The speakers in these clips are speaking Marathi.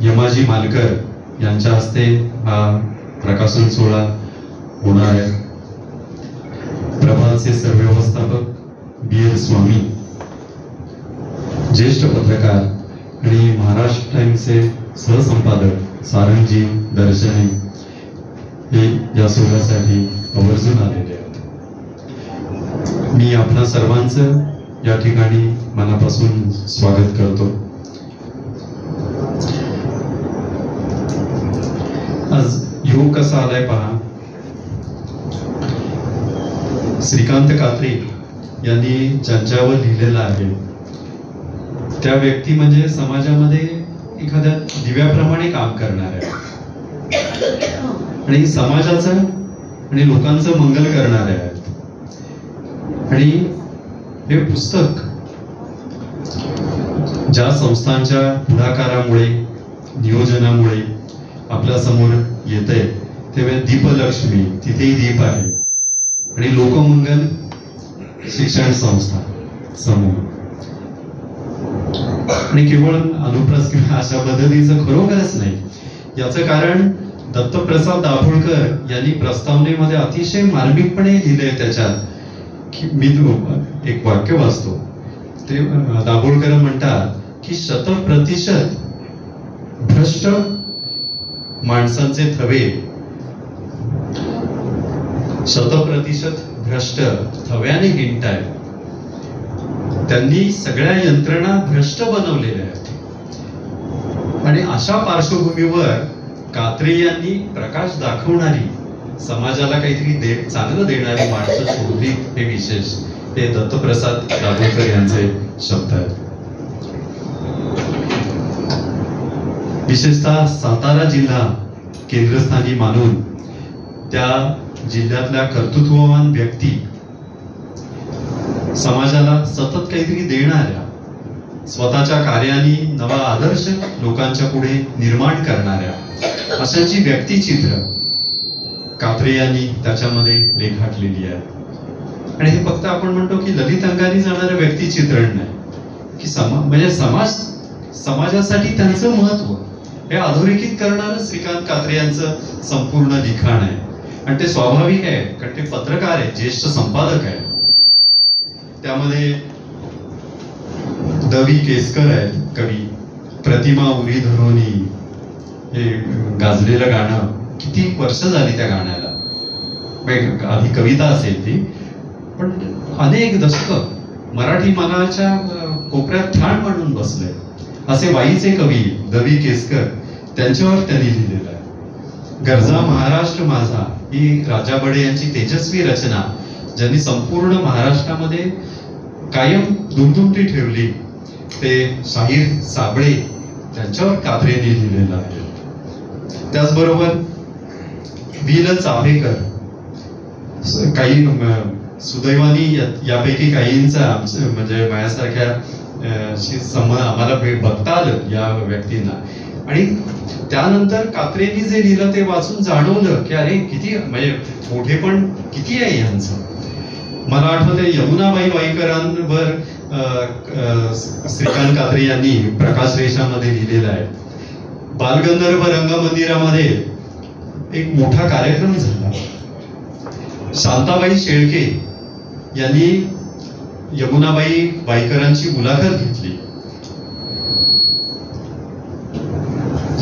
यमाजी मालकर यांच्या हस्ते हा प्रकाशन सोहळा होणार आहे. प्रभातचे सहव्यवस्थापक बी.एल. स्वामी, ज्येष्ठ पत्रकार आणि महाराष्ट्र टाइम्सचे सहसंपादक सारंगजी दर्शने हे या सोहळ्यासाठी आवर्जून आलेले आहेत. मी आपणा सर्वांचं या ठिकाणी मनापासून स्वागत करतो. आज योग कसा आलाय पहा. श्रीकांत कात्रे यांनी ज्यांच्यावर लिहिलेलं आहे त्या व्यक्ती म्हणजे समाजामध्ये एखाद्या दिव्याप्रमाणे काम करणाऱ्या आणि समाजाचं आणि लोकांचं मंगल करणाऱ्या आहेत. आणि हे पुस्तक ज्या संस्थांच्या पुढाकारामुळे नियोजनामुळे आपल्या समोर येतंय तेव्हा दीपलक्ष्मी, तिथेही दीप आहे, आणि लोकमंगल शिक्षण संस्था समूह, आणि केवळ अनुप्रस्थ किंवा अशा पद्धतीचं खरोखरच नाही. याचं कारण दत्तप्रसाद दाभोळकर यांनी प्रस्तावनेमध्ये अतिशय मार्मिकपणे लिहिले. त्याच्यात की मी एक वाक्य वाचतो. ते दाभोळकर म्हणतात की 100% भ्रष्ट माणसांचे थवे, 100% भ्रष्ट थव्याने हिंडताय. त्यांनी सगळ्या यंत्रणा भ्रष्ट बनवलेल्या आहेत. आणि अशा पार्श्वभूमीवर कात्रे यांनी प्रकाश दाखवणारी, समाजाला काहीतरी चांगलं देणारी माणसं शोधली. हे विशेष हे दत्तप्रसाद दाभोळकर यांचे शब्द आहेत. विशेषतः सातारा जिल्हा केंद्रस्थानी मानून त्या जिल्ह्यातल्या कर्तृत्ववान व्यक्ती, समाजाला सतत काहीतरी देणाऱ्या, स्वतःच्या कार्याने नवा आदर्श लोकांच्या पुढे निर्माण करणाऱ्या अशाची व्यक्तिचित्र कात्रे यांनी त्याच्यामध्ये रेखाटलेली आहे. आणि हे फक्त आपण म्हणतो की ललित अंगाने जाणारं व्यक्तिचित्रण नाही, की म्हणजे समाजासाठी त्यांचं महत्व हे अधोरेखित करणारं श्रीकांत कात्रे यांचं संपूर्ण लिखाण आहे. आणि ते स्वाभाविक आहे, कारण ते पत्रकार आहे, ज्येष्ठ संपादक आहे. त्यामध्ये दवी केसकर आहेत कवी, प्रतिमा उरी धरोनी हे गाजलेलं गाणं, किती वर्ष झाली त्या गाण्याला. आधी कविता असेल ती, पण अनेक दशक मराठी मनाच्या कोपऱ्यात ठाण मांडून बसले असे वाईचे कवी दवी केसकर, त्यांच्यावर त्यांनी लिहिलेलं आहे. गरजा महाराष्ट्र माझा ही राजा बडे यांची तेजस्वी रचना, ज्यांनी संपूर्ण महाराष्ट्रामध्ये कायम दुमदुमटी ठेवली, ते शाहीर साबळे त्यांच्यावर कात्रेंनी लिहिलेलं आहे. त्याचबरोबर वी.ल. चाफेकर, काही सुदैवानी यापैकी काहींचा म्हणजे माझ्यासारख्या संबंध आम्हाला बघता आलं या व्यक्तींना. आणि त्यानंतर कात्रेंनी जे लिहिलं ते वाचून जाणवलं की अरे किती म्हणजे मोठे पण किती आहे यांचं. मला आठवतंय यमुनाबाई वाईकरांवर श्रीकांत कात्रे यांनी प्रकाश रेषामध्ये लिहिलेलं आहे. बालगंधर्व रंगमंदिरामध्ये एक मोठा कार्यक्रम झाला. शांताबाई शेळके यांनी यमुनाबाई वाईकरांची मुलाखत घेतली.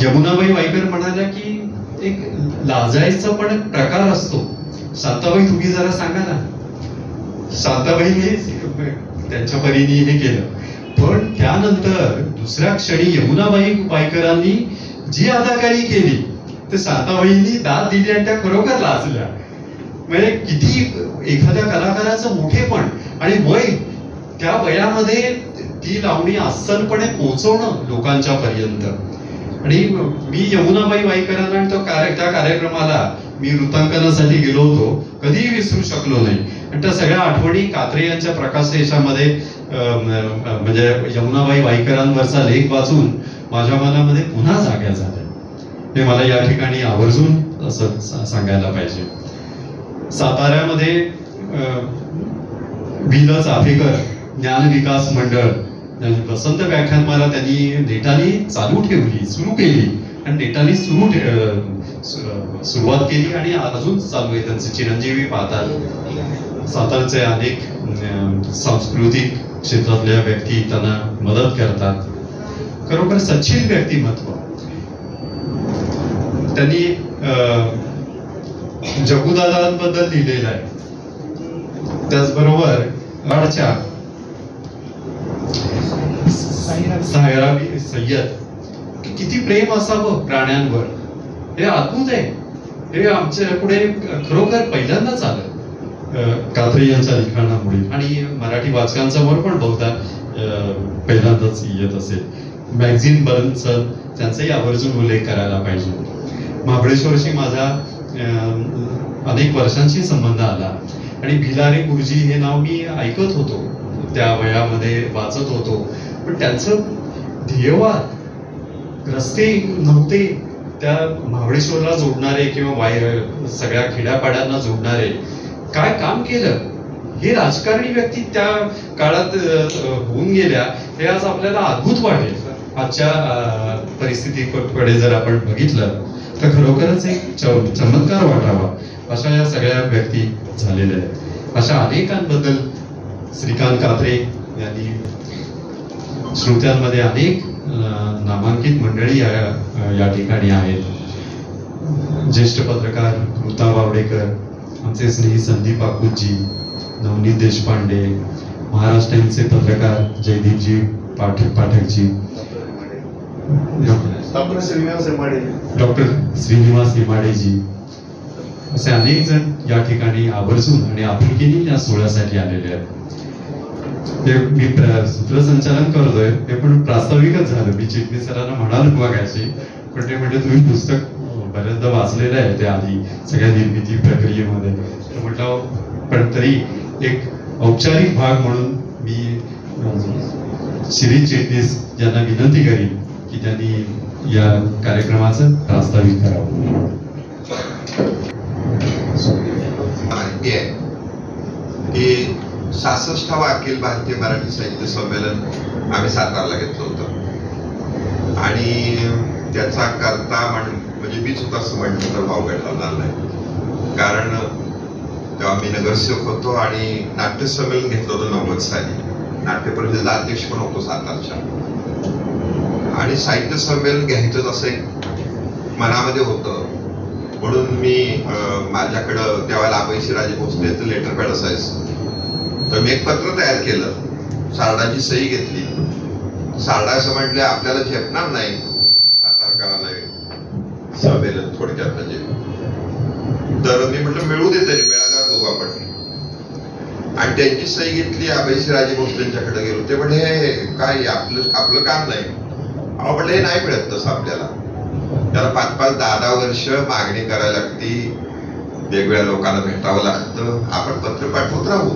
यमुनाबाई वाईकर म्हणाल्या की एक लाजायचा पण एक प्रकार असतो. शांताबाई तुम्ही जरा सांगा ना. शांताबाईंनी त्यांच्या परीने हे केलं, पण त्यानंतर दुसऱ्या क्षणी यमुनाबाई वाईकरांनी जी अदाकारी केली ते शांताबाईंनी दाद दिली आणि त्या खरोखर लाजल्या. म्हणजे किती एखाद्या कलाकाराचं मोठेपण आणि वय, त्या वयामध्ये ती लावणी अस्सलपणे पोहोचवणं लोकांच्या पर्यंत. आणि मी यमुनाबाई वाईकरांना त्या कार्यक्रमाला मी वृत्तांकनासाठी गेलो होतो, कधीही विसरू शकलो नाही. आणि त्या सगळ्या आठवणी कात्रे यांच्या प्रकाश रेषामध्ये म्हणजे यमुनाबाई वाईकरांवरचा लेख वाचून माझ्या मनामध्ये पुन्हा जाग्या झाल्या. हे मला या ठिकाणी आवर्जून असं सांगायला पाहिजे. साताऱ्यामध्ये वी.ल. चाफेकर ज्ञान विकास मंडळ वसंत व्याख्यानमाला त्यांनी नेटाने चालू ठेवली, सुरू केली आणि नेटाने सुरुवात केली आणि अजून चालू आहे. त्यांचे चिरंजीवी पाहतात. सातारचे अनेक सांस्कृतिक क्षेत्रातल्या व्यक्ती त्यांना मदत करतात. खरोखर सच्चिन व्यक्तिमत्व. त्यांनी जगुदादांबद्दल लिहिलेलं आहे. त्याचबरोबर वाडच्या सायराबी सय्यद, किती प्रेम असावं प्राण्यांवर, हे अद्भुत आहे. हे आमच्या पुढे खरोखर पहिल्यांदाच आलं कात्रे यांच्या लिखाणामुळे आणि मराठी वाचकांसमोर पण बहुधा पहिल्यांदाच येत असेल. मॅगझिन बर्नसन त्यांचाही आवर्जून उल्लेख करायला पाहिजे. महाबळेश्वरशी माझा अनेक वर्षांशी संबंध आला आणि भिलारे गुरुजी हे नाव मी ऐकत होतो, त्या वयामध्ये वाचत होतो, पण त्यांचं ध्येयवाद, रस्ते नव्हते त्या महाबळेश्वरला जोडणारे किंवा सगळ्या खेड्यापाड्यांना जोडणारे, काय काम केलं हे राजकारणी व्यक्ती त्या काळात होऊन गेल्या, हे आज आपल्याला अद्भुत वाटेल. आजच्या परिस्थितीकडे जर आपण बघितलं तर खरोखरच एक चमत्कार वाटावा. अशा या सगळ्या व्यक्ती झालेल्या आहेत. अशा अनेकांबद्दल श्रीकांत कात्रे यांनी, श्रोत्यांमध्ये अनेक नामांकित मंडळी या ठिकाणी आहेत. ज्येष्ठ पत्रकार ऋता वावडेकर, आमचे स्नेही संदीप आकुजी, नवनीत देशपांडे, महाराष्ट्र टाइम्सचे पत्रकार जयदीपजी पाठकजी, डॉक्टर श्रीनिवास हेमाडेजी, असे अनेक जण या ठिकाणी आवर्जून आणि आपुलकीने या सोहळ्यासाठी आलेले आहेत. मी सूत्रसंचालन करतोय हे पण प्रास्ताविकच झालं. मी चिटणीस सरांना म्हणाल बघायची, पण ते म्हणजे तुम्ही पुस्तक बऱ्याचदा वाचलेलं आहे त्या आधी सगळ्या निर्मिती प्रक्रियेमध्ये, म्हटलं पण तरी एक औपचारिक भाग म्हणून मी शिरीष चिटणीस यांना विनंती करीन की त्यांनी या कार्यक्रमाचं प्रास्ताविक करावं. माहिती आहे की 66वा अखिल भारतीय मराठी साहित्य संमेलन आम्ही सातारला घेतलं होतं आणि त्याचा करता म्हणजे मीच होता असं म्हटलं तर भाव भेटणार नाही. कारण तेव्हा मी नगरसेवक होतो आणि नाट्य संमेलन घेतलं होतं 90 साली. नाट्य परिषदेचा अध्यक्ष पण होतो सातारच्या, आणि साहित्य संमेलन घ्यायचं असं एक मनामध्ये होतं. म्हणून मी माझ्याकडं त्यावेळेला अभयसिंहराजे भोसलेचं लेटर पॅड असायचं, तर मी एक पत्र तयार केलं, सारडाची सही घेतली. सारडा असं म्हटलं आपल्याला झेपणार नाही सातारकरांना संमेलन थोडक्यात म्हणजे, तर मी म्हटलं मिळू दे, तरी मिळाल्यावर बघू आपण. आणि त्यांची सही घेतली, अभयसिंहराजे भोसलेंच्याकडे गेलो. ते म्हणजे हे काय आपलं काम नाही. अहो म्हटलं हे नाही मिळत तसं आपल्याला, त्याला 5-5, 10-10 वर्ष मागणी करायला लागती, वेगवेगळ्या लोकांना भेटावं लागतं. आपण पत्र पाठवत राहू.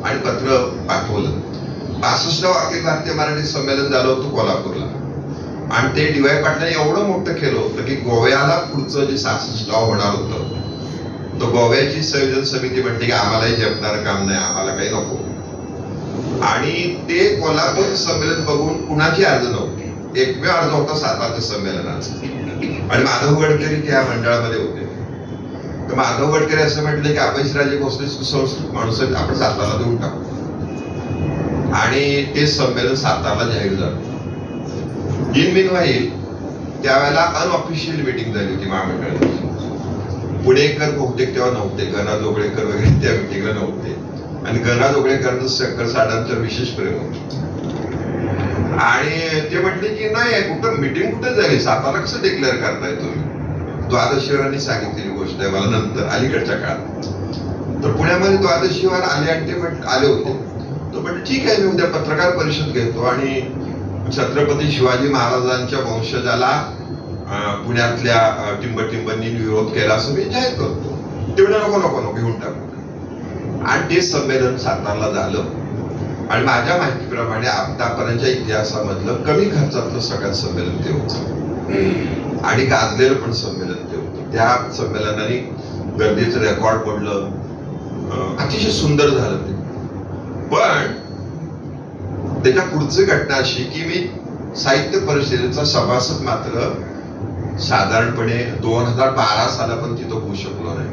आणि पत्र पाठवलं. 65वा अखिल भारतीय मराठी संमेलन झालं होतं कोल्हापूरला, आणि ते डी.वाय. पाटलांनी एवढं मोठं केलं होतं की गोव्याला पुढचं जे 66 होणार होतं, तर गोव्याची संयोजन समिती म्हटली की आम्हालाही झेपणारं काम नाही, आम्हाला काही नको. आणि ते कोल्हापूर संमेलन बघून कुणाची अर्ज नव्हती, एकमेव अर्ज होता सातारच्या संमेलनाचा. आणि माधव गडकरी त्या मंडळामध्ये होते. तर माधव गडकरी असं म्हटलं की अभयसिंहराजे भोसले सुसंस्कृत माणूस आहेत, आपण सातारला देऊन टाकू. आणि ते संमेलन सातारला जाहीर झालं. इन मिनवाईल त्यावेळेला अनऑफिशियल मीटिंग झाली होती महामंडळाची. पुणेकर बहुतेक तेव्हा नव्हते, गणा जोगळेकर वगैरे त्या मीटिंगला नव्हते. आणि गणा जोगळेकरांचं शंकर साडांचं विशेष प्रेम होतं. आणि ते म्हटले की नाही कुठं मीटिंग कुठे झाली, सातारा कसं डिक्लेअर करताय तुम्ही. द्वादशीवारांनी सांगितलेली गोष्ट आहे मला नंतर अलीकडच्या काळात. तर पुण्यामध्ये द्वादशीवार आले आणि ते आले होते. तो म्हटलं ठीक आहे, मी उद्या पत्रकार परिषद घेतो आणि छत्रपती शिवाजी महाराजांच्या वंशजाला पुण्यातल्या टिंबटिंबांनी विरोध केला असं मी जाहीर करतो. तेवढं नको घेऊन टाकू. आणि ते संमेलन सातारला झालं. आणि माझ्या माहितीप्रमाणे आतापर्यंतच्या इतिहासामधलं कमी खर्चातलं सगळ्यात संमेलन ते होतं आणि गाजलेलं पण संमेलन ते होतं. त्या संमेलनाने गर्दीचं रेकॉर्ड मोडलं, अतिशय सुंदर झालं ते. पण त्याच्या पुढची घटना अशी की मी साहित्य परिषदेचा सभासद मात्र साधारणपणे 2012 सालापर्यंत तिथं होऊ शकलो नाही.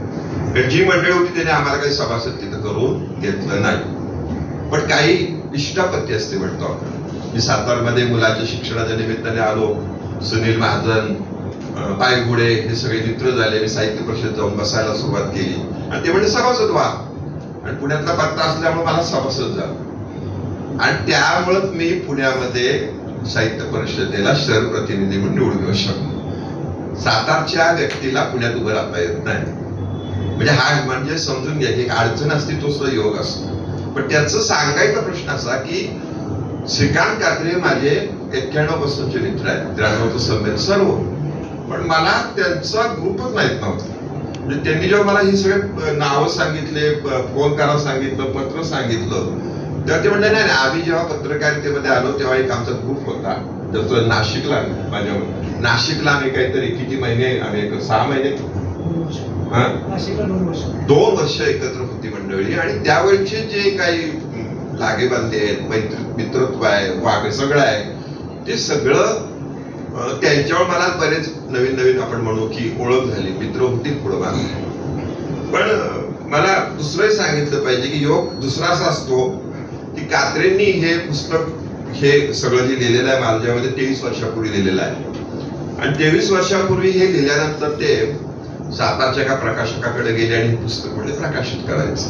कारण जी मंडळी होती त्याने आम्हाला काही सभासद तिथं करून घेतलं नाही. पण काही इष्टापत्ती असते म्हणतो आपण. मी सातारमध्ये मुलाच्या शिक्षणाच्या निमित्ताने आलो. सुनील महाजन, पायगुडे हे सगळे मित्र झाले. मी साहित्य परिषदेत जाऊन बसायला सुरुवात केली आणि ते म्हणजे सभासद व्हा. आणि पुण्यातला पत्ता असल्यामुळे मला सभासद झाला आणि त्यामुळेच मी पुण्यामध्ये साहित्य परिषदेला शहर प्रतिनिधी म्हणून निवडून येऊ शकलो. सातारच्या व्यक्तीला पुण्यात उभं राहता येत नाही. म्हणजे हा म्हणजे समजून घ्या की एक अडचण असते तो सुद्धा योग असतो. पण त्याचं सांगायचा प्रश्न असा की श्रीकांत कात्रे माझे 91 पासूनचे मित्र आहेत. 93चं संमेलन सर्व. पण मला त्यांचा ग्रुपच माहित नव्हता. म्हणजे त्यांनी जेव्हा मला ही सगळे नावं सांगितले, फोन करायला सांगितलं, पत्र सांगितलं, तेव्हा ते म्हणले नाही आम्ही जेव्हा पत्रकारितेमध्ये आलो तेव्हा एक आमचा ग्रुप होता. जसं नाशिकला नाशिकला आम्ही काहीतरी किती महिने आम्ही 6 महिने 2 वर्ष एकत्र होती मंडळी. आणि त्यावेळचे जे काही लागेबांधे आहेत, मित्रत्व आहे, वाघ सगळं आहे, ते सगळं त्यांच्यावर मला बरेच नवीन नवीन आपण म्हणू की ओळख झाली. मित्र होती पुढं मला. पण मला दुसरंही सांगितलं पाहिजे की योग दुसरा असा असतो की कात्रेंनी हे पुस्तक हे सगळं जे लिहिलेलं आहे माझ्यामध्ये 23 वर्षापूर्वी लिहिलेलं आहे. आणि 23 वर्षापूर्वी हे लिहिल्यानंतर ते सातारच्या एका प्रकाशकाकडे गेले आणि पुस्तक म्हणजे प्रकाशित करायचं.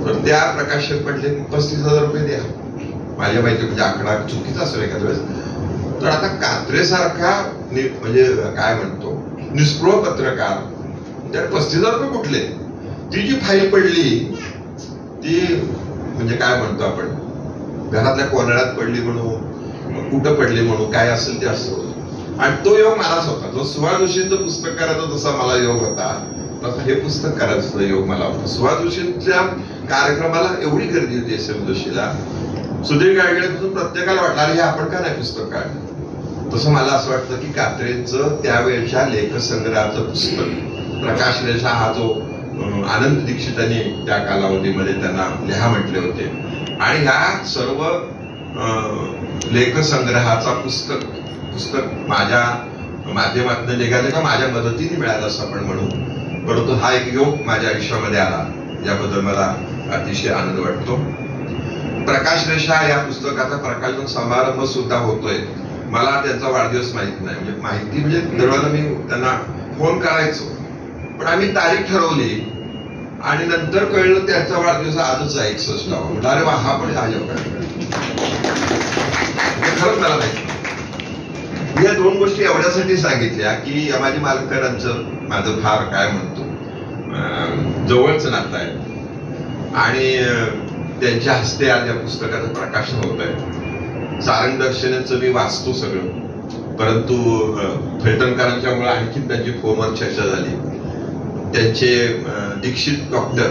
तर त्या प्रकाशक म्हटले 35,000 रुपये द्या. माझ्या माहिती म्हणजे आकडा चुकीचा असेल एखाद्या वेळेस. तर आता कात्रेसारखा म्हणजे काय म्हणतो निष्प्रोह पत्रकार त्या 35,000 रुपये कुठले. ती जी फाईल पडली ती म्हणजे काय म्हणतो आपण घरातल्या कोनाड्यात पडली म्हणू, कुठं पडली म्हणू, काय असेल ते असं. आणि तो योग मलाच होता. जो सुभाष जोशींचं पुस्तक करायचा तसा मला योग होता, तसा हे पुस्तक करायचा योग मला होता. सुभाष जोशींच्या कार्यक्रमाला एवढी गर्दी होती SM जोशीला. सुधीर गाडगेपासून प्रत्येकाला वाटणार हे आपण का नाही पुस्तक काढलं. तसं मला असं वाटतं की कात्रेंचं त्यावेळच्या लेखसंग्रहाचं पुस्तक प्रकाशरेषा हा जो आनंद दीक्षितांनी त्या कालावधीमध्ये त्यांना लिहा म्हटले होते. आणि ह्या सर्व लेखसंग्रहाचा पुस्तक माझ्या माध्यमातून निघाले का माझ्या मदतीने मिळालं असं आपण म्हणू. परंतु हा एक योग माझ्या आयुष्यामध्ये आला याबद्दल मला अतिशय आनंद वाटतो. प्रकाशरेषा या पुस्तकाचा प्रकाशन समारंभ सुद्धा होतोय. मला त्यांचा वाढदिवस माहित नाही. म्हणजे माहिती म्हणजे दरवेळेला मी त्यांना फोन करायचो. पण आम्ही तारीख ठरवली आणि नंतर कळलं त्यांचा वाढदिवस आजच आहे 61. म्हटलं अरे वा हा पण हा योग आहे. खरंच मला माहिती. या 2 गोष्टी एवढ्यासाठी सांगितल्या की यमाजी मालकरांचं माझं फार काय म्हणतो जवळच नातं आहे. आणि त्यांच्या हस्ते आज या पुस्तकाचं प्रकाशन होत आहे. सारंग दर्शनाचं मी वाचतो सगळं. परंतु फलटणकरांच्यामुळे आणखी त्यांची फोनवर चर्चा झाली. त्यांचे दीक्षित डॉक्टर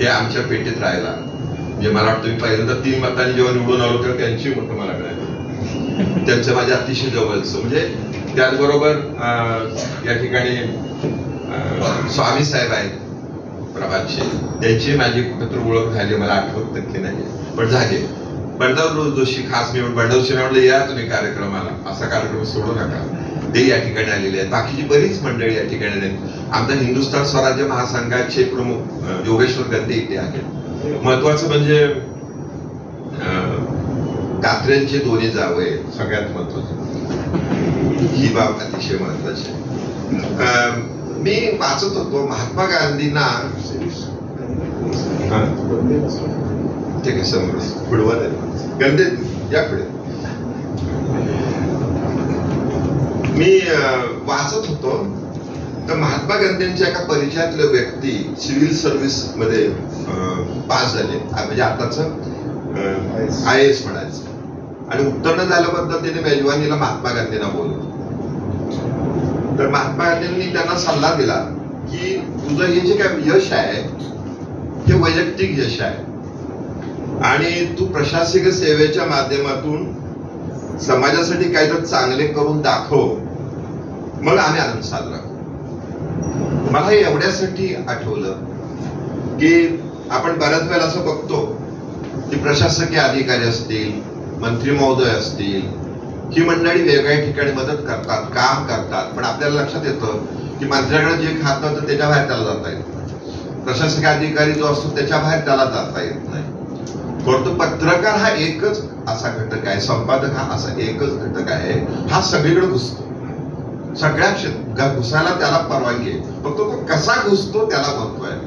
हे आमच्या पेटीत राहिला. म्हणजे मला वाटतं मी पहिल्यांदा 3 मतांनी जेव्हा निवडून आलो तेव्हा त्यांची मतं मला मिळाली. त्यांचं माझ्या अतिशय जवळचं. म्हणजे त्याचबरोबर या ठिकाणी स्वामी साहेब आहेत प्रभातचे, त्यांची माझी कुठेतरी ओळख झाली. मला आठवत नक्की नाही पण झाली. बंडारू जोशी खास मी बंडारू म्हटलं या तुम्ही कार्यक्रमाला, असा कार्यक्रम सोडू नका. ते या ठिकाणी आलेले आहेत. बाकीची बरीच मंडळी या ठिकाणी आहेत. आमच्या हिंदुस्थान स्वराज्य महासंघाचे प्रमुख योगेश्वर गंदे इथे आहेत. महत्वाचं म्हणजे कात्रेंचे दोन्ही जावई सगळ्यात महत्वाचं, ही बाब अतिशय महत्वाची. मी वाचत होतो महात्मा गांधींना ठीक आहे समोर पुढवत आहे गंदे या पुढे. मी वाचत होतो तर महात्मा गांधींच्या एका परिचयातले व्यक्ती सिव्हिल सर्व्हिस मध्ये पास झाले. म्हणजे आताच IAS म्हणायचं. आणि उत्तीर्ण झाल्याबद्दल त्याने मेजवानीला महात्मा गांधींना बोलवलं. तर महात्मा गांधींनी त्यांना सल्ला दिला की तुझं हे जे काय यश आहे ते वैयक्तिक यश आहे आणि तू प्रशासकीय सेवेच्या माध्यमातून समाजासाठी काहीतरी चांगले करून दाखव, मग आम्ही आनंद साजरा करू. मला हे एवढ्यासाठी आठवलं की आपण बऱ्याच वेळेला असं बघतो की प्रशासकीय अधिकारी असतील मंत्री महोदय असतील, ही मंडळी वेगवेगळ्या ठिकाणी मदत करतात, काम करतात, पण आपल्याला लक्षात येतं की मंत्र्याकडे जे खातं तर त्याच्या बाहेर त्याला जाता येत, प्रशासकीय अधिकारी जो असतो त्याच्या बाहेर त्याला जाता येत नाही. परंतु पत्रकार हा एकच असा घटक आहे, संपादक हा असा एकच घटक आहे, हा सगळीकडे घुसतो, सगळ्या घुसायला त्याला परवानगी आहे, फक्त तो कसा घुसतो त्याला महत्व आहे.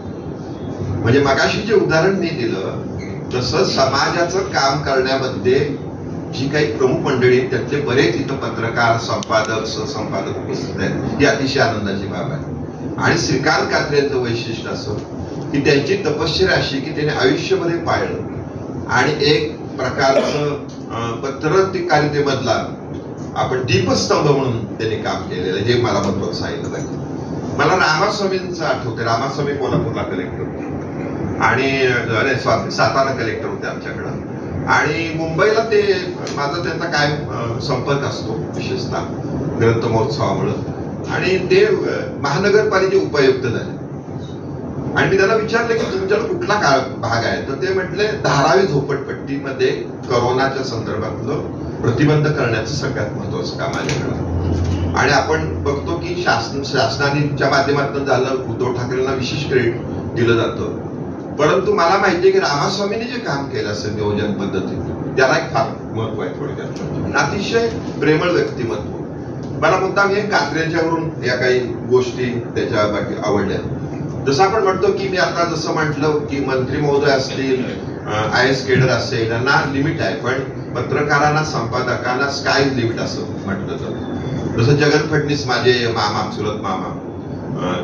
म्हणजे मगाशी जे उदाहरण मी दिलं तसं समाजाचं काम करण्यामध्ये जी काही प्रमुख मंडळी आहेत त्यातले बरेच इथं पत्रकार, संपादक, सहसंपादक उपस्थित आहेत, ही अतिशय आनंदाची बाब आहे. आणि श्रीकांत कात्रे यांचं वैशिष्ट्य असं की त्यांची तपश्चर्या अशी की त्यांनी आयुष्यामध्ये पाळलं आणि एक प्रकारचं पत्रकारितेमधला आपण दीपस्तंभ म्हणून त्यांनी काम केलेलं आहे, जे मला महत्वाचं सांगितलं पाहिजे. मला रामास्वामींचं आठवतं. रामास्वामी कोल्हापूरला कलेक्टर होते आणि सातारा कलेक्टर होते आमच्याकडं, आणि मुंबईला ते माझा त्यांचा काय संपर्क असतो विशेषतः ग्रंथ महोत्सवामुळे, आणि ते महानगरपालिके उपायुक्त झाले. आणि मी त्यांना विचारलं की तुमच्याकडे कुठला भाग आहे, तर ते म्हटले धारावी झोपडपट्टीमध्ये करोनाच्या संदर्भातलं प्रतिबंध करण्याचं सगळ्यात महत्वाचं काम माझ्याकडं. आणि आपण बघतो की शासनाच्या माध्यमातून झालं, उद्धव ठाकरेंना विशेष क्रेडिट दिलं जातं, परंतु मला माहिती आहे की रामास्वामींनी जे काम केलं असेल नियोजन पद्धतीने त्याला एक फार महत्व आहे. थोडक्यात अतिशय प्रेमळ व्यक्तिमत्व. मला मुद्दाम हे कात्रेंच्यावरून या काही गोष्टी त्याच्या बाकी आवडल्या. जसं आपण म्हणतो की मी आता जसं म्हटलं की मंत्री महोदय असतील, IAS केडर असेल, त्यांना लिमिट आहे, पण पत्रकारांना, संपादकांना स्काय लिमिट असं म्हटलं जातं. जसं जगन फडणवीस माझे मामा, चुलत मामा,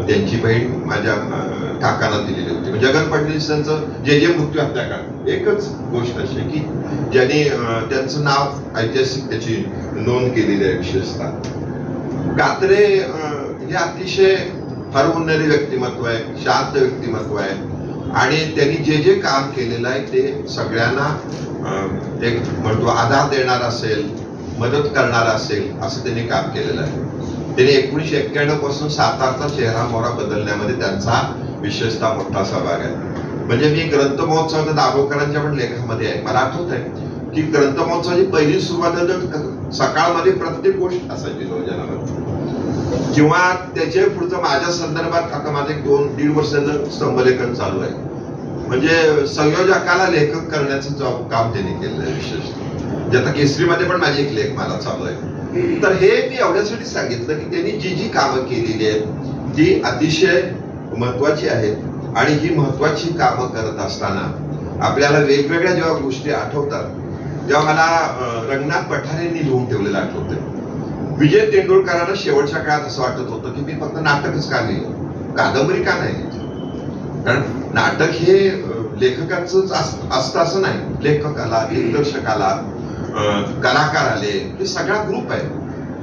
त्यांची बहीण माझ्या काकांना दिलेली होती. जगन फडणवीसांचं जे मृत्यू हत्याकांड, एकच गोष्ट अशी की ज्यांनी त्यांचं नाव ऐतिहासिक त्याची नोंद केलेली आहे. विशेषतः कात्रे हे अतिशय हरवणारे व्यक्तिमत्व आहे, शांत व्यक्तिमत्व आहे, आणि त्यांनी जे काम केलेलं आहे ते सगळ्यांना एक म्हणतो आधार देणार असेल, मदत करणार असेल असं त्यांनी काम केलेलं आहे. त्यांनी 1991 पासून सातारचा चेहरा मोहरा बदलण्यामध्ये त्यांचा विशेषतः मोठा सहभाग आहे. म्हणजे मी ग्रंथ महोत्सवाच्या दाभोळकरांच्या पण लेखामध्ये आहे. मला आठवत आहे की ग्रंथ महोत्सवाची पहिली सुरुवात सकाळमध्ये प्रत्येक गोष्ट असायची नियोजनामध्ये, किंवा त्याच्या पुढचं माझ्या संदर्भात आता माझं 2-1.5 वर्षाचं स्तंभलेखन चालू आहे. म्हणजे संयोजकाला लेखक करण्याचं काम त्यांनी केलं आहे विशेष. जे आता केसरीमध्ये पण माझी एक लेख मला चालू आहे. तर हे मी एवढ्यासाठी सांगितलं की त्यांनी जी कामं केलेली आहेत ती अतिशय महत्वाची आहेत, आणि ही महत्वाची कामं करत असताना आपल्याला वेगवेगळ्या जेव्हा गोष्टी आठवतात तेव्हा मला रंगनाथ पठारेंनी लिहून ठेवलेलं आठवतं. विजय तेंडुलकरांना शेवटच्या काळात असं वाटत होतं की मी फक्त नाटकच का लिहिलं, कादंबरी का नाही. कारण नाटक हे लेखकांच असतं असं नाही. लेखक आला, दिग्दर्शक आला, कलाकार आले, हे सगळा ग्रुप आहे.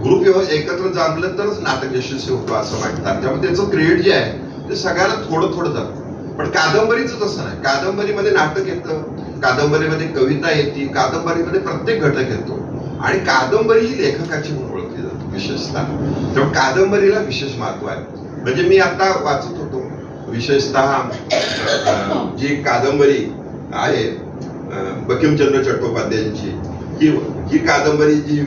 ग्रुप एकत्र जमलं तरच नाटक यशस्वी होतं असं म्हणतात. त्यामुळे त्याचं क्रेडिट जे आहे ते सगळ्याला थोडं थोडं जातं. पण कादंबरीचं तसं नाही. कादंबरीमध्ये नाटक येतं, कादंबरीमध्ये कविता येते, कादंबरीमध्ये प्रत्येक घटक येतो, आणि कादंबरी ही लेखकाची म्हणून ओळखली जाते विशेषतः. त्यामुळे कादंबरीला विशेष महत्व आहे. म्हणजे मी आता वाचत होतो विशेषतः जी कादंबरी आहे बंकिमचंद्र चट्टोपाध्यायांची, ही कादंबरी जी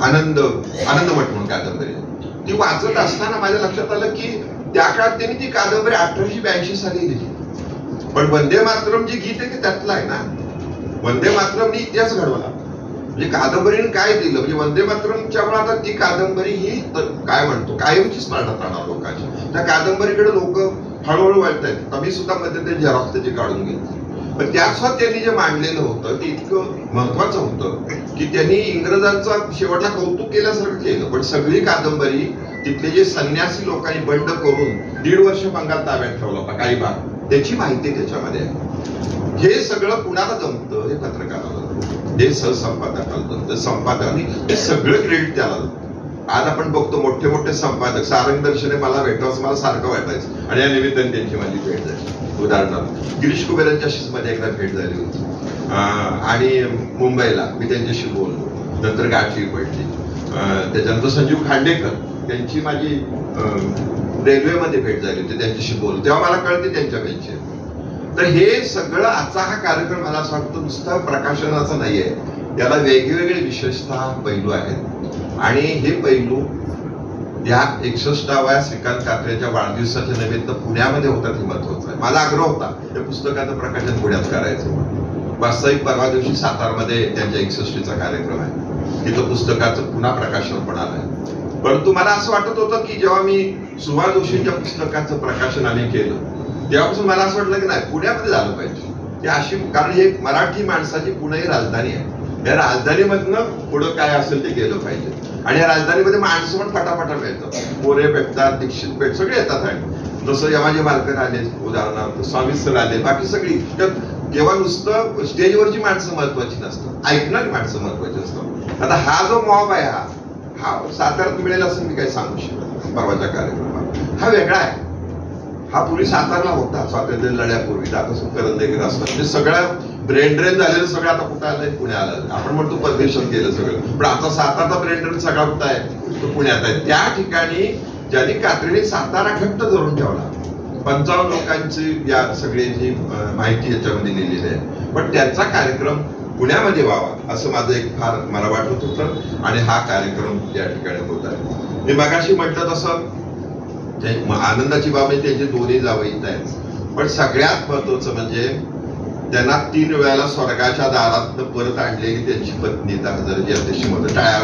आनंदमठ म्हणून कादंबरी, ती वाचत असताना माझ्या लक्षात आलं की त्या काळात त्यांनी ती कादंबरी 1882 साली लिहिली. पण वंदे मातरम जे गीत आहे ते त्यातलं आहे ना. वंदे मातरमनी इतिहास घडवला. म्हणजे कादंबरीने काय दिलं, म्हणजे वंदे मातरमच्या मुळे आता ती कादंबरी ही काय म्हणतो कायमची स्मरणात राहणार लोकांची. त्या कादंबरीकडे लोक हळूहळू वळतायत. आम्ही सुद्धा मध्ये ते झेरॉक्स त्याची काढून घेतली. पण त्यासह त्यांनी जे मांडलेलं होतं ते इतकं महत्वाचं होतं की त्यांनी इंग्रजांचा शेवटला कौतुक केल्यासारखं केलं. पण सगळी कादंबरी तिथले जे संन्यासी लोकांनी बंड करून 1.5 वर्ष बंगाल ताब्यात ठेवला होता काही भाग, त्याची माहिती त्याच्यामध्ये आहे. हे सगळं कुणाला जमतं, हे पत्रकाराला जमतं, हे सहसंपादकाला जमतं, संपादकांनी हे सगळं क्रेडिट त्याला जमतं. आज आपण बघतो मोठे मोठे संपादक, सारंग दर्शने मला भेटावं मला सारखं वाटायचं, आणि या निमित्ताने त्यांची माझी भेट झाली. उदाहरणार्थ गिरीश कुबेरांच्याशीच मध्ये एकदा भेट झाली होती, आणि मुंबईला मी त्यांच्याशी बोललो, नंतर गाठी पडली. त्याच्यानंतर संजीव खांडेकर त्यांची माझी रेल्वेमध्ये भेट झाली होती, त्यांच्याशी बोललो. तेव्हा मला कळते त्यांच्या पेक्षा तर हे सगळं आजचा हा कार्यक्रम मला असं वाटतं नुसतं प्रकाशनाचा नाहीये, याला वेगवेगळे विशेषतः पैलू आहेत आणि हे पैलू या 61व्या श्रीकांत कात्रेच्या वाढदिवसाच्या निमित्त पुण्यामध्ये होतात हे महत्वाचं आहे. माझा आग्रह होता या पुस्तकाचं प्रकाशन पुण्यात करायचं. वास्तविक परवा दिवशी सातारमध्ये त्यांच्या 61चा कार्यक्रम आहे, तिथं पुस्तकाचं पुन्हा प्रकाशन पण आलंय. परंतु मला असं वाटत होतं की जेव्हा मी सुभाष जोशींच्या पुस्तकाचं प्रकाशन आम्ही केलं तेव्हापासून मला असं वाटलं की नाही पुण्यामध्ये झालं पाहिजे. ते अशी, कारण हे मराठी माणसाची पुणे ही राजधानी आहे, या राजधानीमधनं पुढं काय असेल ते गेलं पाहिजे. आणि या राजधानीमध्ये माणसं पण फटाफटा मिळतात, मोरे भेटतात, दीक्षित भेट सगळे येतात. आणि जसं यमाजी मालकर आले उदाहरणार्थ, स्वामी सर आले, बाकी सगळी. तेव्हा नुसतं स्टेजवरची माणसं महत्वाची नसतात, ऐकणारी माणसं महत्वाची असतात. आता हा जो मॉब आहे हा साताऱ्यात मिळेल असं मी काही सांगू शकत परवाच्या कार्यक्रमात. हा वेगळा आहे. हा पूर्वी सातारला होता स्वातंत्र्य लढ्यापूर्वी, आता करंदेकर असतात, म्हणजे सगळं ब्रेन ड्रेन झालेलं सगळं आता कुठं आलंय, पुण्याला. आपण म्हणतो परदेशात गेलं सगळं, पण आता सातारचा ब्रेन ड्रेन सगळा कुठं आहे, तो पुण्यात आहे. त्या ठिकाणी ज्यांनी कात्रेने सातारा घट्ट धरून ठेवला, 55 लोकांची या सगळ्याची माहिती याच्यामध्ये लिहिलेली आहे, पण त्यांचा कार्यक्रम पुण्यामध्ये व्हावा असं माझं एक फार मला वाटत होतं. आणि हा कार्यक्रम या ठिकाणी होत आहे. मी मगाशी म्हटलं तसं आनंदाची बाब म्हणजे त्यांचे दोन्ही जावई आहेत, पण सगळ्यात महत्वाचं म्हणजे त्यांना 3 वेळेला स्वर्गाच्या दारात परत आणलेली त्यांची पत्नी हजाराची अध्यक्ष मध्ये टाळ्या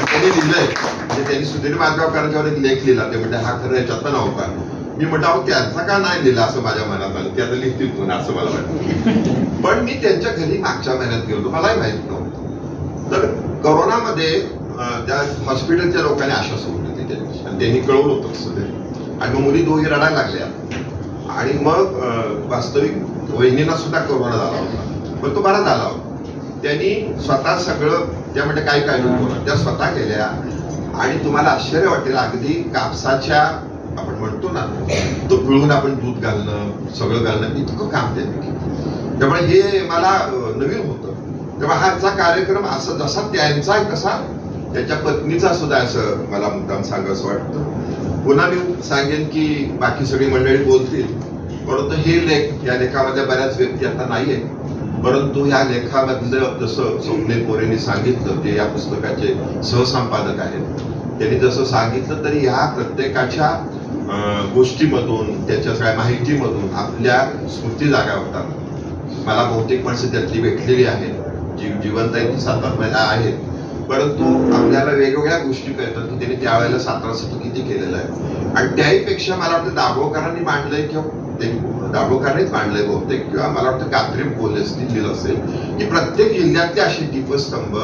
त्यांनी लिहिलंय. म्हणजे त्यांनी सुधीर माधवकरांच्यावर एक लेख लिहिला, ते म्हणजे हा खरं याच्यात नव्हता. मी म्हटलं अहो त्यांचा का नाही लिहिला असं माझ्या मनात आलं, ते आता लिहितील पुन्हा असं मला वाटतं. पण मी त्यांच्या घरी मागच्या महिन्यात गेलो, मलाही माहित नव्हतं. तर कोरोनामध्ये त्या हॉस्पिटलच्या लोकांनी आशा सोडली होती त्यांची, आणि त्यांनी कळवलं होतं सगळे. आणि मग मुली दोघी रडायला लागल्या. आणि मग वास्तविक वहिनींना सुद्धा कोरोना झाला होता, पण तो बरा झाला होता. त्यांनी स्वतः सगळं, त्यामध्ये काय काय होतं त्या स्वतः केल्या. आणि तुम्हाला आश्चर्य वाटेल, अगदी कापसाच्या आपण म्हणतो ना तो पिळून आपण दूध घालणं सगळं घालणं इतकं काम त्यांनी केलं. त्यामुळे हे मला नवीन होतं. तेव्हा हाचा कार्यक्रम असं जसा त्यांचा कसा त्याच्या पत्नीचा सुद्धा असं मला मुद्दाम सांगावं वाटतं. पुन्हा मी सांगेन की बाकी सगळी मंडळी बोलतील, परंतु हे लेख या लेखामध्ये बऱ्याच व्यक्ती आता नाहीये, परंतु या लेखामधलं जसं स्वप्नील मोरेंनी सांगितलं, ते या पुस्तकाचे सहसंपादक आहेत, त्यांनी जसं सांगितलं तरी ह्या प्रत्येकाच्या गोष्टीमधून त्याच्या सगळ्या माहितीमधून आपल्या स्मृती जागा होतात. मला बहुतेक माणसं त्यातली भेटलेली आहेत, जिवंत आहेत, सातारमध्ये आहेत, परंतु आपल्याला वेगवेगळ्या गोष्टी कळतात की त्यांनी त्यावेळेला सातारासाठी किती केलेलं आहे. आणि त्याहीपेक्षा मला वाटतं दाभोळकरांनी मांडलंय किंवा दाभोळकरांनीच मांडलंय बहुतेक, किंवा मला वाटतं कात्रे बोलले लिहिलं असेल की प्रत्येक जिल्ह्यातले असे दीपस्तंभ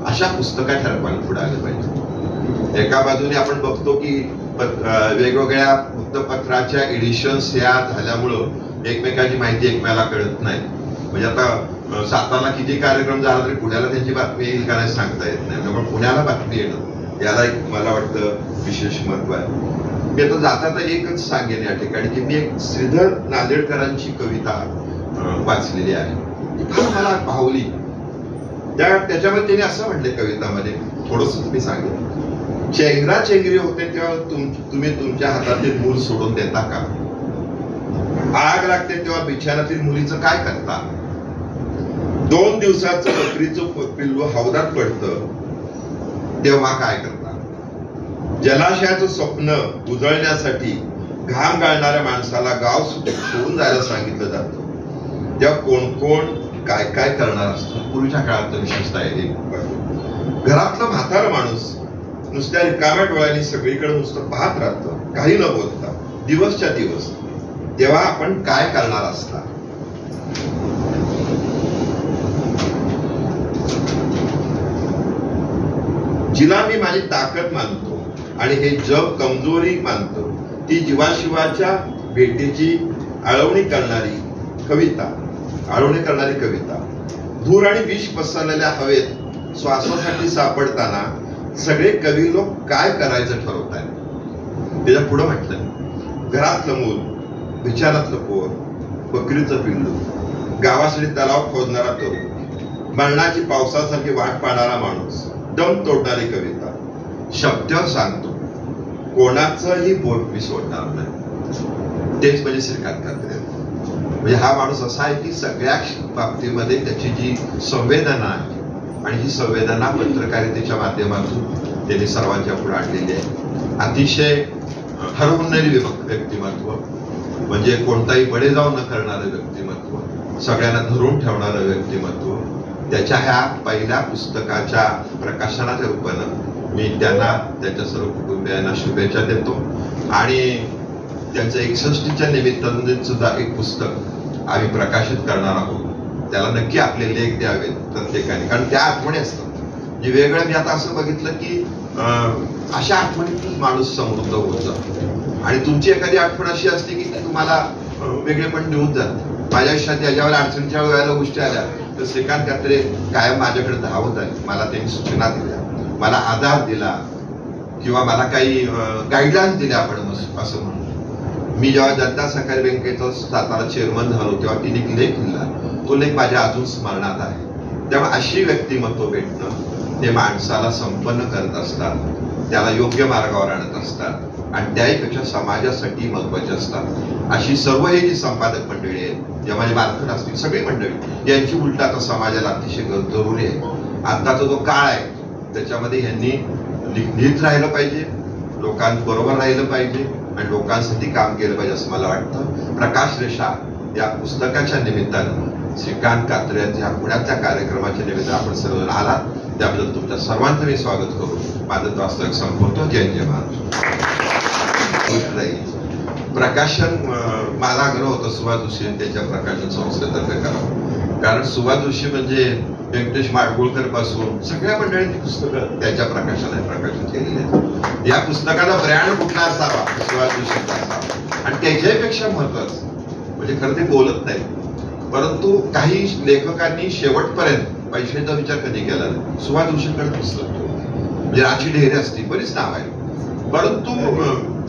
अशा पुस्तकात ठरवायला पुढे आले पाहिजे. एका बाजूने आपण बघतो की वेगवेगळ्या वृत्तपत्राच्या एडिशन्स या झाल्यामुळं एकमेकांची माहिती एकमेकाला कळत नाही. म्हणजे आता सातारला किती कार्यक्रम झाला तरी पुण्याला त्यांची बातमी येईल का नाही सांगता येत नाही. त्यामुळे पुण्याला बातमी येणं याला एक मला वाटतं विशेष महत्व आहे. मी आता जाता एकच सांगेन या ठिकाणी की मी एक श्रीधर नांदेडकरांची कविता वाचलेली आहे, ती फार मला भावली. त्याच्यामध्ये त्यांनी असं म्हटले कवितामध्ये, थोडस मी सांगेन. चेंगरा चेंगरी होते तेव्हा तुम्ही तुमच्या हातातील मूल सोडून देता का? आग लागते तेव्हा बिछाण्यातील मुलीचं काय करता? 2 दिवसाचं बकरीचं पिल्लू हौदात पडतं तेव्हा काय करता? जलाशयाचं स्वप्न उजळण्यासाठी घाम गाळणाऱ्या माणसाला गाव सोडून जायला सांगितलं जातं, तेव्हा कोण कोण काय काय करणार असतं? पूर्वीच्या काळात विशेषतः आहे. घरातलं म्हातारं माणूस नुसत्या रिकाम्या डोळ्यांनी सगळीकडे नुसतं पाहत राहतं, काही न बोलता दिवसच्या दिवस, तेव्हा आपण काय करणार असता? जिला मी माझी ताकद मानतो आणि हे जग कमजोरी मानतो, ती जीवाशिवाच्या भेटीची आळवणी करणारी कविता. धूर आणि विष पसरलेल्या हवेत श्वासासाठी सापडताना सगळे कवी लोक काय करायचं ठरवत आहेत. त्याच्या पुढे म्हटलं, घरातलं मूल, विचारातलं पोर, बकरीचं पिल्लू, गावासाठी तलाव खोदणारा तरुण, मरणाची पावसासारखी वाट पाहणारा माणूस, दम तोडणारी कविता. शब्द सांगतो, कोणाचंही बोट मी सोडणार नाही. तेच म्हणजे श्रीकांत कात्रे. म्हणजे हा माणूस असा आहे की सगळ्या बाबतीमध्ये त्याची जी संवेदना आहे आणि ही संवेदना पत्रकारितेच्या माध्यमातून त्यांनी सर्वांच्या पुढे आणलेली आहे. अतिशय हरवून व्यक्तिमत्व, म्हणजे कोणताही बडेजाव न करणारं व्यक्तिमत्व, सगळ्यांना धरून ठेवणारं व्यक्तिमत्व. त्याच्या ह्या पहिल्या पुस्तकाच्या प्रकाशनाच्या रूपानं मी त्यांना, त्यांच्या सर्व कुटुंबियांना शुभेच्छा देतो. आणि त्यांचं 61च्या निमित्तानं सुद्धा एक पुस्तक आम्ही प्रकाशित करणार आहोत. त्याला नक्की आपले लेख द्यावेत प्रत्येकाने, कारण त्या आठवणी असतात जे वेगळं. मी आता असं बघितलं की अशा आठवणीतून माणूस समृद्ध होत जातो. आणि तुमची एखादी आठवण अशी असते की ती तुम्हाला वेगळेपण देऊन जाते. माझ्या आयुष्यात याच्यावर अडचणीच्या वेळेला गोष्टी आल्या तर श्रीकांत कात्रे कायम माझ्याकडे धावत आले. मला त्यांनी सूचना दिल्या, मला आधार दिला, किंवा मला काही गाईडलाईन्स दिल्या आपण असं म्हणून. मी जेव्हा जनता सहकारी बँकेचा सातारा चेअरमन झालो तेव्हा तिने एक लेख लिहिला. तो लेख माझ्या अजून स्मरणात आहे. तेव्हा अशी व्यक्तिमत्व भेटणं ते माणसाला संपन्न करत असतात, त्याला योग्य मार्गावर आणत असतात आणि त्याहीपेक्षा समाजासाठी महत्वाचे असतात. अशी सर्व हे जी संपादक मंडळी आहेत, जे माझे मालकन असतील, सगळी मंडळी यांची उलट आता समाजाला अतिशय जरुरी आहे. आताचा जो काळ आहे त्याच्यामध्ये यांनी लिहित राहिलं पाहिजे, लोकांबरोबर राहिलं पाहिजे आणि लोकांसाठी काम केलं पाहिजे असं मला वाटतं. प्रकाश रेषा या पुस्तकाच्या निमित्तानं, श्रीकांत कात्रे यांच्या पुण्याच्या कार्यक्रमाच्या निमित्तानं आपण सर्वजण आलात, त्याबद्दल तुमच्या सर्वांचं मी स्वागत करून माझं वास्तविक संपवतो. जय जय महाराज. प्रकाशन मला आग्रह होता सुभाष जोशी त्याच्या प्रकाशन संस्थेतर्फे करावं, कारण सुभाष जोशी म्हणजे व्यंकटेश माडगुळकर पासून सगळ्या मंडळींची पुस्तकं त्याच्या प्रकाशन केलेली आहेत. या पुस्तकाचा ब्रँड कुठला असावा, सुभाष जोशींचा असावा. आणि त्याच्यापेक्षा महत्वाचं म्हणजे खरं ते बोलत नाही, परंतु काही लेखकांनी शेवटपर्यंत पैशाचा विचार कधी केला नाही. सुभाष जोशींकडे पुस्तक म्हणजे राची ढेरे असतील, बरीच नाव आहे, परंतु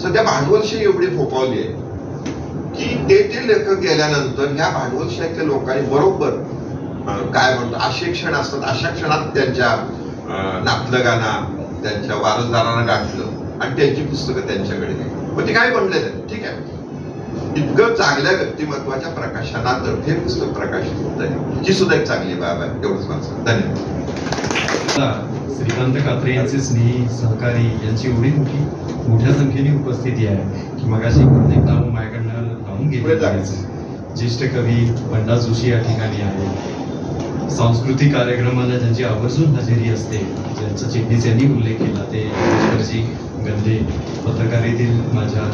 सध्या भांडवलशाही एवढी फोपावली आहे की ते लेखक गेल्यानंतर ह्या भांडवलशाहीच्या लोकांनी बरोबर काय म्हणतो असे क्षण असतात, अशा क्षणात त्यांच्या नातलगांना, त्यांच्या वारसदारांना गाठलं आणि त्यांची पुस्तकं त्यांच्याकडे गेली. मग ते काय म्हणले ठीक आहे, इतकं चांगल्या व्यक्तिमत्वाच्या प्रकाशनातर्फे पुस्तक प्रकाशित होत आहे, ही सुद्धा एक चांगली बाब आहे. एवढंच माझं. धन्यवाद. श्रीकांत कात्रे यांचे स्नेही सहकारी यांची एवढी मोठ्या संख्येने उपस्थिती आहे की मगाशी प्रत्येक नाव माझ्याकडनं लावून गेले. ज्येष्ठ कवी बंडा जोशी या ठिकाणी आहे. सांस्कृतिक कार्यक्रमाला ज्यांची आवर्जून हजेरी असते, ज्यांचा चिटणीस यांनी उल्लेख केला, ते ईश्वरजी गंधे, पत्रकारितेतील माझ्या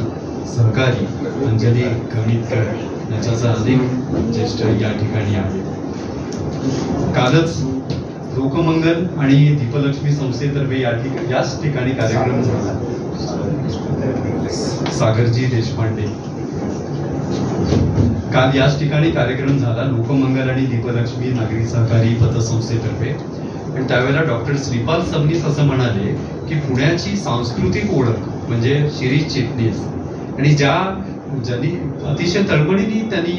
सहकारी अंजली कमितकर यांच्याचा अनेक ज्येष्ठ या ठिकाणी आहेत. कालच लोकमंगल आणि दीपलक्ष्मी संस्थेतर्फे याच ठिकाणी कार्यक्रम झाला. सागरजी देशपांडे, काल याच ठिकाणी कार्यक्रम झाला लोकमंगल आणि दीपलक्ष्मी नागरी सहकारी पतसंस्थेतर्फे. आणि त्यावेळेला डॉक्टर श्रीपाल सबनीस असं म्हणाले की पुण्याची सांस्कृतिक ओळख म्हणजे शिरीष चिटणीस, आणि ज्यांनी अतिशय तळमळीने त्यांनी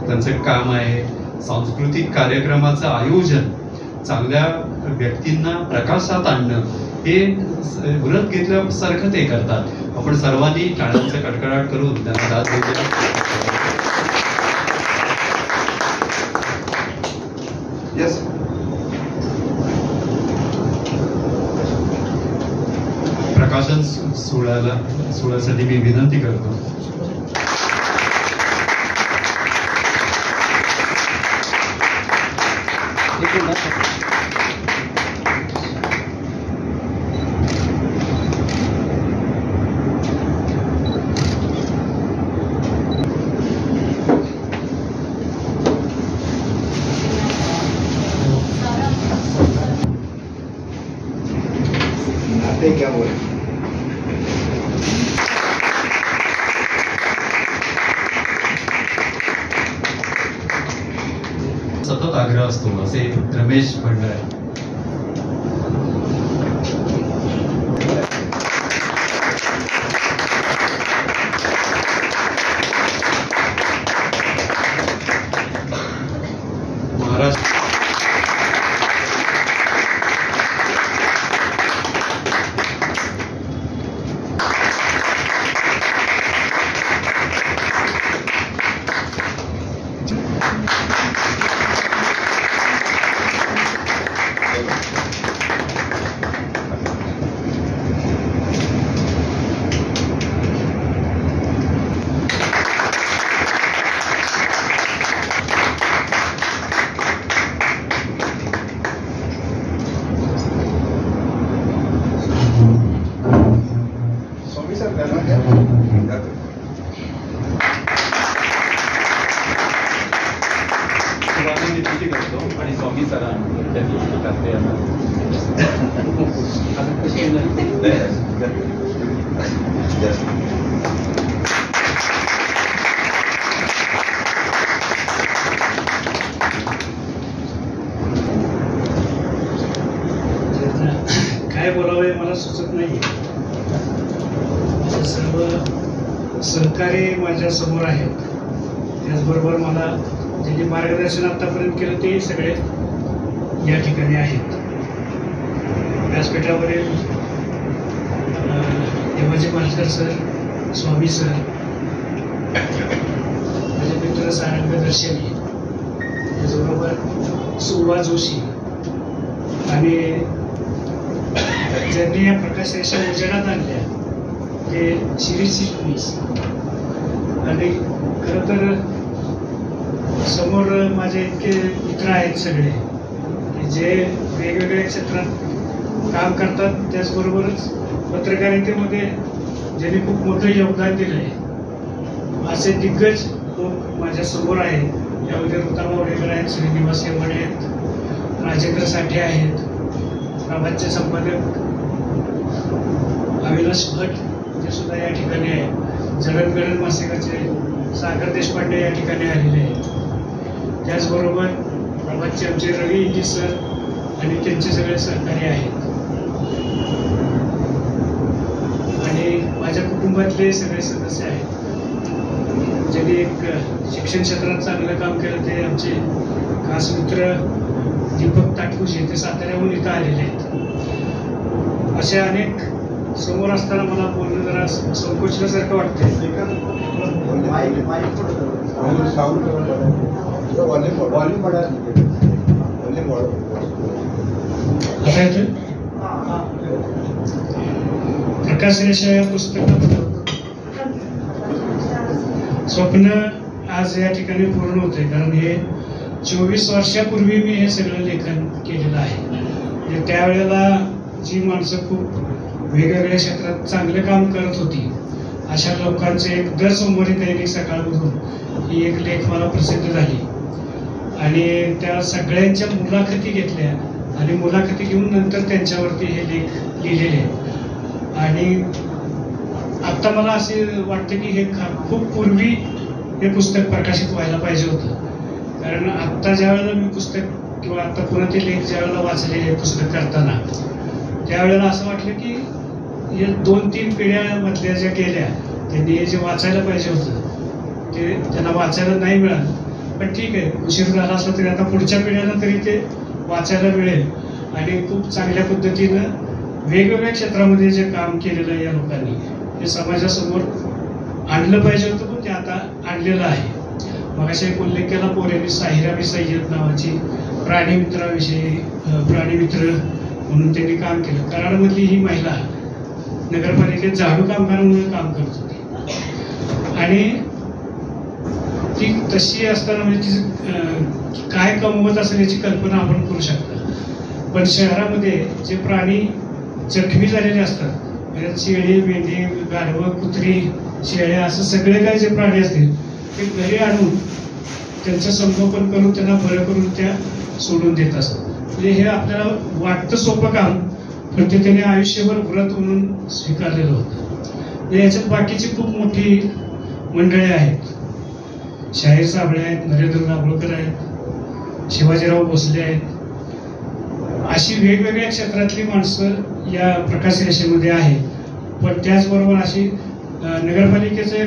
त्यांचं काम आहे सांस्कृतिक कार्यक्रमाचं आयोजन, चांगल्या व्यक्तींना प्रकाशात आणणं, हे व्रत घेतल्यासारखं ते करतात. आपण सर्वांनी टाळ्यांचा कडकडाट करून त्यांना दाद देऊया. Yes. प्रकाशन सोहळ्यासाठी मी विनंती करतो. सतत आग्रह असतो असे रमेश भंडारे. महाराष्ट्र काय बोलावे मला सुचत नाही. सर्व सहकारी माझ्या समोर आहेत. त्याचबरोबर मला ज्यांनी मार्गदर्शन आतापर्यंत केलं ते सगळे या ठिकाणी आहेत. व्यासपीठावरील देवाजी मालकर सर, स्वामी सर, माझे मित्र सारंग दर्शनी, त्याचबरोबर सुवा जोशी आणि ज्यांनी या प्रकाशरेषा उजेडात आणल्या ते शिरीष चिटणीस. आणि खरं तर समोर माझे इतके मित्र आहेत सगळे की जे वेगवेगळ्या क्षेत्रात काम करतात. त्याचबरोबरच पत्रकारितेमध्ये ज्यांनी खूप मोठं योगदान दिलं आहे असे दिग्गज लोक माझ्या समोर आहेत. त्यामध्ये ऋता मावडेकर आहेत, श्रीनिवास हेमाडे आहेत, राजेंद्र साठे आहेत, प्रभातचे संपादक अविनाश भट ते सुद्धा या ठिकाणी आहे, जडणघडण मासिकाचे सागर देशपांडे या ठिकाणी आलेले आहेत. त्याचबरोबर प्रभातचे आमचे रवी इंडी सर आणि त्यांचे सगळे सहकारी आहेत. आणि माझ्या कुटुंबातले सगळे सदस्य आहेत. ज्यांनी एक शिक्षण क्षेत्रात चांगलं काम केलं ते आमचे खास मित्र दीपक ताटकुशे, ते साताऱ्याहून इथं आलेले आहेत. असे अनेक समोर असताना मला बोलणं जरा संकोचल्यासारखं वाटतंय. आता येतोय. प्रकाशरेषा या पुस्तकात स्वप्न आज या ठिकाणी पूर्ण होते. कारण हे 24 वर्षापूर्वी मी हे सगळं लेखन केलेलं आहे. म्हणजे त्यावेळेला जी माणसं खूप वेगवेगळ्या क्षेत्रात चांगलं काम करत होती अशा लोकांचे एक दर सोमवारी दैनिक सकाळमधून ही एक लेख मला प्रसिद्ध झाली. आणि त्या सगळ्यांच्या मुलाखती घेतल्या आणि मुलाखती घेऊन नंतर त्यांच्यावरती हे लेख लिहिलेले. आणि आत्ता मला असे वाटतं की हे खूप पूर्वी हे पुस्तक प्रकाशित व्हायला पाहिजे होतं. कारण आत्ता ज्या वेळेला मी पुस्तक किंवा आता पुन्हा ते लेख ज्या वेळेला वाचले हे पुस्तक करताना त्यावेळेला असं वाटलं की हे 2-3 पिढ्यामधल्या ज्या गेल्या त्यांनी हे जे वाचायला पाहिजे होतं ते त्यांना वाचायला नाही मिळालं. पण ठीक आहे, उशीर झाला असला तरी आता पुढच्या पिढ्यांना तरी ते वाचायला मिळेल. आणि खूप चांगल्या पद्धतीनं वेगवेगळ्या क्षेत्रामध्ये जे काम केलेलं आहे या लोकांनी ते समाजासमोर आणलं पाहिजे होतं, पण ते आता आणलेलं आहे. मग अशा एक उल्लेख केला पोरेंनी साहिराबी सय्यद नावाची प्राणीमित्राविषयी, प्राणीमित्र म्हणून त्यांनी काम केलं. कराडमधली ही महिला नगरपालिकेत झाडू कामगार म्हणून काम करत होती. आणि ती तशी असताना म्हणजे तिचं काय कमवत असेल याची कल्पना आपण करू शकता. पण शहरामध्ये जे प्राणी जखमी झालेले असतात, शेळी, मेंढी, गाढवं, कुत्री, शेळ्या, असं सगळे काही जे प्राणी असतील ते घरी आणून त्यांचं संगोपन करून त्यांना बरं करून त्या सोडून देत असतात. म्हणजे हे आपल्याला वाटतं सोपं काम, पण ते त्याने आयुष्यभर व्रत म्हणून स्वीकारलेलं होतं. याच्यात बाकीची खूप मोठी मंडळी आहेत. शाहीर साबळे आहेत, नरेंद्र दाभोळकर आहेत, शिवाजीराव भोसले आहेत. अशी वेगवेगळ्या क्षेत्रातली माणसं या प्रकाशरेषेमध्ये आहेत. पण त्याचबरोबर अशी नगरपालिकेचे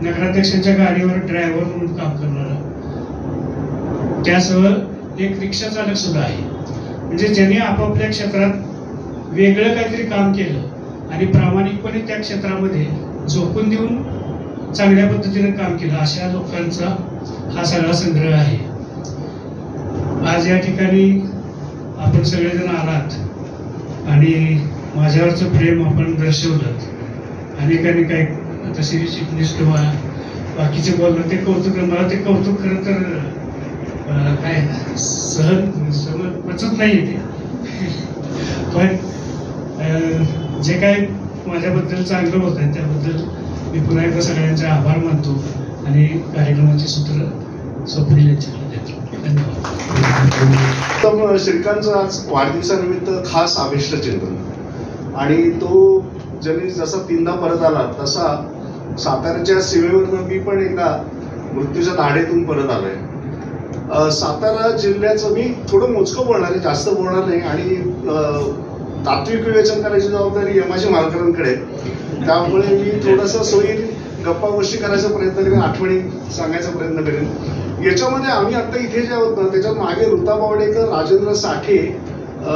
नगराध्यक्षांच्या गाडीवर ड्रायव्हर म्हणून काम करणारा, त्यासह एक रिक्षा चालक सुद्धा आहे. म्हणजे ज्यांनी आपापल्या क्षेत्रात वेगळं काहीतरी काम केलं आणि प्रामाणिकपणे त्या क्षेत्रामध्ये झोकून देऊन चांगल्या पद्धतीने काम केलं, अशा लोकांचा हा सगळा संग्रह आहे. आज या ठिकाणी आपण सगळेजण आलात आणि माझ्यावरचं प्रेम आपण दर्शवलं. अनेकांनी काही आता श्री चिटणीस किंवा बाकीचे बोललं ते कौतुक, मला ते कौतुक खरं तर काय सहन पचत नाही ते. पण जे काही माझ्याबद्दल चांगलं होत आहे त्याबद्दल मी पुन्हा एकदा सगळ्यांचे आभार मानतो आणि कार्यक्रमाचे सूत्र स्वप्नील यांच्याकडे देतो. धन्यवाद. श्रीकांतचं आज वाढदिवसानिमित्त खास अभिष्ट चिंतन, आणि तो ज्यांनी जसा 3दा परत आला तसा साताऱ्याच्या सीमेवरनं मी पण एकदा मृत्यूच्या दाढेतून परत आलोय. सातारा जिल्ह्याचं मी थोडं मोजकं बोलणार आहे, जास्त बोलणार नाही, आणि तात्विक विवेचन करायची जबाबदारी यमाजी मालकरांकडे, त्यामुळे मी थोडंसं सोयी गप्पा गोष्टी करायचा प्रयत्न करेन, आठवणी सांगायचा प्रयत्न करेन. याच्यामध्ये आम्ही आता इथे जे आहोत ना, त्याच्यात मागे ऋता बावडेकर, राजेंद्र साठे,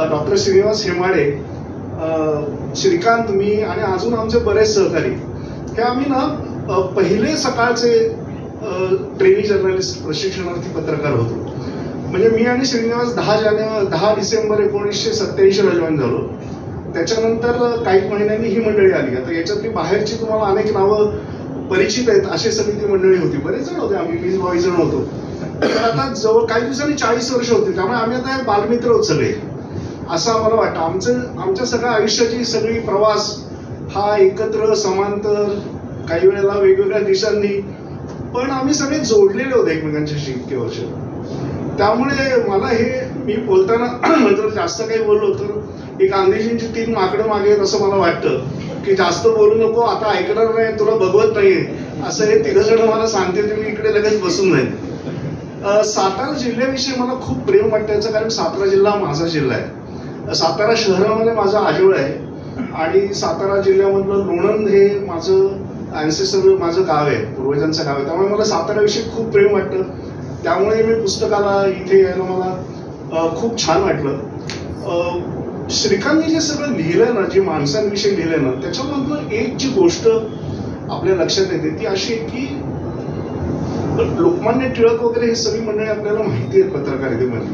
डॉक्टर श्रीनिवास हेमाडे, श्रीकांत, मी आणि अजून आमचे बरेच सहकारी, हे आम्ही ना पहिले सकाळचे ट्रेनी जर्नलिस्ट प्रशिक्षणार्थी पत्रकार होतो. म्हणजे मी आणि श्रीनिवास 10 डिसेंबर 1987 जॉईन झालो. त्याच्यानंतर काही महिन्यांनी ही मंडळी आली. आता याच्यातली बाहेरची तुम्हाला अनेक नावं परिचित आहेत, अशी सगळी ती मंडळी होती. बरेच जण होते, आम्ही 20-22 जण होतो. तर आता जवळ काही दिवसांनी 40 वर्ष होती, त्यामुळे आम्ही आता बालमित्र होत सगळे, असं आम्हाला वाटतं. आमच्या सगळ्या आयुष्याची सगळी प्रवास हा एकत्र, समांतर, काही वेळेला वेगवेगळ्या दिशांनी, पण आम्ही सगळे जोडलेले होते एकमेकांच्याशी इतके वर्ष. त्यामुळे मला हे मी बोलताना जर जास्त काही बोललो तर एक गांधीजींची 3 माकडं मागे आहेत असं मला वाटतं, की जास्त बोलू नको, आता ऐकणार नाही, तुला बघवत नाहीये, असं हे 3 जण मला सांगते, ते मी इकडे लगेच बसून नाही. सातारा जिल्ह्याविषयी मला खूप प्रेम वाटतं याचं कारण सातारा जिल्हा माझा जिल्हा आहे. सातारा शहरामध्ये माझा आजोळ आहे, आणि सातारा जिल्ह्यामधलं लोणंद हे माझं अँसेस्टर, माझं गाव आहे, पूर्वजांचं गाव आहे. त्यामुळे मला साताऱ्याविषयी खूप प्रेम वाटतं. त्यामुळे मी पुस्तकाला इथे यायला मला खूप छान वाटलं. श्रीकांतनी जे सगळं लिहिलंय ना, जे माणसांविषयी लिहिलंय ना, त्याच्यामधनं एक जी गोष्ट आपल्या लक्षात येते ती अशी आहे की लोकमान्य टिळक वगैरे हे सगळी मंडळी आपल्याला माहिती आहेत पत्रकारितेमधली,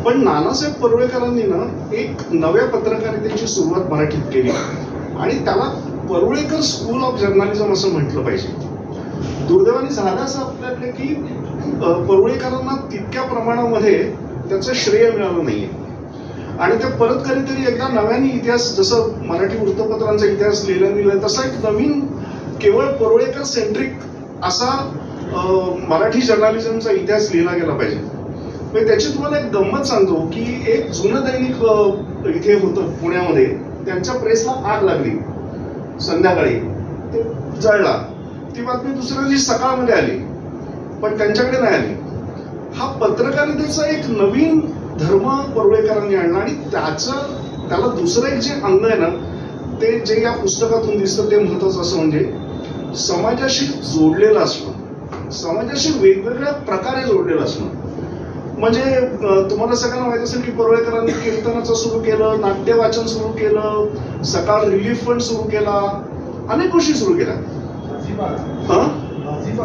पण नानासाहेब परुळेकरांनी ना एक नव्या पत्रकारितेची सुरुवात मराठीत केली, आणि त्याला परुळेकर स्कूल ऑफ जर्नलिझम असं म्हटलं पाहिजे. दुर्दैवाने झालं असं आपल्याकडे की परुळेकरांना तितक्या प्रमाणामध्ये त्याचं श्रेय मिळालं नाहीये, आणि ते परत कधीतरी एकदा नव्याने इतिहास, जसं मराठी वृत्तपत्रांचा इतिहास लिहिला तसा एक नवीन केवळ परुळेकर सेंट्रिक असा मराठी जर्नलिझमचा इतिहास लिहिला गेला पाहिजे. म्हणजे त्याची तुम्हाला एक गंमत सांगतो की एक जुनं दैनिक इथे होतं पुण्यामध्ये, त्यांच्या प्रेसला आग लागली संध्याकाळी, ते जळला. ती बातमी दुसऱ्या दिवशी सकाळमध्ये आली, पण त्यांच्याकडे नाही आली. हा पत्रकारितेचा एक नवीन धर्म परुळेकरांनी आणला, आणि त्याला दुसरं एक जे अंग आहे ना, ते जे या पुस्तकातून दिसतं ते महत्वाचं, असं म्हणजे समाजाशी जोडलेलं असणं, समाजाशी वेगवेगळ्या प्रकारे जोडलेलं असणं. म्हणजे तुम्हाला सगळ्यांना माहिती असेल की परुळेकरांनी कीर्तनाचं सुरू केलं, नाट्य वाचन सुरू केलं, सकाळ रिलीफ फंड सुरू केला, अनेक गोष्टी सुरू केल्या.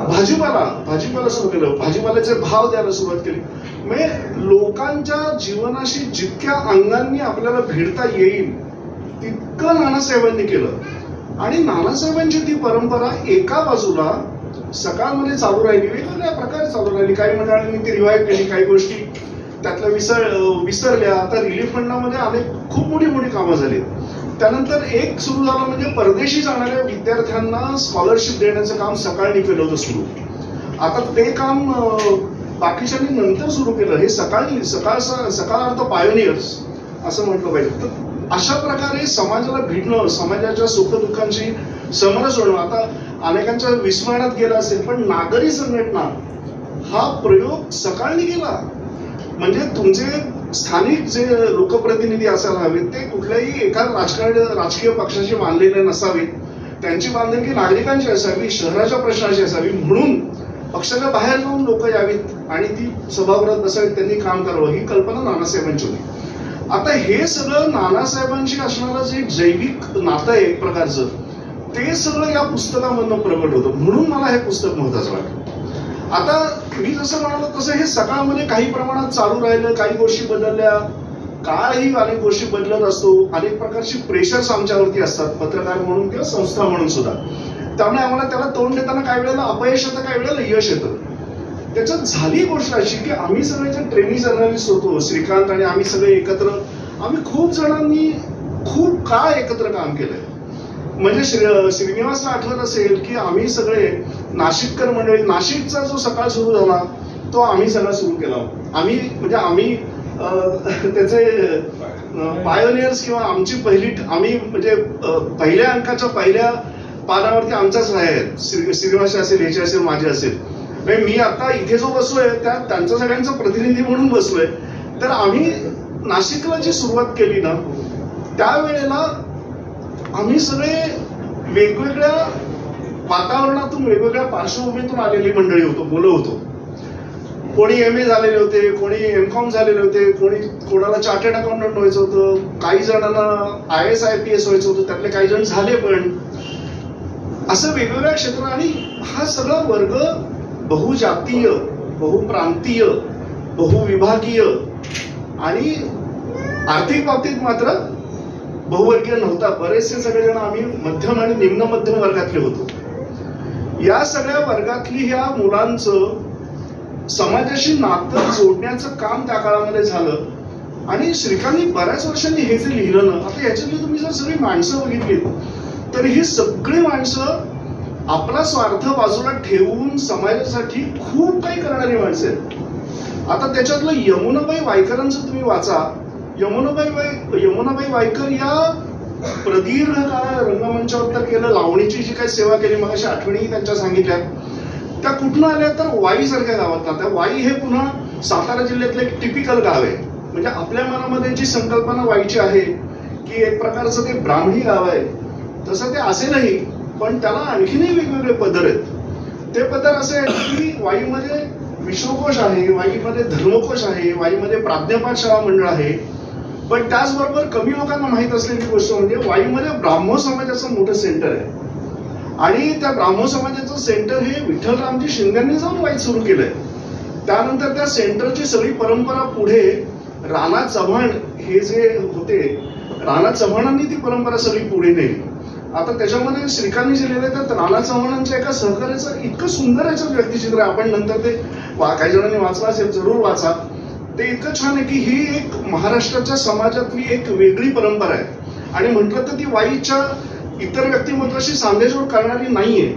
भाजीपाला सुरू केलं, भाजीपाल्याचे भाव द्यायला सुरुवात केली. म्हणजे लोकांच्या जीवनाशी जितक्या अंगांनी आपल्याला भिडता येईल तितकं नानासाहेबांनी केलं. आणि नानासाहेबांची ती परंपरा एका बाजूला सकाळमध्ये चालू राहिली, वेगवेगळ्या प्रकारे चालू राहिली. काही मंडळांनी ती रिवाईव्ह केली, काही गोष्टी त्यातल्या विसरल्या. आता रिलीफ फंडामध्ये अनेक खूप मोठी कामं झाली. त्यानंतर एक सुरू झालं म्हणजे परदेशी जाणाऱ्या विद्यार्थ्यांना स्कॉलरशिप देण्याचं काम सकाळनी केलं होतं सुरू. आता ते काम बाकीच्यांनी नंतर सुरू केलं. हे सकाळ अर्थ पायोनियर्स असं म्हटलं पाहिजे. तर अशा प्रकारे समाजाला भिडणं, समाजाच्या सुखदुःखांची समरस होणं आता अनेकांच्या विस्मरणात गेला असेल, पण नागरी संघटना हा प्रयोग सकाळनी केला. म्हणजे तुमचे स्थानिक जे लोकप्रतिनिधी असायला हवेत ते कुठल्याही एका राजकीय पक्षाशी बांधलेले नसावेत. त्यांची बांधिलकी नागरिकांची असावी, शहराच्या प्रश्नाची असावी. म्हणून पक्षाच्या बाहेर जाऊन लोक यावीत आणि ती सभागृहात बसावीत, त्यांनी काम करावं, ही कल्पना नानासाहेबांची होती. आता हे सगळं नानासाहेबांशी असणारं जे जैविक नातं आहे एक प्रकारचं, ते सगळं या पुस्तकामधनं प्रगट होतं. म्हणून मला हे पुस्तक महत्वाचं वाटतं. आता मी जसं म्हणालो तसं हे सकाळमध्ये काही प्रमाणात चालू राहिलं, काही गोष्टी बदलल्या, काळही अनेक गोष्टी बदलत असतो. अनेक प्रकारची प्रेशर्स आमच्यावरती असतात पत्रकार म्हणून किंवा संस्था म्हणून सुद्धा. त्यामुळे आम्हाला त्याला तोंड देताना काही वेळेला अपयश येतं, काही वेळेला यश येतं. त्याच्यात झाली गोष्ट अशी की आम्ही सगळे जे ट्रेनी जर्नलिस्ट होतो, श्रीकांत आणि आम्ही सगळे एकत्र, आम्ही खूप जणांनी खूप काळ एकत्र काम केलंय. म्हणजे श्रीनिवासला आठवत असेल की आम्ही सगळे नाशिककर मंडळी, नाशिकचा जो सकाळ सुरू झाला तो आम्ही सगळा सुरू केला. आम्ही त्याचे पायोनियर्स किंवा आमची आम्ही म्हणजे पहिल्या अंकाच्या पहिल्या पानावरती आमचाच राय आहेत. श्रीनिवास असेल, ह्याचे असेल, माझे असेल. म्हणजे मी आता इथे जो बसलोय त्यांचा सगळ्यांचा प्रतिनिधी म्हणून बसलोय. तर आम्ही नाशिकला जी सुरुवात केली ना, त्यावेळेला आम्ही सगळे वेगवेगळ्या वातावरणातून, वेगवेगळ्या पार्श्वभूमीतून आलेली मंडळी होतो, मुलं होतो. कोणी MA झालेले होते, कोणी MCOM झालेले होते, कोणाला चार्टर्ड अकाउंटंट व्हायचं होतं, काही जणांना IAS IPS व्हायचं होतं, त्यातले काही जण झाले. पण असं वेगवेगळ्या क्षेत्रात, आणि हा सगळा वर्ग बहुजातीय, बहुप्रांतीय, बहुविभागीय आणि आर्थिक बाबतीत मात्र बहुवर्गीय नव्हता. बरेचसे सगळेजण आम्ही मध्यम आणि निम्न मध्यम वर्गातले होतो. या सगळ्या वर्गातली ह्या मुलांचं समाजाशी नातं जोडण्याचं काम त्या काळामध्ये झालं. आणि श्रीकांतनी बऱ्याच वर्षांनी हे जे लिहिलं ना, आता याच्यातली तुम्ही जर सगळी माणसं बघितली तर ही सगळी माणसं आपला स्वार्थ बाजूला ठेवून समाजासाठी खूप काही करणारी माणसं आहेत. आता त्याच्यातलं यमुनाबाई वायकरांचं तुम्ही वाचा. यमुनाबाई वायकर या प्रदीर्घ काळ रंगमंचावर तर केलं, लावणीची जी काही सेवा केली, मग अशा आठवणी त्यांच्या सांगितल्या. त्या कुठनं आल्या तर वाई सारख्या गावात. त्या वाई हे पुन्हा सातारा जिल्ह्यातलं एक टिपिकल गाव आहे. म्हणजे आपल्या मनामध्ये जी संकल्पना वाईची आहे की एक प्रकारचं ते ब्राह्मणी गाव आहे, तसं ते असेलही, पण त्याला आणखीनही वेगवेगळे पदर आहेत. ते पदर असे आहेत की वाईमध्ये विश्वकोश आहे, वाईमध्ये धर्मकोश आहे, वाईमध्ये प्राज्ञपाठ शाळा मंडळ आहे. पण त्याचबरोबर कमी लोकांना माहीत असलेली गोष्ट म्हणजे वाईमध्ये ब्राह्मो समाजाचं मोठं सेंटर आहे. आणि त्या ब्राह्मो समाजाचं सेंटर हे विठ्ठलरामजी शिंदेंनी जाऊन वाईत सुरू केलंय. त्यानंतर त्या सेंटरची सगळी परंपरा पुढे राणा चव्हाण हे जे होते, राणा चव्हाणांनी ती परंपरा सगळी पुढे नेली. आता त्याच्यामध्ये श्रीकांतनी जे लिहिलंय तर राणा चव्हाणांच्या एका सहकार्याचं इतकं सुंदर याचं व्यक्तिचित्र आहे. आपण नंतर ते काही जणांनी वाचलं असेल, जरूर वाचा. ते इतकं छान आहे की ही एक महाराष्ट्राच्या समाजातली एक वेगळी परंपरा आहे. आणि म्हटलं तर ती वाईच्या इतर व्यक्तिमत्वाशी सांधेजोड करणारी नाहीये.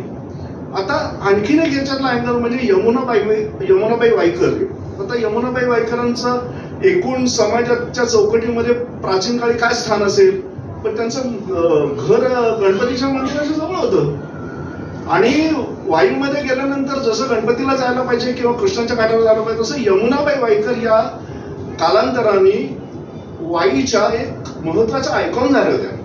आता आणखीन एक याच्यातला अँगल म्हणजे यमुनाबाई वायकर. आता यमुनाबाई वायकरांचं एकूण समाजाच्या चौकटीमध्ये प्राचीन काळी काय स्थान असेल, पण त्यांचं घर गणपतीच्या मंदिराच्या जवळ होतं. आणि वाईमध्ये गेल्यानंतर जसं गणपतीला जायला पाहिजे किंवा कृष्णाच्या काठावर जायला पाहिजे, तसं यमुनाबाई वायकर या कालांतराने वाईच्या एक महत्वाच्या आयकॉन झाल्या होत्या.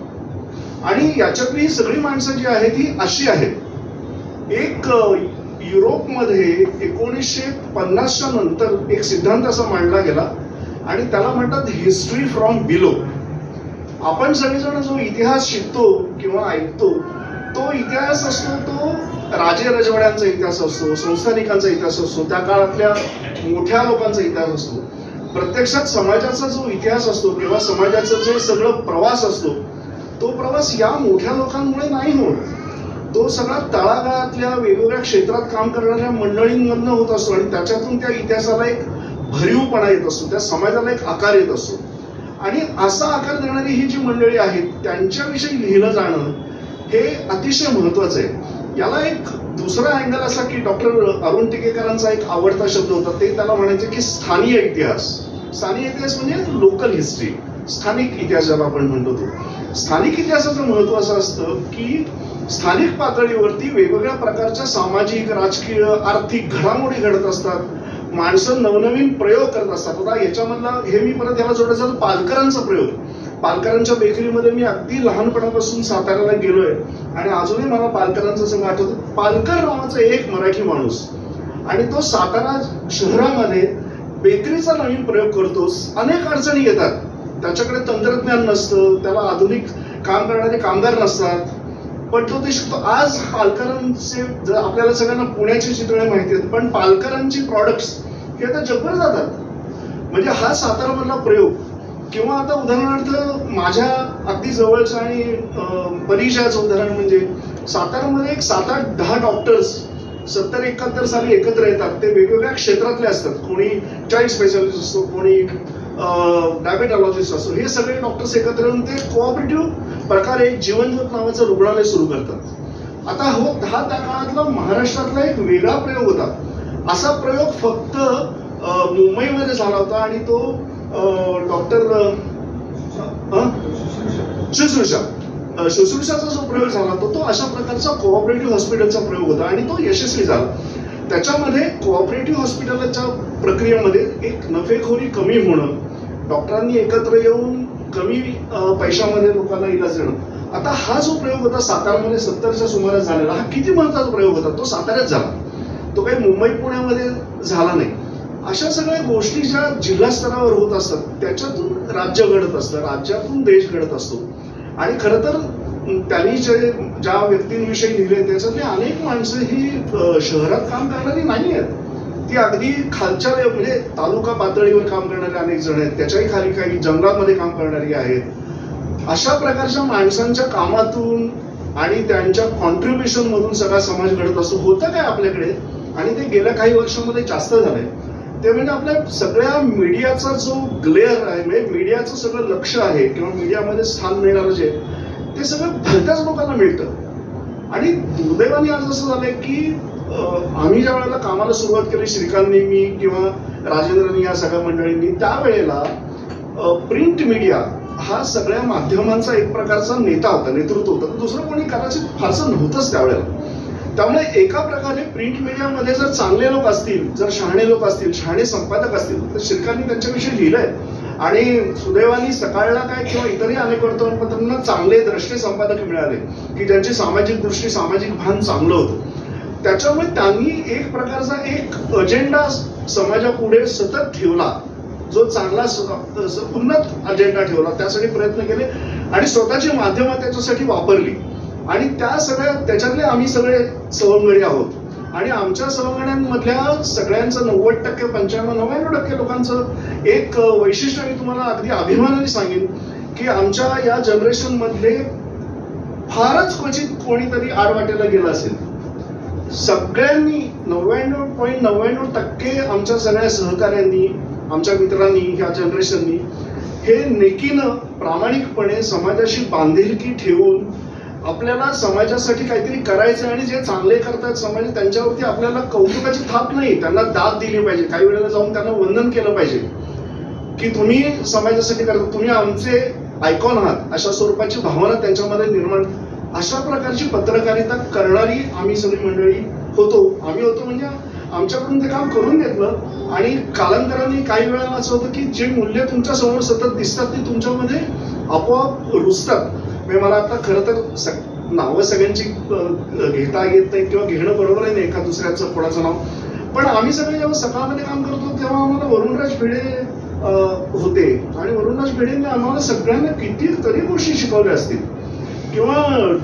आणि याच्यातली ही सगळी माणसं जी आहेत ती अशी आहेत. एक युरोपमध्ये 1950च्या नंतर एक सिद्धांत असा मांडला गेला आणि त्याला म्हणतात हिस्ट्री फ्रॉम बिलो. आपण सगळेजण जो इतिहास शिकतो किंवा ऐकतो तो इतिहास असतो, तो राजे रजवाड्यांचा इतिहास असतो, संस्थानिकांचा इतिहास असतो, त्या काळातल्या मोठ्या लोकांचा इतिहास असतो. प्रत्यक्षात समाजाचा जो इतिहास असतो किंवा समाजाचा जे सगळं प्रवास असतो तो प्रवास या मोठ्या लोकांमुळे नाही होत. तो सगळा तळागाळातल्या वेगवेगळ्या क्षेत्रात काम करणाऱ्या मंडळींमधनं होत असतो आणि त्याच्यातून त्या इतिहासाला एक भरीवपणा येत असतो, त्या समाजाला एक आकार येत असतो. आणि असा आकार देणारी ही जी मंडळी आहेत त्यांच्याविषयी लिहिलं जाणं हे अतिशय महत्वाचं आहे. याला एक दुसरा अँगल असा की डॉक्टर अरुण टिकेकरांचा एक आवडता शब्द होता, ते त्याला म्हणायचे की स्थानीय इतिहास. स्थानीय इतिहास म्हणजे लोकल हिस्ट्री, स्थानिक इतिहास ज्याला आपण म्हणतो तो. स्थानिक इतिहासाचं महत्व असं असतं की स्थानिक पातळीवरती वेगवेगळ्या प्रकारच्या सामाजिक, राजकीय, आर्थिक घडामोडी घडत असतात. माणसं नवनवीन प्रयोग करत असतात. आता याच्यामधला हे मी परत याला जोडायचं पालकरांचा प्रयोग. पालकरांच्या बेकरीमध्ये मी अगदी लहानपणापासून साताऱ्याला गेलोय आणि अजूनही मला पालकरांचं संघ आठवतं. पालकर नावाचा एक मराठी माणूस आणि तो सातारा शहरामध्ये बेकरीचा नवीन प्रयोग करतो. अनेक अडचणी येतात, त्याच्याकडे तंत्रज्ञान नसतं, त्याला आधुनिक काम करणारे कामगार नसतात, पण तो ते शिकतो. आज पालकरांचे आपल्याला सगळ्यांना पुण्याची चित्रणे माहिती आहेत, पण पालकरांची प्रॉडक्ट्स हे आता जगभर जातात. म्हणजे हा सातारामधला प्रयोग. किंवा आता उदाहरणार्थ माझ्या अगदी जवळचं आणि परिचयाचं उदाहरण म्हणजे सातारामध्ये एक 7-8-10 डॉक्टर्स 70-71 साली एकत्र येतात. ते वेगवेगळ्या क्षेत्रातले असतात. कोणी चाइल्ड स्पेशालिस्ट असतो, कोणी डायबेटॉलॉजिस्ट असतो. हे सगळे डॉक्टर्स एकत्र येऊन ते कोऑपरेटिव्ह प्रकारे जीवनज्योत नावाचं रुग्णालय सुरू करतात. आता हा त्या काळातला महाराष्ट्रातला एक वेगळा प्रयोग होता असा प्रयोग फक्त मुंबईमध्ये झाला होता आणि तो डॉक्टर शुश्रूषाचा जो प्रयोग झाला होता तो अशा प्रकारचा कोऑपरेटिव्ह हॉस्पिटलचा प्रयोग होता आणि तो यशस्वी झाला. त्याच्यामध्ये कोऑपरेटिव्ह हॉस्पिटलच्या प्रक्रियेमध्ये एक नफेखोरी कमी होणं, डॉक्टरांनी एकत्र येऊन कमी पैशामध्ये लोकांना इलाज देणं. आता हा जो प्रयोग होता सातारामध्ये 70च्या सुमारास झालेला, हा किती महत्वाचा प्रयोग होता. तो साताऱ्यात झाला, तो काही मुंबई पुण्यामध्ये झाला नाही. अशा सगळ्या गोष्टी ज्या जिल्हा स्तरावर होत असतात त्याच्यातून राज्य घडत असतं, राज्यातून देश घडत असतो. आणि खरं तर त्यांनी ज्या व्यक्तींविषयी लिहिले त्याच्यातली अनेक माणसं ही शहरात काम करणारी नाही आहेत, ती अगदी खालच्या म्हणजे तालुका पातळीवर काम करणारे अनेक जण आहेत, त्याच्याही खाली काही जंगलामध्ये काम करणारी आहेत. अशा प्रकारच्या माणसांच्या कामातून आणि त्यांच्या कॉन्ट्रीब्युशन मधून सगळा समाज घडत असतो. होतं काय आपल्याकडे, आणि ते गेल्या काही वर्षांमध्ये जास्त झालंय, ते म्हणजे आपल्या सगळ्या मीडियाचा जो ग्लेअर आहे, म्हणजे मीडियाचं सगळं लक्ष आहे किंवा मीडियामध्ये स्थान मिळणारं जे ते सगळं भलत्याच लोकांना मिळतं. आणि दुर्दैवाने आज असं झालंय की आम्ही ज्या वेळेला कामाला सुरुवात केली, श्रीकांतनी, मी किंवा राजेंद्रनी, या सगळ्या मंडळींनी, त्यावेळेला प्रिंट मीडिया हा सगळ्या माध्यमांचा एक प्रकारचा नेता होता, नेतृत्व होतं. दुसरं कोणी कदाचित फारसं नव्हतंच त्यावेळेला. त्यामुळे एका प्रकारे प्रिंट मीडियामध्ये जर चांगले लोक असतील, जर शहाणे लोक असतील, शहाणे संपादक असतील, तर श्रीकांतनी त्यांच्याविषयी लिहिलंय. आणि सुदैवानी सकाळला काय किंवा इतरही अनेक वर्तमानपत्रांना चांगले द्रष्टे संपादक मिळाले की ज्यांची सामाजिक दृष्टी, सामाजिक भान चांगलं होतं. त्याच्यामुळे त्यांनी एक प्रकारचा एक अजेंडा समाजापुढे सतत ठेवला, जो चांगला उन्नत अजेंडा ठेवला, त्यासाठी प्रयत्न केले आणि स्वतःची माध्यमं त्याच्यासाठी वापरली. आणि त्या सगळ्या त्याच्यातले आम्ही सगळे सवंगडी आहोत. आणि आमच्या सवंगड्यांमधल्या सगळ्यांचं 90%, 95-99% लोकांचं एक वैशिष्ट्य मी तुम्हाला अगदी अभिमानाने सांगेन की आमच्या या जनरेशन मधले फारच क्वचित कोणीतरी आडवाटेला गेलं असेल. सगळ्यांनी 99.99% आमच्या सगळ्या सहकाऱ्यांनी, आमच्या मित्रांनी, ह्या जनरेशननी हे नेकीनं प्रामाणिकपणे समाजाशी बांधिलकी ठेवून आपल्याला समाजासाठी काहीतरी करायचं आणि जे चांगले करतात समाज त्यांच्यावरती आपल्याला कौतुकाची थाप नाही, त्यांना दाद दिली पाहिजे. काही वेळेला जाऊन त्यांना वंदन केलं पाहिजे की तुम्ही समाजासाठी करता, तुम्ही आमचे आयकॉन आहात, अशा स्वरूपाची भावना त्यांच्यामध्ये निर्माण, अशा प्रकारची पत्रकारिता करणारी आम्ही सगळी मंडळी होतो. आम्ही होतो म्हणजे आमच्याकडून ते काम करून घेतलं. आणि कालांतराने काही वेळेला असं होतं की जे मूल्य तुमच्या समोर सतत दिसतात ती तुमच्यामध्ये आपोआप रुजतात. म्हणजे मला आता खरं तर नावं सगळ्यांची घेता येत नाही किंवा घेणं बरोबर आहे नाही एका दुसऱ्याचं कोणाचं नाव, पण आम्ही सगळे जेव्हा सकाळमध्ये काम करतो तेव्हा आम्हाला वरुणराज भिडे होते आणि वरुणराज भिडेंनी आम्हाला सगळ्यांना कितीतरी गोष्टी शिकवल्या असतील किंवा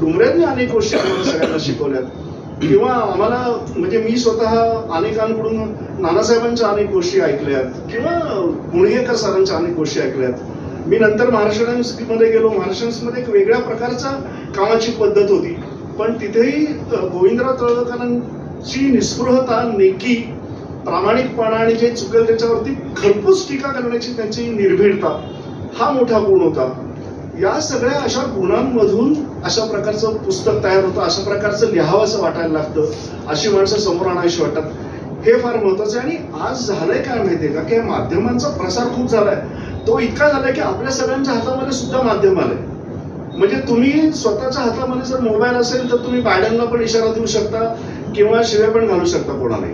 डुमऱ्यांनी अनेक गोष्टी आम्हाला सगळ्यांना शिकवल्यात किंवा आम्हाला म्हणजे मी स्वतः अनेकांकडून नानासाहेबांच्या अनेक गोष्टी ऐकल्यात किंवा मुणगेकर सरांच्या अनेक गोष्टी ऐकल्यात. मी नंतर महाराष्ट्र टाइम्समध्ये गेलो. महाराष्ट्र टाइम्समध्ये एक वेगळ्या प्रकारचा कामाची पद्धत होती, पण तिथेही गोविंदराव तळवलकरांची निस्पृहता, नेकी, प्रामाणिकपणा आणि जे चुकेल त्याच्यावरती खरपूस टीका करण्याची त्यांची निर्भीडता हा मोठा गुण होता. या सगळ्या अशा गुणांमधून अशा प्रकारचं पुस्तक तयार होतं, अशा प्रकारचं लिहावं असं वाटायला लागतं, अशी माणसं समोर आणायची वाटतात. हे फार महत्वाचं आहे. आणि आज झालंय काय माहितीये का की माध्यमांचा प्रसार खूप झालाय. तो इतका झालाय की आपल्या सगळ्यांच्या हातामध्ये सुद्धा माध्यम आलंय. म्हणजे तुम्ही स्वतःच्या हातामध्ये जर मोबाईल असेल तर तुम्ही बायडनला पण इशारा देऊ शकता किंवा शिव्या पण घालू शकता कोणालाही.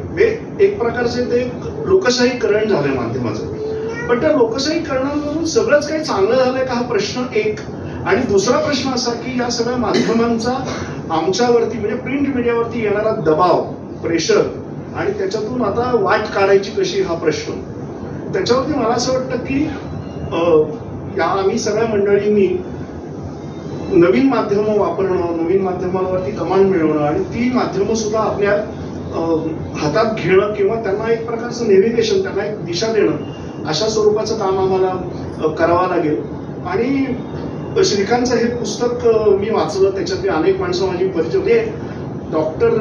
एक प्रकारचे ते लोकशाहीकरण झालंय माध्यमाचं. पण त्या लोकशाहीकरणामधून सगळंच काही चांगलं झालंय का हा प्रश्न एक. आणि दुसरा प्रश्न असा की या सगळ्या माध्यमांचा आमच्यावरती म्हणजे प्रिंट मीडियावरती येणारा दबाव, प्रेशर आणि त्याच्यातून आता वाट काढायची कशी हा प्रश्न. त्याच्यावरती मला असं वाटतं की या आम्ही सगळ्या मंडळींनी नवीन माध्यमं वापरणं, नवीन माध्यमांवरती कमांड मिळवणं आणि ती माध्यमं सुद्धा आपल्या हातात घेणं किंवा त्यांना एक प्रकारचं नेव्हिगेशन, त्यांना एक दिशा देणं अशा स्वरूपाचं काम आम्हाला करावं लागेल. आणि श्रीकांतचं हे पुस्तक मी वाचलं, त्याच्यातली अनेक माणसं माझी परिचय होते. डॉक्टर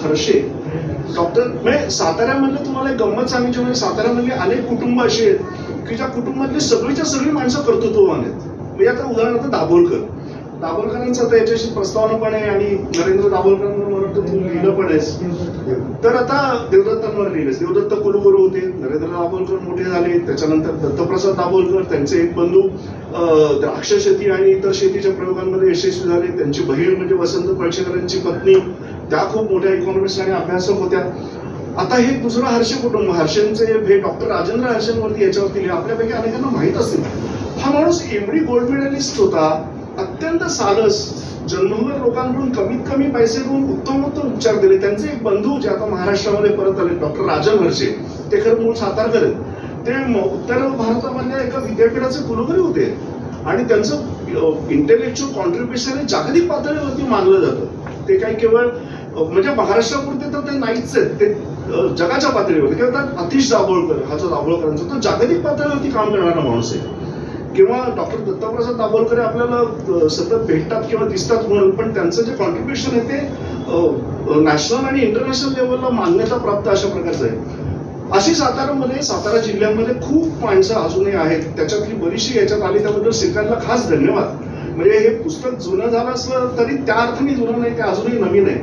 हर्षे, डॉक्टर म्हणजे साताऱ्यामधलं तुम्हाला एक गंमत सांगायची म्हणजे साताऱ्यामधली अनेक कुटुंब अशी आहेत की ज्या कुटुंबातली सगळीच्या सगळी माणसं कर्तृत्ववान आहेत. म्हणजे आता उदाहरणार्थ दाभोळकर, दाभोलकरांचं तर याच्याशी प्रस्तावना पण आहे आणि नरेंद्र दाभोलकरांवर मला वाटतं तू लिहिलं पण आहेस. तर आता देवदत्तांवर लिहिलेस. देवदत्त कुलगुरू होते, नरेंद्र दाभोलकर मोठे झाले, त्याच्यानंतर दत्तप्रसाद दाभोलकर, त्यांचे एक बंधू द्राक्ष शेती आणि इतर शेतीच्या प्रयोगांमध्ये यशस्वी झाले. त्यांची बहीण म्हणजे वसंत पळशेकरांची पत्नी, त्या खूप मोठ्या इकॉनॉमिस्ट आणि अभ्यासक होत्या. आता हे दुसरं हर्षे कुटुंब, हर्षेंचे हे डॉक्टर राजेंद्र हर्षेंवरती याच्यावरती लिहिले. आपल्यापैकी अनेकांना माहित असेल, हा माणूस एमडी गोल्ड मेडलिस्ट होता, अत्यंत सारस, जन्मभर लोकांकडून कमीत कमी पैसे देऊन उत्तम उपचार दिले. त्यांचे एक बंधू जे आता महाराष्ट्रामध्ये परत आले, डॉक्टर राजन हर्षे, ते खरं मूळ सातारकर आहेत. ते उत्तर भारतामधल्या एका विद्यापीठाचे कुलगुरू होते आणि त्यांचं इंटेलेक्च्युअल कॉन्ट्रीब्युशन हे जागतिक पातळीवरती मानलं जातं. ते काही केवळ म्हणजे महाराष्ट्रापुरते तर ते नाहीच आहेत, ते जगाच्या पातळीवरती. किंवा अतिश दाभोळकर, हा जो दाभोळकरांचा, तो जागतिक पातळीवरती काम करणारा माणूस आहे. किंवा डॉक्टर दत्तप्रसाद दाभोलकर आपल्याला सतत भेटतात किंवा दिसतात म्हणून, पण त्यांचं जे कॉन्ट्रीब्युशन आहे ते नॅशनल आणि इंटरनॅशनल लेवलला मान्यता प्राप्त अशा प्रकारचं आहे. अशी सातारा जिल्ह्यामध्ये खूप माणसं अजूनही आहेत. त्याच्यातली बरीचशी याच्यात आली, त्याबद्दल श्रीकांतला खास धन्यवाद. म्हणजे हे पुस्तक जुनं झालं असलं तरी त्या अर्थाने जुनं नाही, ते अजूनही नवीन आहे.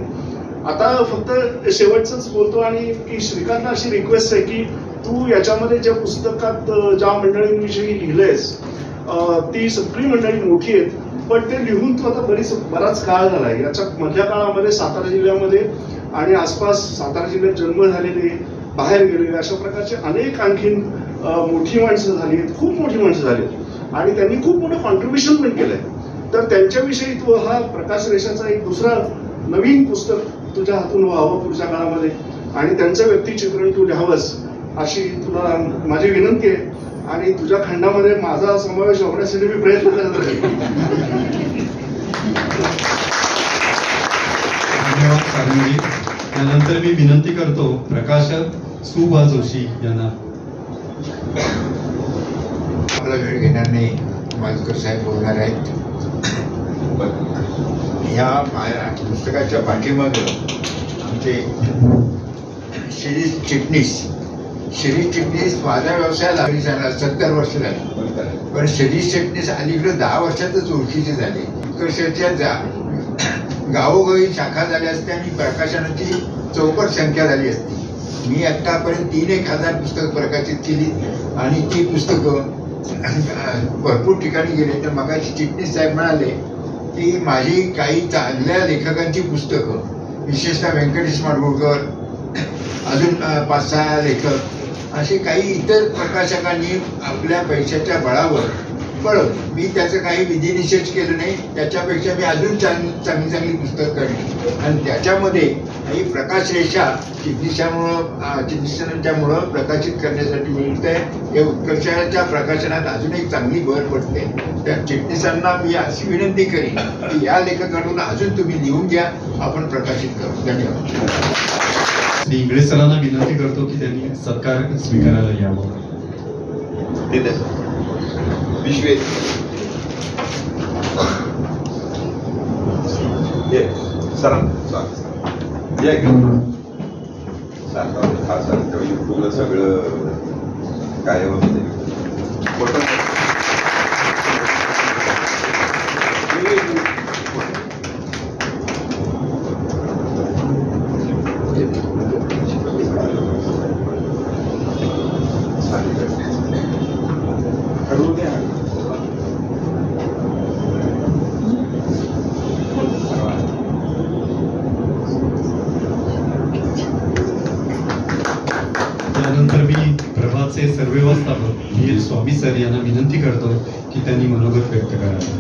आता फक्त शेवटच बोलतो आणि की श्रीकांतला अशी रिक्वेस्ट आहे की तू याच्यामध्ये ज्या पुस्तकात ज्या मंडळींविषयी लिहिलंयस ती सगळी मंडळी मोठी आहेत, पण ते लिहून तू आता बराच काळ झालाय. याच्या मधल्या काळामध्ये सातारा जिल्ह्यामध्ये आणि आसपास सातारा जिल्ह्यात जन्म झालेले, बाहेर गेलेले अशा प्रकारचे अनेक आणखीन मोठी माणसं झाली आहेत, खूप मोठी माणसं झाली आहेत आणि त्यांनी खूप मोठं कॉन्ट्रीब्युशन पण केलंय. तर त्यांच्याविषयी तू हा प्रकाश रेषाचा एक दुसरा नवीन पुस्तक तुझ्या हातून व्हावं पुढच्या काळामध्ये आणि त्यांचं व्यक्तिचित्रण तू लिहावंस अशी तुला माझी विनंती आहे. आणि तुझ्या खंडामध्ये माझा समावेश होण्यासाठी मी प्रयत्न करत राहील. धन्यवाद सारंगी. त्यानंतर मी विनंती करतो प्रकाशक सुभा जोशी यांना. आपला वेळ घेणार नाही, मालकर साहेब बोलणार आहेत. या पुस्तकाच्या पाठीमागे आमचे शिरीष चिटणीस माझ्या व्यवसायाला 70 वर्ष झाली, पण शिरीष चिटणीस अलीकडे 10 वर्षातच ओळखीचे झाले. उत्कर्षाच्या गावोगावी शाखा झाल्या असत्या आणि प्रकाशनाची चौपट संख्या झाली असती. मी आतापर्यंत 3,000 पुस्तकं प्रकाशित केली आणि ती पुस्तकं भरपूर ठिकाणी गेले. तर मगाशी चिटणीस साहेब म्हणाले की माझी काही चांगल्या लेखकांची पुस्तकं, विशेषतः व्यंकटेश माडगूळकर, अजून 5-6 लेखक, असे काही इतर प्रकाशकांनी आपल्या पैशाच्या बळावर पळवली. मी त्याचं काही विधिनिषेध केलं नाही, त्याच्यापेक्षा मी अजून चांगली पुस्तकं काढली आणि त्याच्यामध्ये काही प्रकाश रेषा चिटणीसांच्यामुळं प्रकाशित करण्यासाठी मिळते. हे उत्कर्षाच्या प्रकाशनात अजून एक चांगली भर पडते. त्या चिटणीसांना मी अशी विनंती करीन की या लेखकांकडून अजून तुम्ही लिहून घ्या, आपण प्रकाशित करू. धन्यवाद. श्री इंगळे सरांना विनंती करतो की त्यांनी सत्कार स्वीकारायला यावं. युट्यूबला सगळं काय होतं त्यानंतर मी प्रभातचे सर्व व्यवस्थापक व्ही.एल. स्वामी सर यांना विनंती करतो की त्यांनी मनोगत व्यक्त करावे.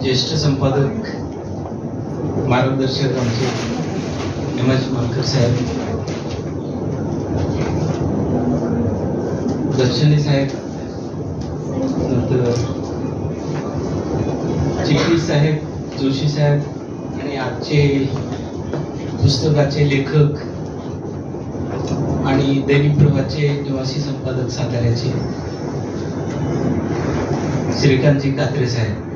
ज्येष्ठ संपादक मार्गदर्शक आमचे एम.एच. मालकर साहेब, दर्शनी साहेब, नंतर चिटणीस साहेब, जोशी साहेब आणि आजचे पुस्तकाचे लेखक आणि दैनिक प्रभातचे निवासी संपादक साताऱ्याचे श्रीकांतजी कात्रे साहेब,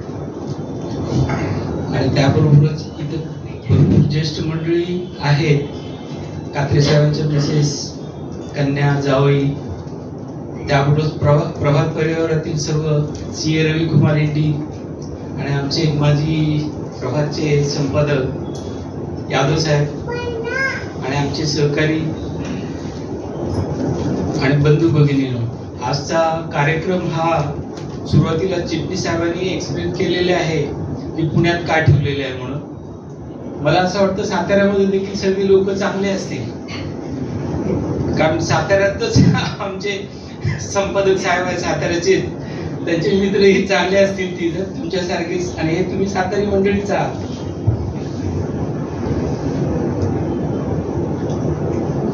आणि त्याबरोबरच इथं भरपूर ज्येष्ठ मंडळी आहेत. कात्रे साहेबांच्या मिसेस, कन्या, जावई, त्याबरोबर प्रभात परिवारातील सर्व CA रविकुमार रेड्डी आणि आमचे माजी प्रभातचे संपादक यादव साहेब आणि आमचे सहकारी आणि बंधू भगिनींनो, आजचा कार्यक्रम हा सुरुवातीला चिटणीस साहेबांनी एक्सप्लेन केलेले आहे की पुण्यात का ठेवलेले आहे म्हणून. मला असं वाटतं साताऱ्यामध्ये देखील सगळी लोक चांगले असतील, कारण साताऱ्यातच आमचे संपादक साहेब आहे साताऱ्याचे, त्यांचे मित्रही चांगले असतील तिथं तुमच्यासारखेच, आणि हे तुम्ही सातारी मंडळीच आहात.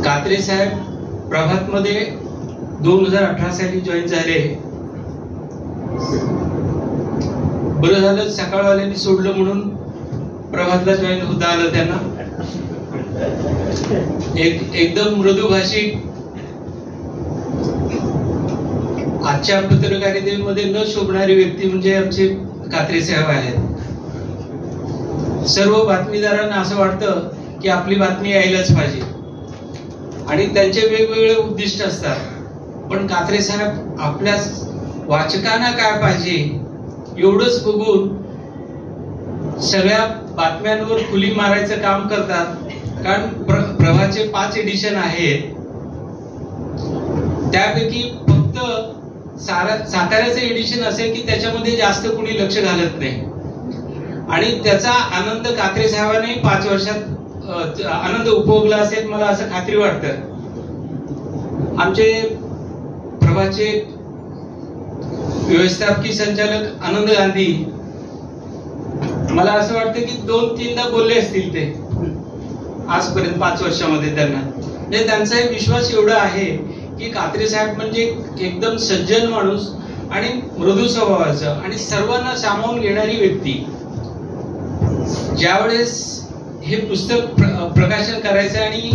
कात्रे साहेब प्रभातमध्ये 2018 साली जॉईन झाले. बरं झालं सकाळवाल्यांनी सोडलं म्हणून प्रभातला जॉईन होता आलं त्यांना. एकदम मृदुभाषिक, आजच्या पत्रकारितेमध्ये न शोभणारी व्यक्ती म्हणजे आमचे कात्रे साहेब आहेत. सर्व बातमीदारांना असं वाटतं की आपली बातमी यायलाच पाहिजे आणि त्यांचे वेगवेगळे उद्दिष्ट असतात, पण कात्रे साहेब आपल्या वाचकांना काय पाहिजे एवढंच बघून सगळ्या बातम्यांवर खुली मारायचं काम करतात. कारण प्रभातचे 5 एडिशन आहेत, त्यापैकी फक्त साताऱ्याचं एडिशन असेल की त्याच्यामध्ये जास्त कुणी लक्ष घालत नाही, आणि त्याचा आनंद कात्रे साहेबांनी 5 वर्षात आनंद उपभोगला असेल मला असं खात्री वाटतं. आमचे प्रभातचे व्यवस्थापकीय संचालक आनंद गांधी, मला असं वाटतं की 2-3दा बोलले असतील ते आजपर्यंत 5 वर्षामध्ये. त्यांना म्हणजे त्यांचा विश्वास एवढा आहे की कात्रे साहेब म्हणजे एकदम सज्जन माणूस आणि मृदू स्वभावाचं आणि सर्वांना सामावून घेणारी व्यक्ती. ज्यावेळेस हे पुस्तक प्रकाशन करायचं आणि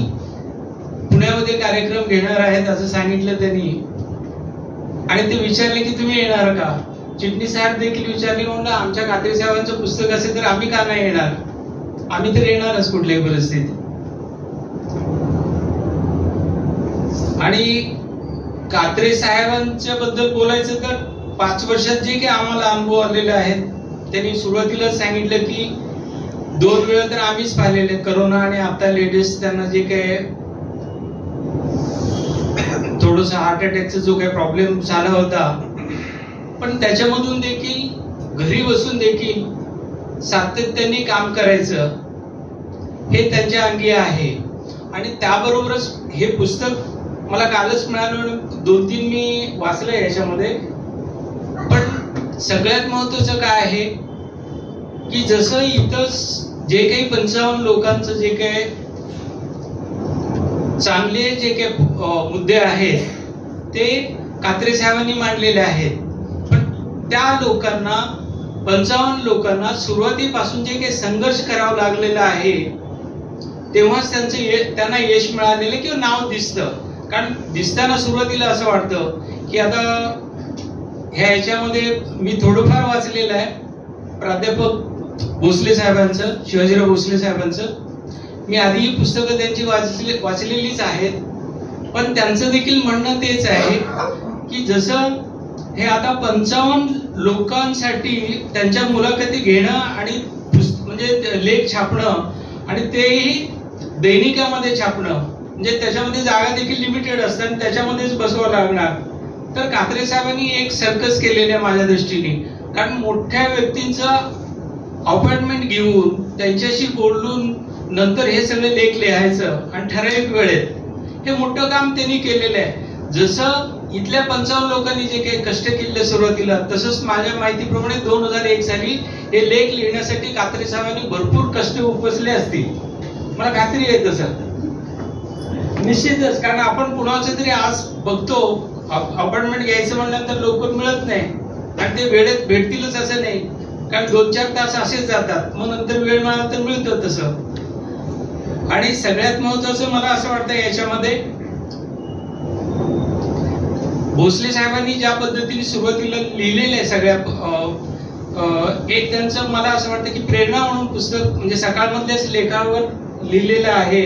पुण्यामध्ये कार्यक्रम घेणार आहेत असं सांगितलं त्यांनी, आणि ते विचारले की तुम्ही येणार का. चिटणीस साहेब देखील विचारले, म्हणलं आमच्या कात्रे साहेबांचं पुस्तक असेल तर आम्ही का नाही येणार, आम्ही तर येणारच कुठल्याही परिस्थितीत. आणि कात्रे साहेबांच्या बद्दल बोलायचं तर 5 वर्षात जे काही आम्हाला अनुभव आलेले आहेत, त्यांनी सुरुवातीला सांगितलं की 2 वेळा तर आम्हीच पाहिलेले, करोना आणि आता लेटेस्ट त्यांना जे काही थोडस हार्ट अटॅकचा जो काही प्रॉब्लेम झाला होता, पण त्याच्यामधून देखील घरी बसून देखील सातत्याने काम करायचं हे त्यांच्या अंगी आहे. आणि त्याबरोबरच हे पुस्तक मला कालच मिळालं, 2-3 मी वाचलंय याच्यामध्ये. पण सगळ्यात महत्वाचं काय आहे की जसं इथं जे काही 55 लोकांचं जे काही चांगले जे काही मुद्दे आहेत ते कात्रे साहेबांनी मांडलेले आहेत, पण त्या लोकांना 55 लोकांना सुरुवातीपासून जे काही संघर्ष करावा लागलेला आहे तेव्हाच त्यांना यश मिळालेलं किंवा नाव दिसतं. कारण दिसताना सुरुवातीला असं वाटतं की आता ह्याच्यामध्ये मी थोडंफार वाचलेलं आहे प्राध्यापक भोसले साहेबांचं, शिवाजीराव भोसले साहेबांचं. मी आधी पुस्तकं त्यांची वाचलेलीच आहेत, पण त्यांचं देखील म्हणणं तेच आहे की जसं हे आता 55 लोकांसाठी त्यांच्या मुलाखती घेणं आणि म्हणजे लेख छापणं आणि तेही दैनिकामध्ये छापणं, म्हणजे त्याच्यामध्ये जागा देखील लिमिटेड असतात आणि त्याच्यामध्येच बसवावं लागणार. तर कात्रे साहेबांनी एक सर्कस केलेली आहे माझ्या दृष्टीने. कारण मोठ्या व्यक्तींचं अपॉइंटमेंट घेऊन त्यांच्याशी बोलून नंतर हे सगळे लेख लिहायचं आणि ठराविक वेळेत, हे मोठं काम त्यांनी केलेलं आहे. जसं इथल्या 55 लोकांनी जे काही कष्ट केले सुरुवातीला, तसंच माझ्या माहितीप्रमाणे 2001 साली हे लेख लिहिण्यासाठी कात्रे साहेबांनी भरपूर कष्ट उपसले असतील, मला खात्री आहे तसं. निश्चितच, कारण आपण कुणाचं तरी आज बघतो अपॉइंटमेंट घ्यायचं म्हणल्यानंतर लवकर मिळत नाही आणि ते वेळेत भेटतीलच असं नाही, कारण 2-4 तास असेच जातात, मग नंतर वेळ मिळाला तर मिळतं तसं. आणि सगळ्यात महत्वाचं मला असं वाटतं याच्यामध्ये भोसले साहेबांनी ज्या पद्धतीने सुरुवातीला लिहिलेलं आहे सगळ्या एक त्यांचं मला असं वाटतं की प्रेरणा म्हणून पुस्तक म्हणजे सकाळमधल्याच लेखावर लिहिलेलं आहे.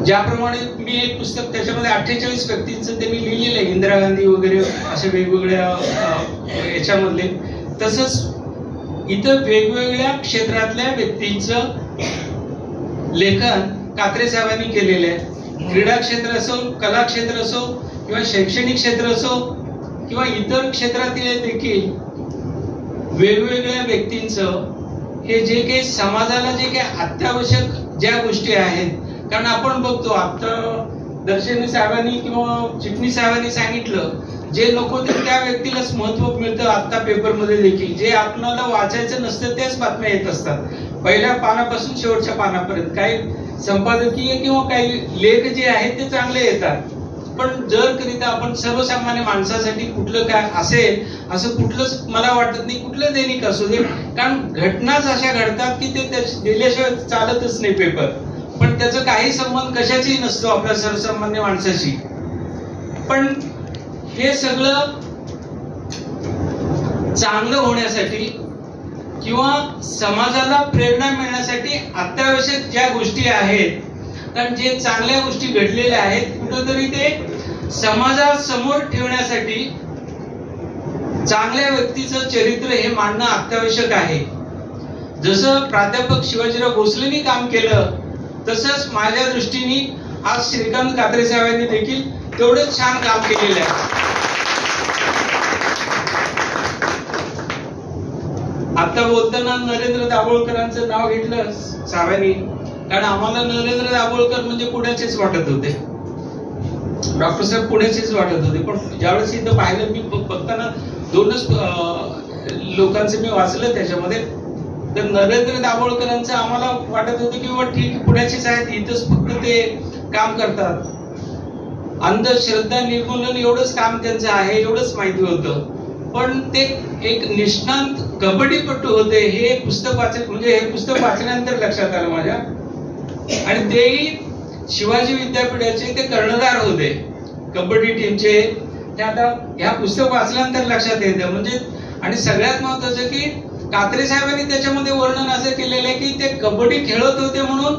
ज्याप्रमाणे मी एक पुस्तक त्याच्यामध्ये 48 व्यक्तींचं त्यांनी लिहिलेलं आहे, इंदिरा गांधी वगैरे असे वेगवेगळ्या याच्यामधले. तसंच इथं वेगवेगळ्या क्षेत्रातल्या व्यक्तींचं लेखन कात्रे साहेबांनी केलेलं आहे. क्रीडा क्षेत्र असो, कला क्षेत्र असो किंवा शैक्षणिक क्षेत्र असो किंवा इतर क्षेत्रातील देखील वेगवेगळ्या व्यक्तींचं हे जे काही समाजाला जे काही अत्यावश्यक ज्या गोष्टी आहेत, कारण आपण बघतो आता दर्शनी साहेबांनी किंवा चिटणीस साहेबांनी सांगितलं जे नको ते त्या व्यक्तीलाच महत्व मिळतं. आता पेपरमध्ये देखील जे आपल्याला वाचायचं नसतं त्याच बातम्या येत असतात, पहिल्या पानापासून शेवटच्या पानापर्यंत. काही संपादकीय किंवा काही लेख जे आहेत ते चांगले येतात, पण जर करीता आपण सर्वसामान्य माणसासाठी कुठलं काय असेल असं कुठलंच मला वाटत नाही, कुठलं दैनिक असू दे, कारण घटनाच अशा घडतात की ते दिल्याशिवाय चालतच नाही पेपर. पण त्याचा काही संबंध कशाचाही नसतो आपल्या सर्वसामान्य माणसाशी. पण हे सगळं चांगलं होण्यासाठी किंवा समाजाला प्रेरणा मिळण्यासाठी अत्यावश्यक ज्या गोष्टी आहेत, कारण जे चांगल्या गोष्टी घडलेल्या आहेत कुठंतरी ते समाजासमोर ठेवण्यासाठी चांगल्या व्यक्तीचं चरित्र हे मांडणं अत्यावश्यक आहे. जसं प्राध्यापक शिवाजीराव भोसलेंनी काम केलं तसंच माझ्या दृष्टीने आज श्रीकांत कात्रे साहेबांनी देखील तेवढंच छान काम केलेलं आहे. आता बोलताना नरेंद्र दाभोळकरांचं नाव घेतलं साहेबांनी, कारण आम्हाला नरेंद्र दाभोळकर म्हणजे पुण्याचेच वाटत होते, डॉक्टर साहेब पुण्याचेच वाटत होते. पण ज्यावेळेस इथं पाहिलं मी बघताना दोनच लोकांचं मी वाचलं त्याच्यामध्ये, तर नरेंद्र दाभोळकरांचं आम्हाला वाटत होतं की बाबा ठीक पुण्याचेच आहेत, इथंच फक्त ते काम करतात, अंधश्रद्धा निर्मूलन एवढंच काम त्यांचं आहे एवढंच माहिती होतं. पण ते एक निष्णात कबड्डीपटू होते हे पुस्तक म्हणजे हे पुस्तक वाचल्यानंतर लक्षात आलं माझ्या. आणि तेही शिवाजी विद्यापीठाचे ते कर्णधार होते कबड्डी टीमचे. ते आता ह्या पुस्तक वाचल्यानंतर लक्षात येतं. म्हणजे आणि सगळ्यात महत्वाचं की कात्रे साहेबांनी त्याच्यामध्ये वर्णन असं केलेलं आहे की ते कबड्डी खेळत होते म्हणून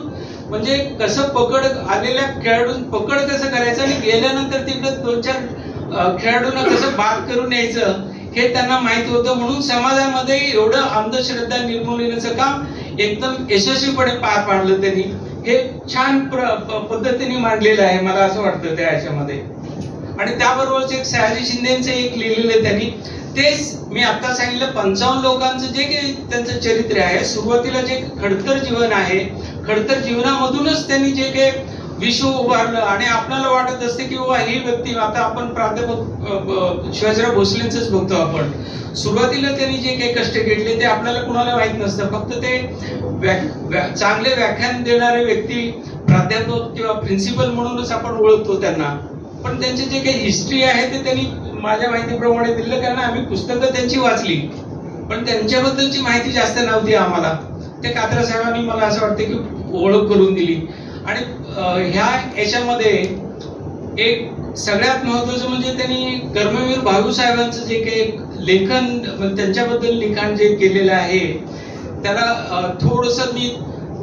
म्हणजे कसं पकड आलेल्या खेळाडून पकड कसं करायचं आणि गेल्यानंतर तिकडे 2-4 खेळाडूंना कसं बाद करून यायचं हे त्यांना माहित होतं. म्हणून समाजामध्ये एवढं अंधश्रद्धा निर्मूलनाचं काम एकदम यशस्वीपणे पार पाडलं त्यांनी. हे छान पद्धतीने मांडलेलं आहे मला असं वाटतं त्या ह्याच्यामध्ये. आणि त्याबरोबरच एक सयाजी शिंदेचं एक लिहिलेलं त्यांनी, तेच मी आता सांगितलं 55 लोकांचं जे काही त्यांचं चरित्र आहे, सुरुवातीला जे खडतर जीवन आहे, खडतर जीवनामधूनच त्यांनी जे काही विश्व उभारलं. आणि आपल्याला वाटत असते की बाबा ही व्यक्ती, आता आपण प्राध्यापक शिवाजीराव भोसलेंचंच बघतो आपण, सुरुवातीला त्यांनी जे काही कष्ट घेतले ते आपल्याला कुणाला माहित नसतं, फक्त ते चांगले व्याख्यान देणारे व्यक्ती प्राध्यापक किंवा प्रिन्सिपल म्हणूनच आपण ओळखतो त्यांना. पण त्यांची जे काही हिस्ट्री आहे ते त्यांनी माझ्या माहितीप्रमाणे दिलं, कारण आम्ही पुस्तकं त्यांची वाचली पण त्यांच्याबद्दलची माहिती जास्त नव्हती आम्हाला. ते कात्रे साहेबांनी मला असं वाटतं की ओळख करून दिली. आणि ह्या याच्यामध्ये एक सगळ्यात महत्वाचं म्हणजे त्यांनी कर्मवीर भाऊ साहेबांचं जे काही लेखन, त्यांच्याबद्दल लिखाण जे केलेलं आहे त्याला थोडंसं मी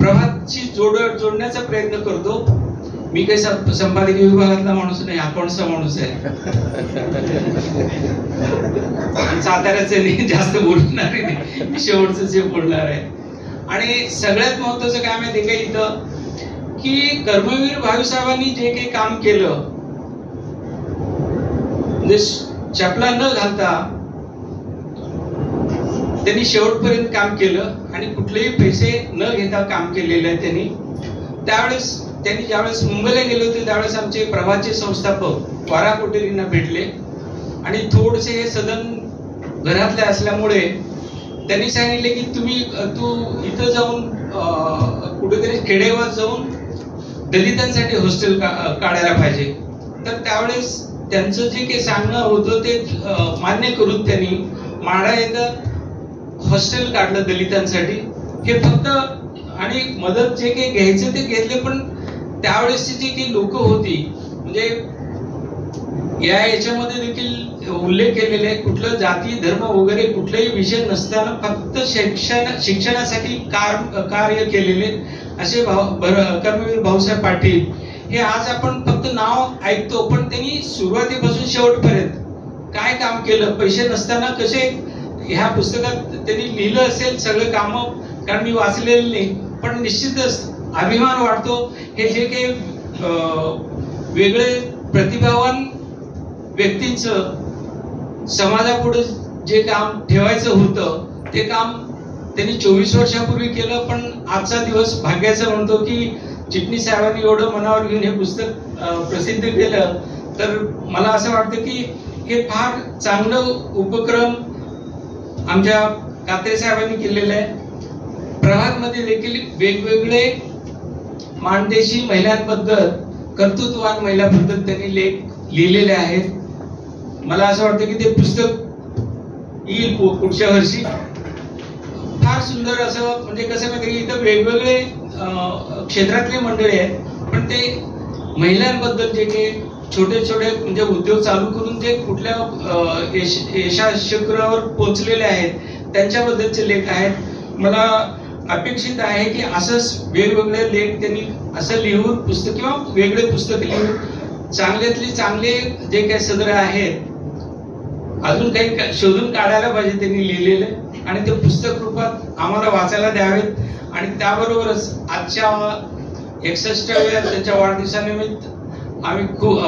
प्रभातशी जोडण्याचा प्रयत्न करतो. मी काही संपादकीय विभागातला माणूस नाही, अकाउंटचा माणूस आहे, साताऱ्याचे नाही, जास्त बोलणार नाही, मी शेवटचं जे बोलणार आहे. आणि सगळ्यात महत्वाचं काय माहिती का इथं की कर्मवीर भाऊ साहेबांनी जे काही काम केलं म्हणजे चपला न घालता त्यांनी शेवटपर्यंत काम केलं आणि कुठलेही पैसे न घेता काम केलेलं आहे त्यांनी. त्यावेळेस त्यांनी ज्यावेळेस मुंबईला गेले होते त्यावेळेस आमचे प्रभातचे संस्थापक वारा कोटेरींना भेटले आणि थोडेसे हे सदन घरातले असल्यामुळे त्यांनी सांगितले की तू इथं जाऊन कुठेतरी खेडेगावात जाऊन दलितांसाठी हॉस्टेल काढायला पाहिजे. तर त्यावेळेस त्यांचं जे काही सांगणं होतं ते मान्य करून त्यांनी माढा येतं हॉस्टेल काढलं दलितांसाठी. हे फक्त आणि मदत जे काही घ्यायचं ते घेतले, पण त्यावेळेसची जी काही लोक होती म्हणजे याच्यामध्ये देखील उल्लेख केलेले आहे, कुठलं जाती धर्म वगैरे कुठलाही विषय नसताना फक्त शिक्षणासाठी कार्य केलेले असे कर्मवीर भाऊसाहेब पाटील हे आज आपण फक्त नाव ऐकतो, पण त्यांनी सुरुवातीपासून शेवटपर्यंत काय काम केलं, पैसे नसताना कसे, ह्या पुस्तकात त्यांनी लिहिलं असेल सगळे काम, कारण मी वाचलेलं नाही, पण निश्चितच अभिमान वाटतो. हे जे काही वेगळे प्रतिभावान व्यक्तींचं समाजापुढे जे काम ठेवायचं होतं ते काम त्यांनी 24 वर्षापूर्वी केलं. पण आजचा दिवस भाग्याचा म्हणतो की चिटणीस साहेबांनी एवढं मनावर घेऊन हे पुस्तक प्रसिद्ध केलं, तर मला असं वाटतं की हे फार चांगलं उपक्रम आमच्या कात्रे साहेबांनी केलेलं आहे. प्रभातमध्ये देखील वेगवेगळे माणदेशी महिलांबद्दल, कर्तृत्ववान महिलांबद्दल त्यांनी लेख लिहिलेले आहेत. मला असं वाटतं की ते पुस्तक येईल पुढच्या वर्षी. फार सुंदर असं, म्हणजे कसं माहिती की इथं वेगवेगळे क्षेत्रातले मंडळी आहेत, पण ते महिलांबद्दल जे काही छोटे छोटे म्हणजे उद्योग चालू करून जे कुठल्या यशाशिखरावर पोहोचलेले आहेत त्यांच्याबद्दलचे लेख आहेत. मला अपेक्षित आहे की असंच वेगवेगळे लेख त्यांनी असं लिहून पुस्तक किंवा वेगळे पुस्तक लिहून चांगल्यातले चांगले जे काही सदर आहेत अजून काही शोधून काढायला पाहिजे त्यांनी लिहिलेले, आणि ते पुस्तक रूपात आम्हाला वाचायला द्यावेत. आणि त्याबरोबरच आजच्या 61व्या त्यांच्या वाढदिवसानिमित्त आम्ही खूप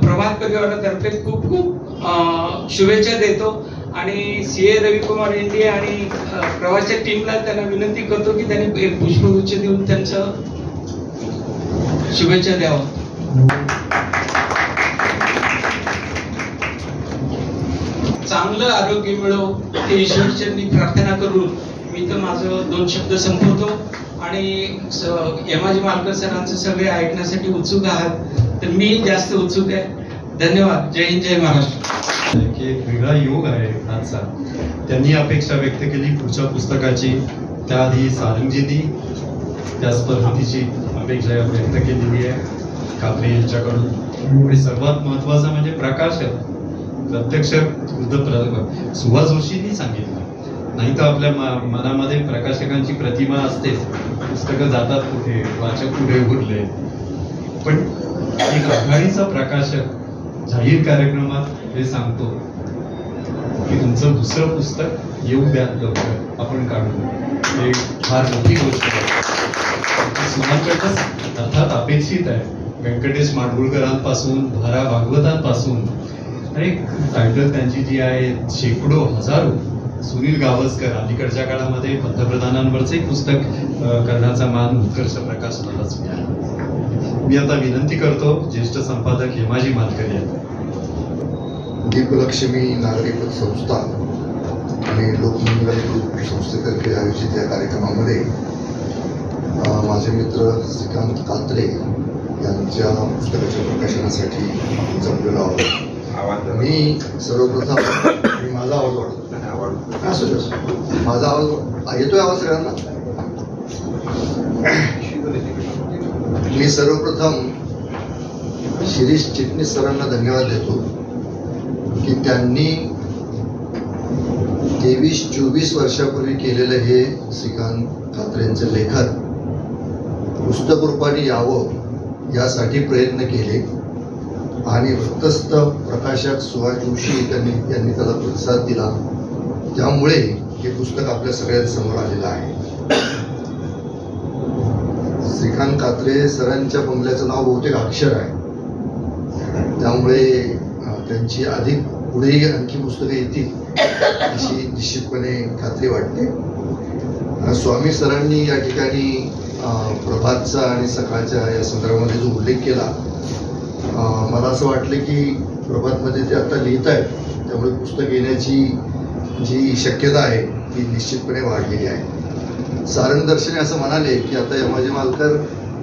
प्रभात परिवारातर्फे खूप खूप शुभेच्छा देतो. आणि CA रविकुमार इंडिये आणि प्रवासच्या टीमला त्यांना विनंती करतो की त्यांनी एक पुष्पगुच्छ देऊन त्यांचं शुभेच्छा द्यावं. चांगलं आरोग्य मिळो हे ईश्वरचरणी प्रार्थना करून मी तर माझं 2 शब्द संपवतो. आणि यमाजी मालकर सरांचं सगळे ऐकण्यासाठी उत्सुक आहात, तर मी जास्त उत्सुक आहे. धन्यवाद. जय हिंद, जय महाराष्ट्र. एक वेगळा योग आहे आजचा. त्यांनी अपेक्षा व्यक्त केली पुढच्या पुस्तकाची, त्याआधी सारंगजींनी त्याच पद्धतीची अपेक्षा व्यक्त केलेली आहे कात्रे यांच्याकडून. आणि सर्वात महत्वाचं म्हणजे प्रकाशक प्रत्यक्ष सुभाष जोशींनी सांगितलं, नाही तर आपल्या मनामध्ये प्रकाशकांची प्रतिमा असतेच, पुस्तकं जातात कुठे, वाचक कुठे उरले, पण एक आघाडीचा प्रकाशक जाहीर कार्यक्रमात हे सांगतो की तुमचं दुसरं पुस्तक येऊ द्या लवकर, आपण काढू. हे फार मोठी गोष्ट आहे. सुनांकडनं अर्थात अपेक्षित आहे. व्यंकटेश माडगुळकरांपासून, भारा भागवतांपासून आणि टायटल त्यांची जी आहे शेकडो हजारो, सुनील गावस्कर अलीकडच्या काळामध्ये पंतप्रधानांवरचे पुस्तक करण्याचा मान उत्कर्ष प्रकाशनालाच मिळाला. मी आता विनंती करतो ज्येष्ठ संपादक हेमाजी मालकर यांना. दीपलक्ष्मी नागरी संस्था आणि लोकमंगल ग्रुप संस्थेतर्फे आयोजित या कार्यक्रमामध्ये माझे मित्र श्रीकांत कात्रे यांच्या पुस्तकाच्या प्रकाशनासाठी जमलेलो आहोत. मी सर्वप्रथम माझा आवाज वाढतो, माझा आवाज येतोय, आवाज सगळ्यांना. मी सर्वप्रथम शिरीष चिटणीस सरांना धन्यवाद देतो की त्यांनी 23-24 वर्षापूर्वी केलेलं हे श्रीकांत कात्रेंचं लेखन पुस्तक रूपाने यावं यासाठी प्रयत्न केले. आणि वृत्तस्थ प्रकाशक सुभाष जोशी यांनी त्याला प्रतिसाद दिला, त्यामुळे हे पुस्तक आपल्या सगळ्यांसमोर आलेलं आहे. श्रीकांत कात्रे सरांच्या बंगल्याचं नाव बहुतेक अक्षर आहे, त्यामुळे त्यांची अधिक पुढेही आणखी पुस्तकं येतील अशी निश्चितपणे खात्री वाटते. स्वामी सरांनी या ठिकाणी प्रभातचा आणि सकाळच्या या संदर्भामध्ये जो उल्लेख केला, मला असं वाटलं की प्रभातमध्ये ते आता लिहित आहेत, त्यामुळे पुस्तक येण्याची जी शक्यता आहे ती निश्चितपणे वाढलेली आहे. सारंग दर्शने असं म्हणाले की आता यमाजी मालकर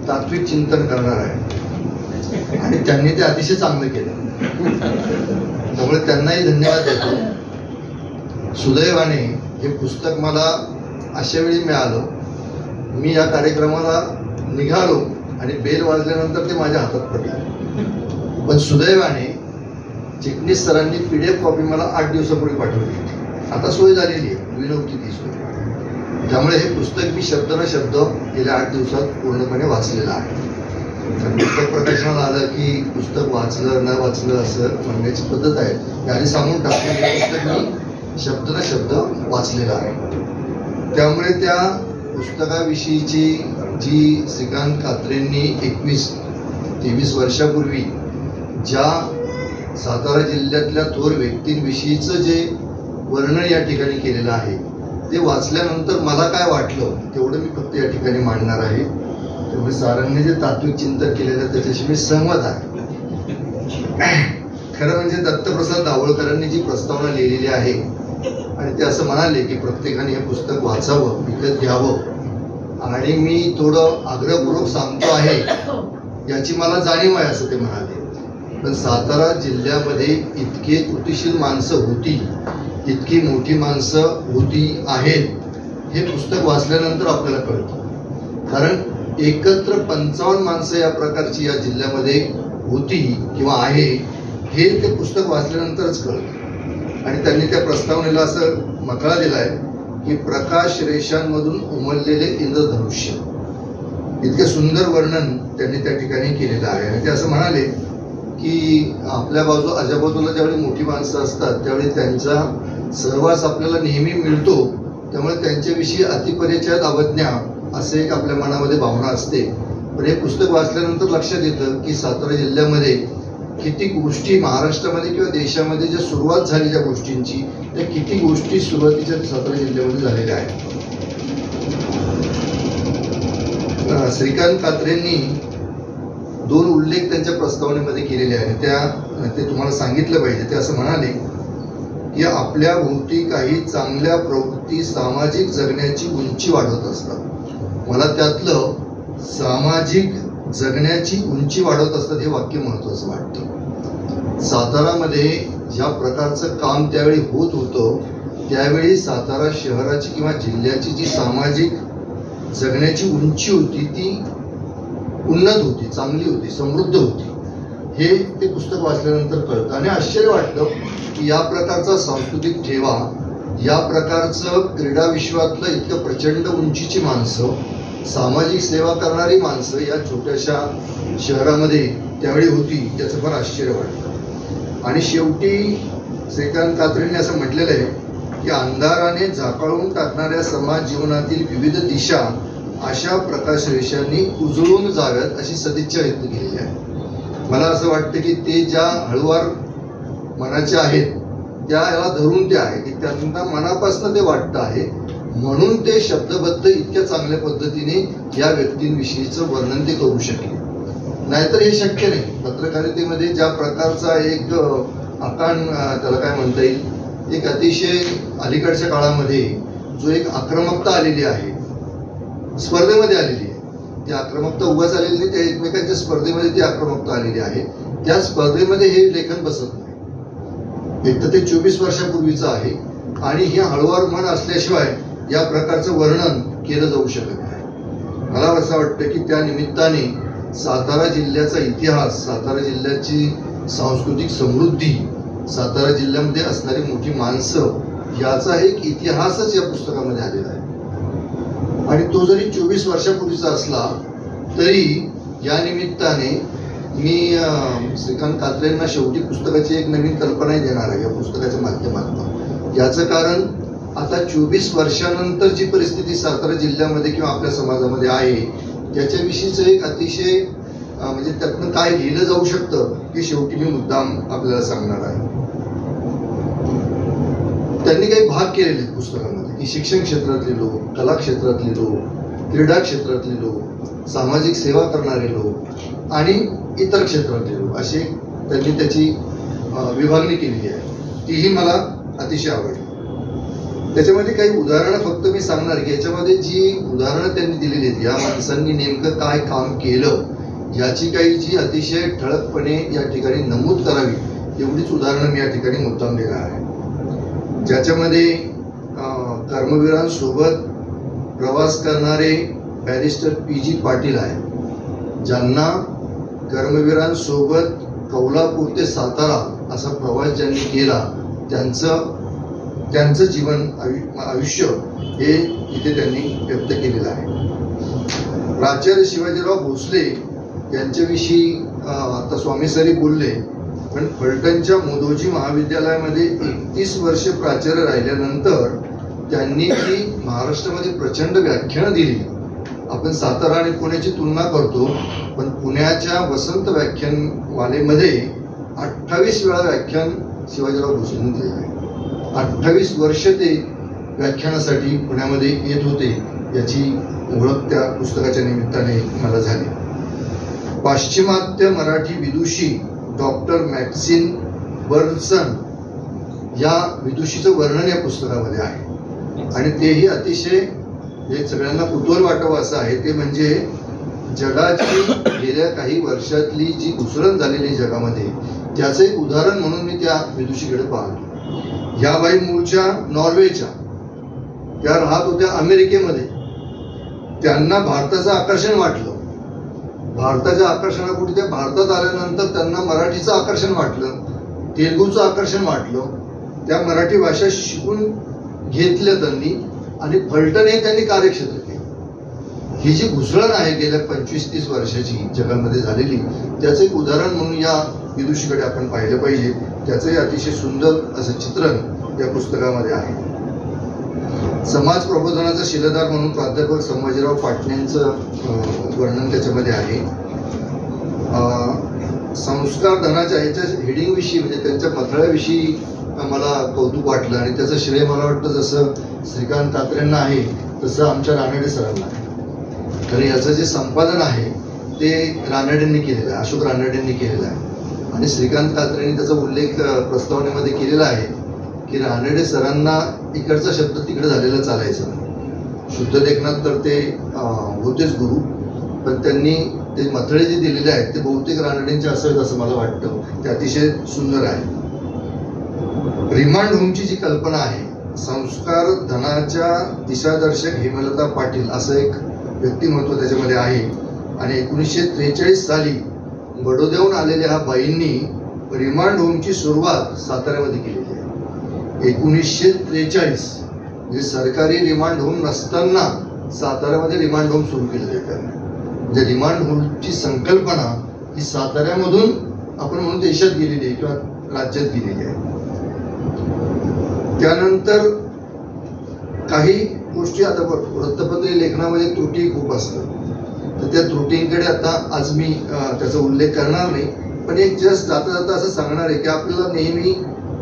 तात्विक चिंतन करणार आहे, आणि त्यांनी ते अतिशय चांगलं केलं, त्यामुळे त्यांनाही धन्यवाद देतो. सुदैवाने हे पुस्तक मला अशा वेळी मिळालं, मी या कार्यक्रमाला निघालो आणि बेल वाजल्यानंतर ते माझ्या हातात पडलं. पण सुदैवाने चिटणीस सरांनी PDF कॉपी मला 8 दिवसापूर्वी पाठवली. आता सोय झालेली आहे, पूर्वी नव्हती ती सोय. त्यामुळे हे पुस्तक मी शब्द न शब्द गेल्या 8 दिवसात पूर्णपणे वाचलेलं आहे. पुस्तक प्रकाशनाला आलं की पुस्तक वाचलं न वाचलं असं म्हणण्याची पद्धत आहे, ते आधी सांगून टाकतो. हे पुस्तक मी शब्द न शब्द वाचलेलं आहे. त्यामुळे त्या पुस्तकाविषयीची जी श्रीकांत कात्रेंनी 21-23 वर्षापूर्वी ज्या सातारा जिल्ह्यातल्या थोर व्यक्तींविषयीचं जे वर्णन या ठिकाणी केलेलं आहे ते वाचल्यानंतर मला काय वाटलं तेवढं मी फक्त या ठिकाणी मांडणार आहे. त्यामुळे सरांनी जे तात्विक चिंतन केलेलं आहे त्याच्याशी मी सहमत आहे. खरं म्हणजे दत्तप्रसाद दाभोळकरांनी जी प्रस्तावना लिहिलेली आहे आणि ते असं म्हणाले की प्रत्येकाने हे पुस्तक वाचावं, विकत घ्यावं, आणि मी थोडं आग्रहपूर्वक सांगतो आहे याची मला जाणीव आहे असं ते म्हणाले. पण सातारा जिल्ह्यामध्ये इतके कृतिशील माणसं होती, इतकी मोठी माणसं होती आहेत, हे पुस्तक वाचल्यानंतर आपल्याला कळतं. कारण एकत्र 55 माणसं या प्रकारची या जिल्ह्यामध्ये होती किंवा आहे हे ते पुस्तक वाचल्यानंतरच कळतं. आणि त्यांनी त्या प्रस्तावनेला असं मकळा दिलाय की प्रकाश रेषांमधून उमललेले इंद्रधनुष्य, इतके सुंदर वर्णन त्यांनी त्या ठिकाणी केलेलं आहे. आणि ते असं म्हणाले की आपल्या आजूबाजूला ज्यावेळी मोठी माणसं असतात त्यावेळी त्यांचा सहवास आपल्याला नेहमी मिळतो, त्यामुळे त्यांच्याविषयी अतिपरिचयात अवज्ञा असे एक आपल्या मनामध्ये भावना असते. पण हे पुस्तक वाचल्यानंतर लक्षात येतं की सातारा जिल्ह्यामध्ये किती गोष्टी महाराष्ट्रामध्ये किंवा देशामध्ये ज्या सुरुवात झाली ज्या गोष्टींची, त्या किती गोष्टी सुरुवातीच्या सातारा जिल्ह्यामध्ये झालेल्या आहेत. श्रीकांत कात्रेंनी 2 उल्लेख त्यांच्या प्रस्तावनेमध्ये केलेले आहेत, ते तुम्हाला सांगितलं पाहिजे. ते असं म्हणाले की आपल्या भोवती काही चांगल्या प्रवृत्ती सामाजिक जगण्याची उंची वाढवत असतात. मला त्यातलं सामाजिक जगण्याची उंची वाढवत असतात हे वाक्य महत्वाचं वाटतं. सातारामध्ये ज्या प्रकारचं काम त्यावेळी होत होतं त्यावेळी सातारा शहराची किंवा जिल्ह्याची जी सामाजिक जगण्याची उंची होती ती उन्नत होती, चांगली होती, समृद्ध होती, हे ते पुस्तक वाचल्यानंतर कळतं. आणि आश्चर्य वाटतं की या प्रकारचा सांस्कृतिक ठेवा, या प्रकारचं क्रीडा विश्वातलं इतकं प्रचंड उंचीची माणसं, सामाजिक सेवा करणारी माणसं या छोट्याशा शहरामध्ये त्यावेळी होती, त्याचं फार आश्चर्य वाटतं. आणि शेवटी श्रीकांत कात्रेंनी असं म्हटलेलं आहे की अंधाराने झाकाळून टाकणाऱ्या समाज जीवनातील विविध दिशा अशा प्रकाश रेषांनी उजळून जाव्यात अशी सदिच्छा व्यक्त केलेली आहे. मला असं वाटतं की ते ज्या हळूवार मनाचे आहेत त्या याला धरून ते आहे की त्यांना मनापासून ते वाटतं आहे, म्हणून ते शब्दबद्ध इतक्या चांगल्या पद्धतीने या व्यक्तींविषयीचं वर्णन ते करू शकले. नाहीतर हे शक्य नाही. पत्रकारितेमध्ये ज्या प्रकारचा एक त्याला काय म्हणता येईल, एक अतिशय अलीकडच्या काळामध्ये जो एक आक्रमकता आलेली आहे, स्पर्धेमध्ये आलेली आहे, ती आक्रमकता उगाच आलेली नाही, त्या एकमेकांच्या स्पर्धेमध्ये ती आक्रमकता आलेली आहे. त्या स्पर्धेमध्ये हे लेखन बसत नाही. एक तर ते 24 वर्षापूर्वीचं आहे आणि हे हळूवार मन असल्याशिवाय या प्रकारचं वर्णन केलं जाऊ शकत नाही. मला असं वाटतं की त्या निमित्ताने सातारा जिल्ह्याचा इतिहास, सातारा जिल्ह्याची सांस्कृतिक समृद्धी, सातारा जिल्ह्यामध्ये असणारी मोठी माणसं याचा एक इतिहासच या पुस्तकामध्ये आलेला आहे. आणि तो जरी 24 वर्षापूर्वीचा असला तरी या निमित्ताने मी श्रीकांत कात्रेंना शेवटी पुस्तकाची एक नवीन कल्पनाही देणार आहे या पुस्तकाच्या माध्यमातून. याचं कारण आता 24 वर्षानंतर जी परिस्थिती सातारा जिल्ह्यामध्ये किंवा आपल्या समाजामध्ये आहे त्याच्याविषयीचं एक अतिशय म्हणजे त्यातनं काय लिहिलं जाऊ शकतं हे शेवटी मी मुद्दाम आपल्याला सांगणार आहे. त्यांनी काही भाग केलेले आहेत पुस्तकामध्ये की शिक्षण क्षेत्रातले लोक, कला क्षेत्रातले लोक, क्रीडा क्षेत्रातले लोक, सामाजिक सेवा करणारे लोक आणि इतर क्षेत्रातले लोक असे त्यांनी त्याची विभागणी केलेली आहे. तीही मला अतिशय आवडली. त्याच्यामध्ये काही उदाहरणं फक्त मी सांगणार की याच्यामध्ये जी उदाहरणं त्यांनी दिलेली आहेत, या माणसांनी नेमकं काय काम केलं याची काही जी अतिशय ठळकपणे या ठिकाणी नमूद करावी एवढीच उदाहरणं मी या ठिकाणी मुद्दाम देणार आहे. ज्याच्यामध्ये कर्मवीरांसोबत प्रवास करणारे बॅरिस्टर PG पाटील आहेत, ज्यांना कर्मवीरांसोबत कौलापूर ते सातारा असा प्रवास ज्यांनी केला त्यांचं जीवन आयुष्य हे इथे त्यांनी व्यक्त केलेलं आहे. प्राचार्य शिवाजीराव भोसले यांच्याविषयी आता स्वामी सरी बोलले, पण फलटणच्या मोदोजी महाविद्यालयामध्ये 31 वर्ष प्राचार्य राहिल्यानंतर त्यांनी जी महाराष्ट्रामध्ये प्रचंड व्याख्यानं दिली. आपण सातारा आणि पुण्याची तुलना करतो, पण पुण्याच्या वसंत व्याख्यानमालेमध्ये 28 वेळा व्याख्यान शिवाजीराव भोसलेंनी दिले आहे. 28 वर्ष ते व्याख्यानासाठी पुण्यामध्ये येत होते, याची ओळख त्या पुस्तकाच्या निमित्ताने मला झाली. पाश्चिमात्य मराठी विदुषी डॉक्टर मॅक्सिन बर्नसन या विदुषीचं वर्णन या पुस्तकामध्ये आहे आणि तेही अतिशय हे सगळ्यांना कुतूहल वाटावं असं आहे. ते म्हणजे जगाची गेल्या काही वर्षातली जी घुसळण झालेली जगामध्ये त्याचं एक उदाहरण म्हणून मी त्या विदुषीकडे पाहतो. ह्या बाई मूळच्या नॉर्वेच्या, त्या राहत होत्या अमेरिकेमध्ये. त्यांना भारताचं आकर्षण वाटलं. भारताच्या आकर्षणापुढे त्या भारतात आल्यानंतर त्यांना मराठीचं आकर्षण वाटलं, तेलुगूचं आकर्षण वाटलं. त्या मराठी भाषा शिकून घेतल्या त्यांनी आणि फलटण हे त्यांनी कार्यक्षेत्र केलं. ही जी घुसळण आहे गेल्या 25-30 वर्षाची जगामध्ये झालेली, त्याचं एक उदाहरण म्हणून या विदुषीकडे आपण पाहिलं पाहिजे. त्याचंही अतिशय सुंदर असं चित्रण या पुस्तकामध्ये आहे. समाज प्रबोधनाचा शिलेदार म्हणून प्राध्यापक संभाजीराव पाटणेंचं वर्णन त्याच्यामध्ये आहे. संस्कार धनाच्या याच्या हेडिंगविषयी म्हणजे त्यांच्या मथळ्याविषयी मला कौतुक वाटलं आणि त्याचं श्रेय मला वाटतं जसं श्रीकांत कात्रेंना आहे तसं आमच्या रानडे सरांना आहे. तर याचं जे संपादन आहे ते रानडेंनी केलेलं आहे, अशोक रानडेंनी केलेलं आहे आणि श्रीकांत कात्रेंनी त्याचा उल्लेख प्रस्तावनेमध्ये केलेला आहे की रानडे सरांना इकडचा शब्द तिकडे झालेला चालायचा. शुद्ध लेखनात तर ते होतेच गुरु, पण त्यांनी ते मथळे जे दिलेले आहेत ते बहुतेक रानडेंचे असावेत असं मला वाटतं. ते अतिशय सुंदर आहे. रिमांड होमची जी कल्पना आहे, संस्कार धनाच्या दिशादर्शक हेमलता पाटील असं एक व्यक्तिमत्व त्याच्यामध्ये आहे आणि 1943 साली बडोद्याहून आलेल्या ह्या बाईंनी रिमांड होमची सुरुवात साताऱ्यामध्ये केलेली आहे. 1943 म्हणजे सरकारी रिमांड होम नसताना साताऱ्यामध्ये रिमांड होम सुरू केले जातात. म्हणजे रिमांड होमची संकल्पना ही साताऱ्यामधून आपण म्हणून देशात गेलेली आहे किंवा राज्यात गेलेली आहे. त्यानंतर काही गोष्टी आता वृत्तपत्र लेखनामध्ये त्रुटी खूप असतात, तर त्या त्रुटींकडे आता आज मी त्याचा उल्लेख करणार नाही, पण एक जस्ट जाता जाता असं सांगणार आहे की आपल्याला नेहमी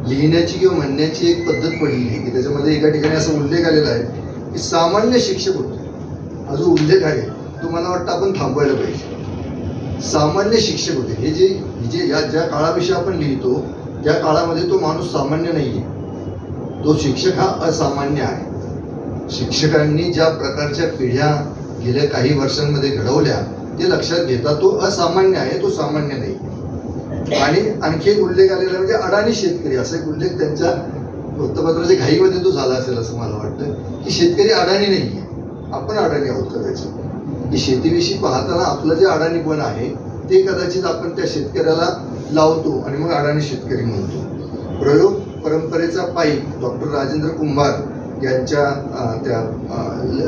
लिहिण्याची किंवा म्हणण्याची एक पद्धत पडली आहे की त्याच्यामध्ये एका ठिकाणी असा उल्लेख आलेला आहे की सामान्य शिक्षक होते. हा जो उल्लेख आहे तो मला वाटतं आपण थांबवायला पाहिजे. सामान्य शिक्षक होते. हे जे ज्या काळाविषयी आपण लिहितो त्या काळामध्ये तो माणूस सामान्य नाहीये, तो शिक्षक हा असामान्य आहे. शिक्षकांनी ज्या प्रकारच्या पिढ्या गेल्या काही वर्षांमध्ये घडवल्या ते लक्षात घेता तो असामान्य आहे, तो सामान्य नाही. आणि आणखी एक उल्लेख आलेला म्हणजे अडाणी शेतकरी, असा एक उल्लेख त्यांच्या वृत्तपत्राच्या घाईमध्ये तो झाला असेल असं मला वाटतं की शेतकरी अडाणी नाहीये, आपण अडाणी आहोत कदाचित. की शेतीविषयी पाहताना आपलं जे अडाणीपण आहे ते कदाचित आपण त्या शेतकऱ्याला लावतो आणि मग अडाणी शेतकरी म्हणतो. प्रयोग परंपरेचा पायी डॉक्टर राजेंद्र कुंभार यांच्या त्या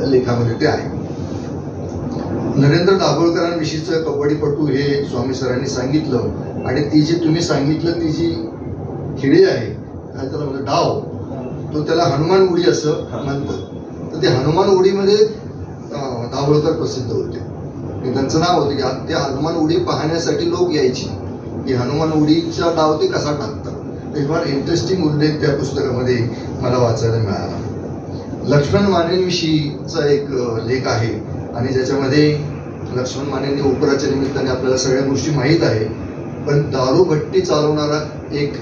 लेखामध्ये ते आहे. नरेंद्र दाभोळकरांविषयीचं कबड्डीपटू हे स्वामी सरांनी सांगितलं आणि ती जी तुम्ही सांगितलं ती जी खिळी आहे काय त्याला म्हणजे डाव, तो त्याला हनुमान उडी असं म्हणतात. तर ते हनुमान उडीमध्ये दाभोळकर प्रसिद्ध होते. त्यांचं नाव होतं की त्या हनुमान उडी पाहण्यासाठी लोक यायची की हनुमान उडीचा डाव ते कसा टाकतात. एक फार इंटरेस्टिंग उल्लेख त्या पुस्तकामध्ये मला वाचायला मिळाला. लक्ष्मण मानेंविषयीचा एक लेख आहे आणि ज्याच्यामध्ये लक्ष्मण मानेंनी उपराच्या निमित्ताने आपल्याला सगळ्या गोष्टी माहीत आहे, पण दारूभट्टी चालवणारा एक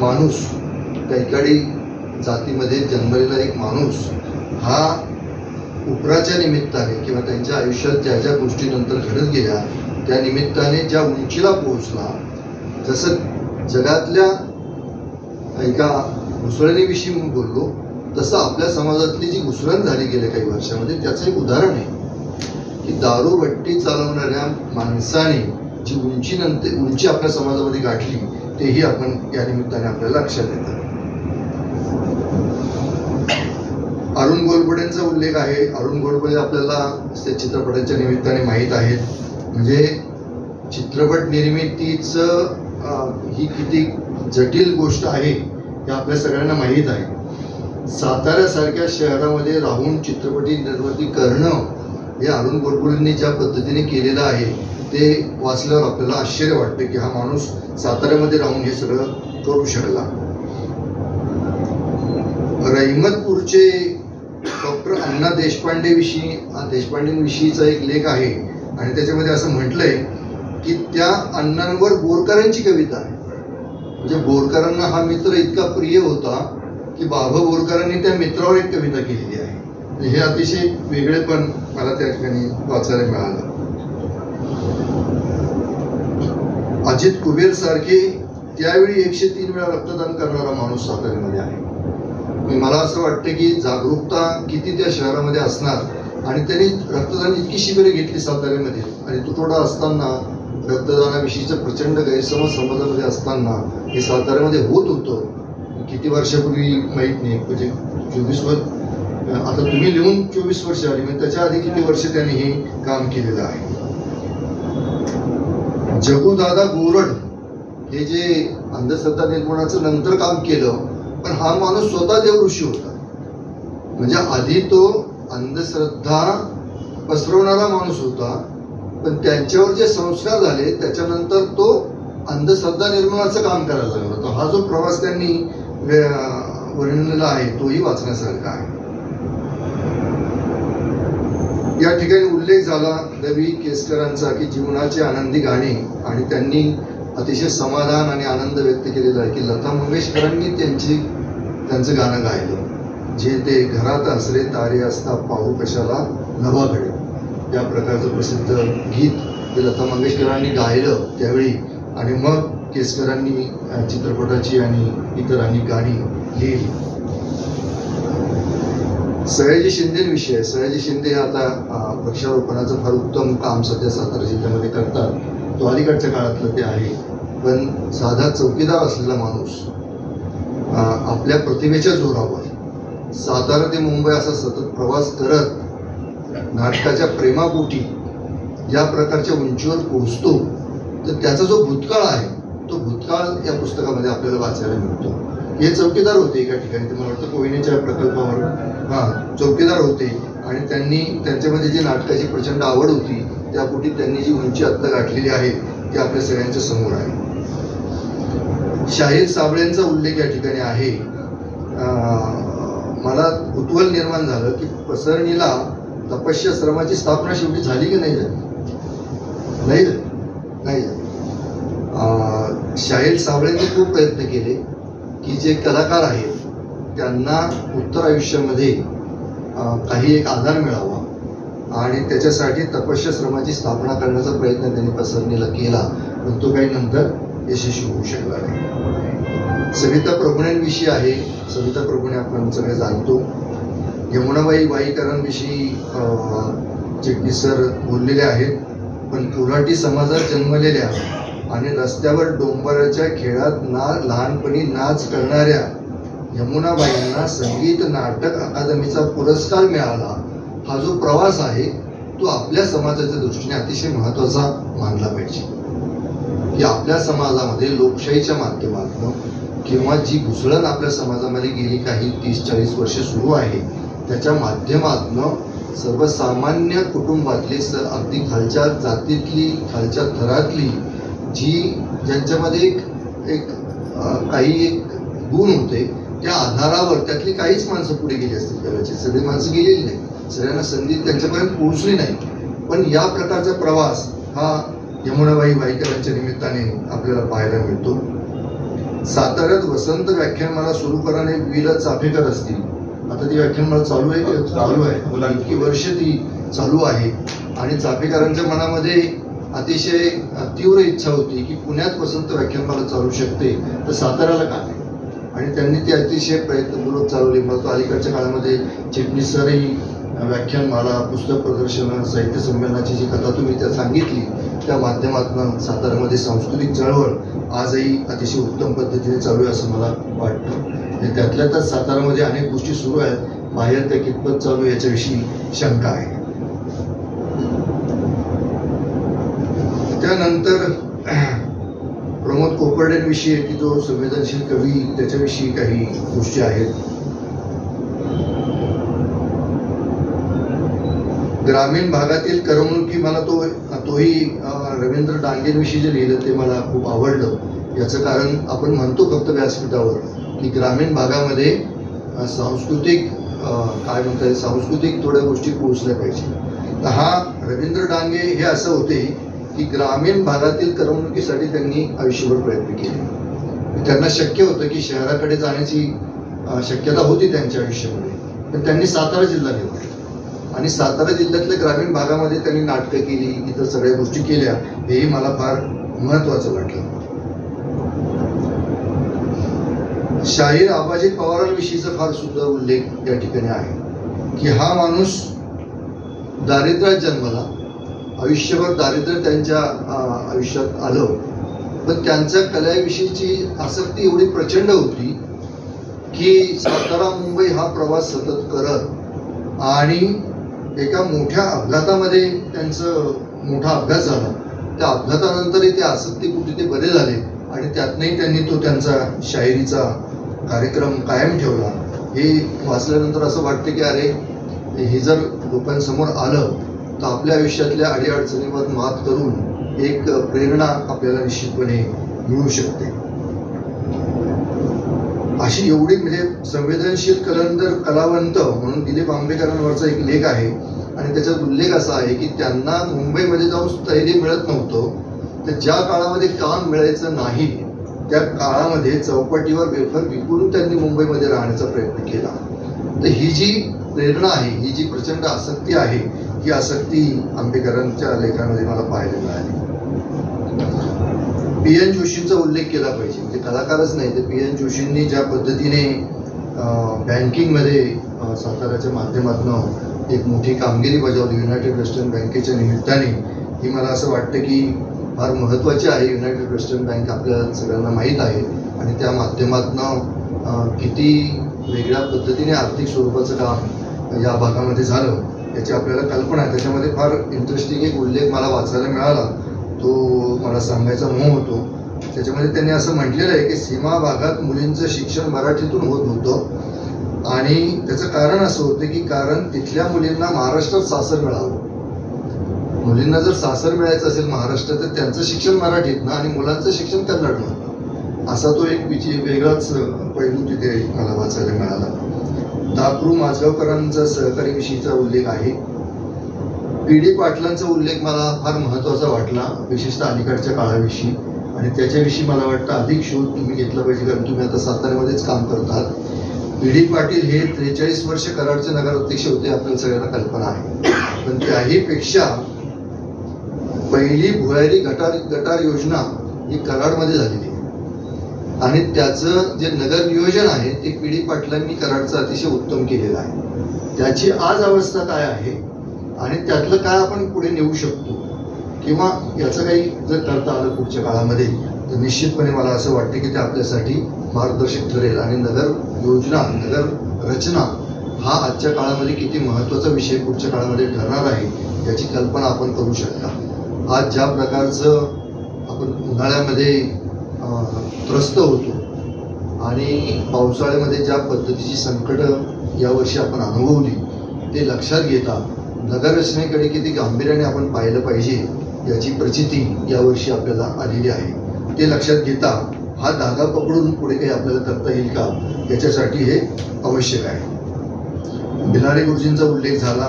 माणूस, कैकाडी जातीमध्ये जन्मलेला एक माणूस हा उपराच्या निमित्ताने किंवा त्यांच्या आयुष्यात ज्या ज्या गोष्टी नंतर घडत गेल्या त्या निमित्ताने ज्या उंचीला पोहोचला, जसं जगातल्या एका घुसळणीविषयी मी बोललो तसं आपल्या समाजातली जी घुसळण झाली गेल्या काही वर्षामध्ये त्याचं एक उदाहरण आहे की दारूभट्टी चालवणाऱ्या माणसाने जी उंची आपल्या समाजामध्ये गाठली तेही आपण या निमित्ताने आपल्याला लक्षात येतं. अरुण गोडबोलेंचा उल्लेख आहे. अरुण गोडबोले आपल्याला त्या चित्रपटाच्या निमित्ताने माहीत आहेत. म्हणजे चित्रपट निर्मितीचं ही किती जटिल गोष्ट आहे हे आपल्या सगळ्यांना माहीत आहे. साताऱ्यासारख्या शहरामध्ये राहून चित्रपटी निर्मिती करणं हे अरुण गोडबोलेंनी ज्या पद्धतीने केलेलं आहे ते वाचल्यावर आपल्याला आश्चर्य वाटतं की हा माणूस साताऱ्यामध्ये राहून हे सगळं करू शकला. रहिमतपूरचे डॉक्टर अण्णा देशपांडेंविषयीचा एक लेख आहे आणि त्याच्यामध्ये असं म्हटलंय की त्या अण्णांवर बोरकरांची कविता आहे. म्हणजे बोरकरांना हा मित्र इतका प्रिय होता की बाबा बोरकरांनी त्या मित्रावर एक कविता केलेली आहे. हे अतिशय वेगळेपण मला त्या ठिकाणी वाचायला मिळालं. अजित कुबेर सारखे त्यावेळी 103 वेळा रक्तदान करणारा माणूस साताऱ्यामध्ये आहे. मला असं वाटतं की जागरूकता किती त्या शहरामध्ये असणार आणि त्यांनी रक्तदान इतकी शिबिरे घेतली साताऱ्यामध्ये आणि तुटवडा असताना रक्तदानाविषयीचा प्रचंड गैरसमज समाजामध्ये असताना हे साताऱ्यामध्ये होत होतं. किती वर्षापूर्वी माहीत नाही, म्हणजे 24 वर्ष आता तुम्ही लिहून 24 वर्ष आली, म्हणजे त्याच्या आधी किती वर्ष त्यांनी हे काम केलेलं आहे. जगूदादा गोरड हे जे अंधश्रद्धा निर्मूलनाचं नंतर काम केलं, पण हा माणूस स्वतः देवऋषी होता. म्हणजे आधी तो अंधश्रद्धा पसरवणारा माणूस होता, पण त्यांच्यावर जे संस्कार झाले त्याच्यानंतर तो अंधश्रद्धा निर्मूलनाचं काम करायला लागला होता. हा जो प्रवास त्यांनी वर्णलेला आहे तोही वाचण्यासारखा आहे. या ठिकाणी उल्लेख झाला रवी केसकरांचा की जीवनाचे आनंदी गाणे, आणि त्यांनी अतिशय समाधान आणि आनंद व्यक्त केलेला आहे की लता मंगेशकरांनी त्यांचं गाणं गायलं, जे ते घरात असले तारे असता पाहू कशाला नवाकडे, या प्रकारचं प्रसिद्ध गीत ते लता मंगेशकरांनी गायलं त्यावेळी. आणि मग केसकरांनी चित्रपटाची आणि इतर अनेक गाणी लिहिली. सयाजी शिंदेविषयी, सयाजी शिंदे आता वृक्षारोपणाचं फार उत्तम काम सध्या सातारा जिल्ह्यामध्ये करतात. तो अलीकडच्या काळातलं ते आहे. पण साधा चौकीदार असलेला माणूस आपल्या प्रतिभेच्या जोरावर सातारा ते मुंबई असा सतत प्रवास करत नाटकाच्या प्रेमापोटी या प्रकारच्या उंचीवर पोहोचतो. तर त्याचा जो भूतकाळ आहे तो भूतकाळ या पुस्तकामध्ये आपल्याला वाचायला मिळतो. हे चौकीदार होते एका ठिकाणी, ते मला वाटतं कोयनेच्या प्रकल्पावर चौकीदार होते, आणि त्यांनी त्यांच्यामध्ये जी नाटकाची प्रचंड आवड होती त्यापोटी त्यांनी जी उंची आत्ता गाठलेली आहे ती आपल्या सगळ्यांच्या समोर आहे. शाहीर साबळेंचा उल्लेख या ठिकाणी आहे. मला कुतूहल निर्माण झालं की पसरणीला तपस्याश्रमाची स्थापना शेवटी झाली की नाही झाली? नाही झाली. शाहीर साबळेंनी खूप प्रयत्न केले की जे कलाकार आहेत त्यांना उत्तर आयुष्यामध्ये काही एक आधार मिळावा, आणि त्याच्यासाठी तपस्याश्रमाची स्थापना करण्याचा प्रयत्न त्यांनी पसरणीला केला, पण तो काही नंतर यशस्वी होऊ शकला नाही. सविता प्रभुणेंविषयी आहे. सविता प्रभुणे आपण सगळे जाणतो. यमुनाबाई वाईकरांविषयी चिटणीस सर बोललेले आहेत. पण कोल्हाटी समाजात जन्मलेल्या आणि रस्त्यावर डोंबराच्या खेळात लहानपणी नाच करणाऱ्या यमुनाबाईंना संगीत नाटक अकादमीचा पुरस्कार मिळाला. हा जो प्रवास आहे तो आपल्या समाजाच्या दृष्टीने अतिशय महत्वाचा मानला पाहिजे की आपल्या समाजामध्ये लोकशाहीच्या माध्यमातून किंवा जी घुसळण आपल्या समाजामध्ये गेली काही 30-40 वर्ष सुरू आहे त्याच्या माध्यमातून सर्वसामान्य कुटुंबातली अगदी खालच्या जातीतली खालच्या थरातली ज्यांच्यामध्ये एक गुण होते त्या आधारावर त्यातली काहीच माणसं पुढे गेली असतील. कदाचित सगळी माणसं गेलेली नाही, सगळ्यांना संधी त्यांच्यापर्यंत पोहोचली नाही. पण या प्रकारचा प्रवास हा यमुनाबाई वाईकरांच्या निमित्ताने आपल्याला पाहायला मिळतो. साताऱ्यात वसंत व्याख्यानमाला सुरू कराने वीर चाफेकर असतील. आता ती व्याख्यानमाला चालू आहे. इतकी वर्ष ती चालू आहे. आणि चाफेकरांच्या मनामध्ये अतिशय तीव्र इच्छा होती की पुण्यात वसंत व्याख्यानमाला चालू शकते तर साताऱ्याला का नाही, आणि त्यांनी ती अतिशय प्रयत्नपूर्वक चालवली. मला तो अलीकडच्या काळामध्ये चिटणीस सरही व्याख्यानमाला, पुस्तक प्रदर्शन, साहित्य संमेलनाची जी कथा तुम्ही त्या सांगितली, त्या माध्यमातून साताऱ्यामध्ये सांस्कृतिक चळवळ आजही अतिशय उत्तम पद्धतीने चालू आहे असं मला वाटतं. त्यातल्या त्यात साताऱ्यामध्ये अनेक गोष्टी सुरू आहेत, बाहेर त्या कितपत चालू याच्याविषयी शंका आहे. त्यानंतर प्रमोद कोपर्डेंविषयी की जो संवेदनशील कवी, त्याच्याविषयी काही गोष्टी आहेत. ग्रामीण भागातील करमणुकी, मला तोही रवींद्र डांगेंविषयी जे लिहिलं ते मला खूप आवडलं. याचं कारण आपण म्हणतो फक्त व्यासपीठावर की ग्रामीण भागामध्ये सांस्कृतिक काय म्हणता येईल, सांस्कृतिक थोड्या गोष्टी पोहोचल्या पाहिजे. तर हा रवींद्र डांगे हे असं होते की ग्रामीण भागातील करमणुकीसाठी त्यांनी आयुष्यभर प्रयत्न केले. त्यांना शक्य होतं की शहराकडे जाण्याची शक्यता होती त्यांच्या आयुष्यामध्ये, पण त्यांनी सातारा जिल्हा निवडला आणि सातारा जिल्ह्यातल्या ग्रामीण भागामध्ये त्यांनी नाटकं केली, इतर सगळ्या गोष्टी केल्या. हेही मला फार महत्वाचं वाटलं. शाहीर आबाजी पवारांविषयीचा फार सुंदर उल्लेख या ठिकाणी आहे की हा माणूस दारिद्र्यात जन्मला, आयुष्यभर दारिद्र्य त्यांच्या आयुष्यात आलं, पण त्यांच्या कलेविषयीची आसक्ती एवढी प्रचंड होती की सातारा मुंबई हा प्रवास सतत करत आणि एका मोठ्या अपघातामध्ये त्यांचं मोठा अपघात झाला. त्या अपघातानंतरही ते आसक्तीपोटी ते बरे झाले आणि त्यातनंही त्यांनी तो त्यांचा शाहिरीचा कार्यक्रम कायम ठेवला. हे वाचल्यानंतर असं वाटतं की अरे, हे जर लोकांसमोर आलं तर आपल्या आयुष्यातल्या अडीअडचणीवर मात करून एक प्रेरणा आपल्याला निश्चितपणे मिळू शकते. अशी एवढी म्हणजे संवेदनशील कलावंत म्हणून दिलीप आंबेकरांवरचा एक लेख आहे आणि त्याच्यात उल्लेख असा आहे की त्यांना मुंबईमध्ये जाऊन स्थैर्य मिळत नव्हतं, तर ज्या काळामध्ये काम मिळायचं नाही त्या काळामध्ये चौपाटीवर वेफर विकून त्यांनी मुंबईमध्ये राहण्याचा प्रयत्न केला. तर ही जी प्रेरणा आहे, ही जी प्रचंड आसक्ती आहे, ही आसक्ती आंबेकरांच्या लेखामध्ये मला पाहायला मिळाली. पी.एन. जोशींचा उल्लेख केला पाहिजे. म्हणजे कलाकारच नाही, तर पी.एन. जोशींनी ज्या पद्धतीने बँकिंगमध्ये साताऱ्याच्या माध्यमातून एक मोठी कामगिरी बजावली युनायटेड वेस्टर्न बँकेच्या निमित्ताने, ही मला असं वाटतं की फार महत्त्वाची आहे. युनायटेड वेस्टर्न बँक आपल्या सगळ्यांना माहीत आहे आणि त्या माध्यमातून किती वेगळ्या पद्धतीने आर्थिक स्वरूपाचं काम या भागामध्ये झालं याची आपल्याला कल्पना आहे. त्याच्यामध्ये फार इंटरेस्टिंग एक उल्लेख मला वाचायला मिळाला, तो मला सांगायचा मोह होतो. त्याच्यामध्ये त्यांनी असं म्हटलेलं आहे की सीमा भागात मुलींचं शिक्षण मराठीतून होत होतं आणि त्याचं कारण असं होतं की कारण तिथल्या मुलींना महाराष्ट्रात सासर मिळावं. मुलींना जर सासर मिळायचं असेल महाराष्ट्रात तर त्यांचं शिक्षण मराठीतनं आणि मुलांचं शिक्षण कन्नडमधनं, असा तो एक वेगळाच पैलू तिथे मला वाचायला मिळाला. दापरू माझगावकरांचा सहकारीविषयीचा उल्लेख आहे. पी.डी. पाटलांचा उल्लेख मला फार महत्त्वाचा वाटला, विशेषतः अलीकडच्या काळाविषयी, आणि त्याच्याविषयी मला वाटतं अधिक शोध तुम्ही घेतला पाहिजे, कारण तुम्ही आता साताऱ्यामध्येच काम करतात. पी.डी. पाटील हे 43 वर्ष कराडचे नगराध्यक्ष होते, आपल्याला सगळ्यांना कल्पना आहे. पण त्याही पेक्षा पहिली भुयारी गटार योजना ही कराडमध्ये झालेली आणि त्याचं जे नगर नियोजन आहे ते पी.डी. पाटलांनी कराडचं अतिशय उत्तम केलेलं आहे. त्याची आज अवस्था काय आहे आणि त्यातलं काय आपण पुढे नेऊ शकतो किंवा याचं काही जर करता आलं पुढच्या काळामध्ये तर निश्चितपणे मला असं वाटतं की ते आपल्यासाठी मार्गदर्शक ठरेल. आणि नगर योजना, नगर रचना हा आजच्या काळामध्ये किती महत्त्वाचा विषय पुढच्या काळामध्ये ठरणार आहे याची कल्पना आपण करू शकता. आज ज्या प्रकारचं आपण उन्हाळ्यामध्ये त्रस्त होतो आणि पावसाळ्यामध्ये ज्या पद्धतीची संकटं यावर्षी आपण अनुभवली ते लक्षात घेता नगररचनेकडे किती गांभीर्याने आपण पाहिलं पाहिजे याची प्रचिती यावर्षी आपल्याला आलेली आहे. ते लक्षात घेता हा धागा पकडून पुढे काही आपल्याला करता येईल का याच्यासाठी हे आवश्यक आहे. भिलारे गुरुजींचा उल्लेख झाला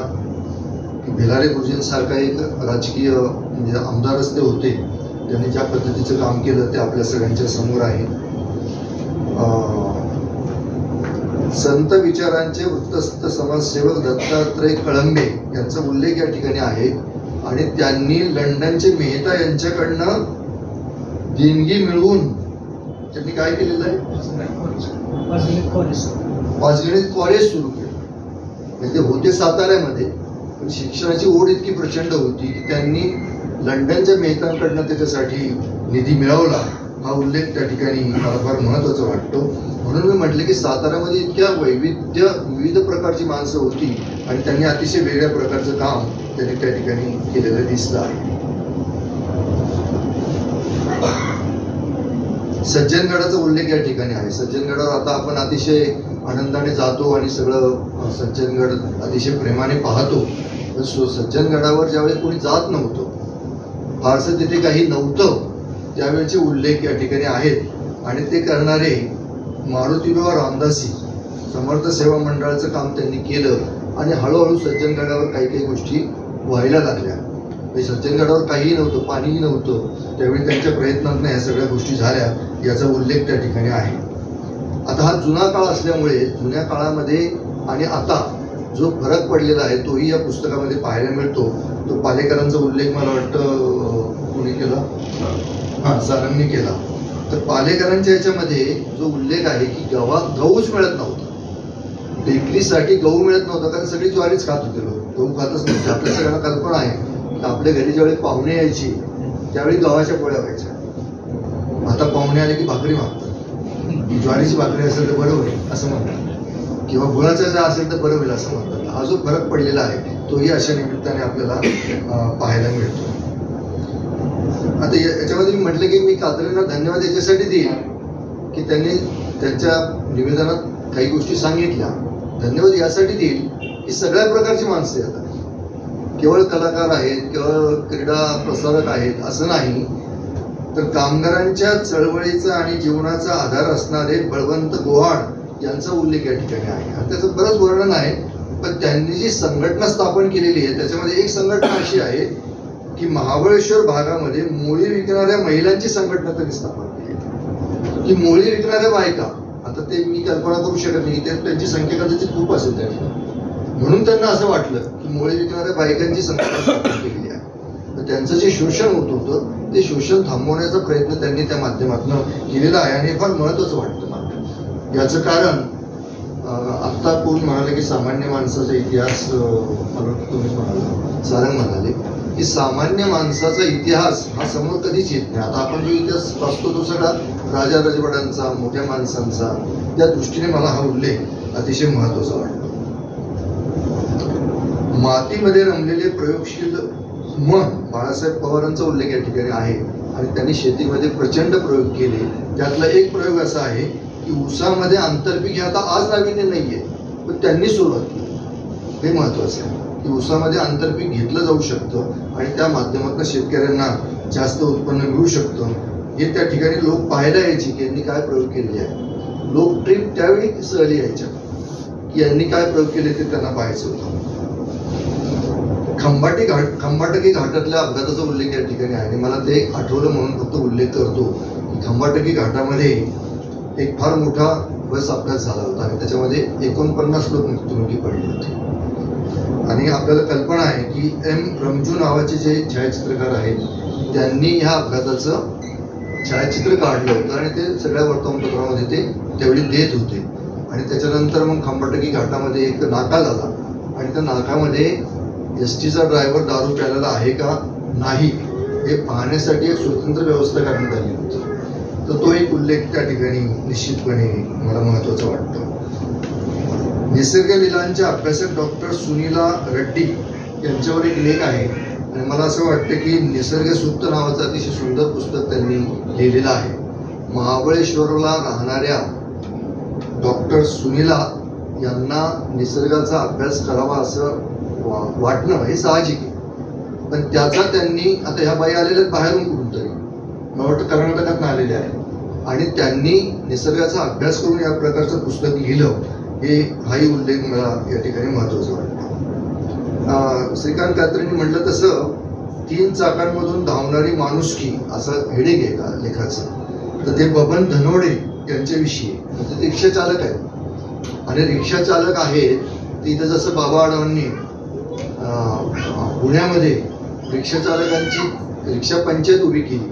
की भिलारे गुरुजींसारखा एक राजकीय म्हणजे आमदारच ते होते, त्यांनी ज्या पद्धतीचं काम केलं ते आपल्या सगळ्यांच्या समोर आहे. संत विचारांचे वृत्तस्थ समाजसेवक दत्तात्रय कळंबे यांचा उल्लेख या ठिकाणी आहे आणि त्यांनी लंडनचे मेहता यांच्याकडनं देणगी मिळवून त्यांनी काय केलेलं आहे, वाजगणित कॉलेज सुरू केलं. म्हणजे ते होते साताऱ्यामध्ये, पण शिक्षणाची ओढ इतकी प्रचंड होती की त्यांनी लंडनच्या मेहतांकडनं त्याच्यासाठी निधी मिळवला. हा उल्लेख त्या ठिकाणी मला फार महत्वाचा वाटतो. म्हणून मी म्हटलं की साताऱ्यामध्ये इतक्या विविध प्रकारची माणसं होती आणि त्यांनी अतिशय वेगळ्या प्रकारचं काम त्यांनी त्या ठिकाणी केलेलं दिसलं आहे. सज्जनगडाचा उल्लेख या ठिकाणी आहे. सज्जनगडावर आता आपण अतिशय आनंदाने जातो आणि सगळं सज्जनगड अतिशय प्रेमाने पाहतो. पण सज्जनगडावर ज्यावेळी कोणी जात नव्हतं, फारसं तिथे काही नव्हतं, त्यावेळेचे उल्लेख या ठिकाणी आहेत. आणि ते करणारे मारुतीबाबा रामदासी समर्थ सेवा मंडळाचं काम त्यांनी केलं आणि हळूहळू सज्जनगडावर काही काही गोष्टी व्हायला लागल्या. सज्जनगडावर काहीही नव्हतं, पाणीही नव्हतं, त्यावेळी त्यांच्या प्रयत्नांतून ह्या सगळ्या गोष्टी झाल्या, याचा उल्लेख त्या ठिकाणी आहे. आता हा जुना काळ असल्यामुळे जुन्या काळामध्ये आणि आता जो फरक पडलेला आहे तोही या पुस्तकामध्ये पाहायला मिळतो. तो पालेकरांचा उल्लेख मला वाटतं कोणी केला, सारंगने केला. तर पालेकरांच्या याच्यामध्ये जो उल्लेख आहे की गहूच मिळत नव्हता, टेकडीसाठी गहू मिळत नव्हता, कारण सगळी ज्वारीच खात होते लोक, गहू खातच नव्हते. आपल्या सगळ्यांना कल्पना आहे आपल्या घरी ज्यावेळी पाहुणे यायची त्यावेळी गव्हाच्या पोळ्या व्हायच्या. आता पाहुणे आले की भाकरी मागतात, ज्वारीची भाकरी असेल तर बरं होईल असं म्हणतात, किंवा गुळाचा जर असेल तर बरं होईल असं म्हणतात. हा जो फरक पडलेला आहे तोही अशा निमित्ताने आपल्याला पाहायला मिळतो. आता याच्यामध्ये मी म्हटलं की मी कात्रेंना धन्यवाद याच्यासाठी देईल की त्यांनी त्यांच्या निवेदनात काही गोष्टी सांगितल्या. धन्यवाद यासाठी देईल की सगळ्या प्रकारची माणसं येतात, केवळ कलाकार आहेत, केवळ क्रीडा प्रसारक आहेत असं नाही, तर कामगारांच्या चळवळीचा आणि जीवनाचा आधार असणारे बळवंत गोहाड यांचा उल्लेख या ठिकाणी आहे. आणि त्याचं बरंच वर्णन आहे. पण त्यांनी जी संघटना स्थापन केलेली आहे त्याच्यामध्ये एक संघटना अशी आहे की महाबळेश्वर भागामध्ये मोळी विकणाऱ्या महिलांची संघटना त्यांनी स्थापन केली. की मोळी विकणाऱ्या बायका, आता ते मी कल्पना करू शकत नाही, त्यांची संख्या कदाचित खूप असेल त्या ठिकाणी, म्हणून त्यांना असं वाटलं की मोळी विकणाऱ्या बायकांची संघटना स्थापन केलेली आहे. तर त्यांचं जे शोषण होत होतं ते शोषण थांबवण्याचा प्रयत्न त्यांनी त्या माध्यमातून केलेला आहे आणि हे फार महत्वाचं वाटतं मला. याचं कारण आत्ता कोण म्हणाले की सामान्य माणसाचा इतिहास, मला तुम्ही म्हणाला, सारंग म्हणाले की सामान्य माणसाचा इतिहास हा समोर कधीच येत नाही. आता आपण जो इतिहास वाचतो तो सगळा राजा राजवाड्यांचा, मोठ्या माणसांचा, त्या दृष्टीने मला हा उल्लेख अतिशय महत्वाचा वाटतो. मातीमध्ये रमलेले प्रयोगशील मन बाळासाहेब पवारांचा उल्लेख या ठिकाणी आहे आणि त्यांनी शेतीमध्ये प्रचंड प्रयोग केले. त्यातला एक प्रयोग असा आहे की ऊसामध्ये आंतरपीक हे आता आज नाविन्य नाहीये, पण त्यांनी सुरुवात केली. हे महत्वाचं आहे की ऊसामध्ये आंतरपीक घेतलं जाऊ शकतं आणि त्या माध्यमातून शेतकऱ्यांना जास्त उत्पन्न मिळू शकतं. हे त्या ठिकाणी लोक पाहायला यायचे की यांनी काय प्रयोग केले आहे. लोक ट्रिप त्यावेळी सहली यायच्या की यांनी काय प्रयोग केले ते त्यांना पाहायचं होतं. खंबाटकी घाटातल्या अपघाताचा उल्लेख या ठिकाणी आहे आणि मला ते आठवलं म्हणून फक्त उल्लेख करतो की खंबाटकी घाटामध्ये एक फार मोठा बस अपघात झाला होता आणि त्याच्यामध्ये 49 लोक मृत्युमुखी पडले होते. आणि आपल्याला कल्पना आहे की एम रमजू नावाचे जे छायाचित्रकार आहेत त्यांनी ह्या अपघाताचं छायाचित्र काढलं होतं आणि ते सगळ्या वर्तमानपत्रामध्ये ते त्यावेळी देत होते. आणि त्याच्यानंतर मग खंबाटकी घाटामध्ये एक नाका झाला आणि त्या नाकामध्ये एसटीचा ड्रायव्हर दारू प्यायलेला आहे का नाही हे पाहण्यासाठी एक स्वतंत्र व्यवस्था करण्यात आली होती. तर तो एक उल्लेख त्या ठिकाणी निश्चितपणे मला महत्वाचा वाटतो. निसर्ग लिलांच्या अभ्यासक डॉक्टर सुनीला रेड्डी यांच्यावर एक लेख आहे आणि मला असं वाटतं की निसर्ग सूक्त नावाचं अतिशय सुंदर पुस्तक त्यांनी लिहिलेलं आहे. महाबळेश्वरला राहणाऱ्या डॉक्टर सुनीला यांना निसर्गाचा अभ्यास करावा असं वाटणं हे साहजिक आहे, पण त्याचा त्यांनी, आता ह्या बाई आलेल्या बाहेरून कुठून तरी मला वाटतं कर्नाटकात आलेले आहे आणि त्यांनी निसर्गाचा अभ्यास करून या प्रकारचं पुस्तक लिहिलं. हाही उल्लेख मला या ठिकाणी महत्वाचा वाटतो. श्रीकांत कात्रेंनी म्हटलं तसं 3 चाकांमधून धावणारी माणुसकी असं हेडिंग आहे का लेखाचं, तर ते बबन धनोडे यांच्याविषयी. ते रिक्षा चालक आहेत आणि रिक्षा चालक आहेत तिथं जसं बाबा आडवांनी पुण्यामध्ये रिक्षा चालकांची रिक्षा पंचायत उभी केली,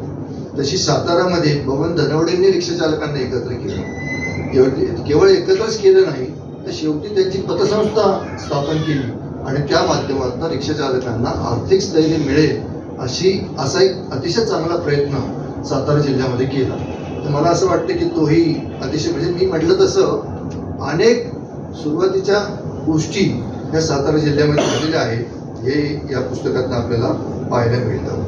तशी सातारामध्ये बबन धनवडेंनी रिक्षा चालकांना एकत्र केलं. केवळ एकत्रच केलं नाही तर शेवटी त्यांची पतसंस्था स्थापन केली आणि त्या माध्यमातून रिक्षा चालकांना आर्थिक स्थैर्य मिळेल असा एक अतिशय चांगला प्रयत्न सातारा जिल्ह्यामध्ये केला. तर मला असं वाटतं की तोही अतिशय म्हणजे मी म्हटलं तसं अनेक सुरुवातीच्या गोष्टी या सातारा जिल्ह्यामध्ये झालेल्या आहेत, हे या पुस्तकातून आपल्याला पाहायला मिळतं.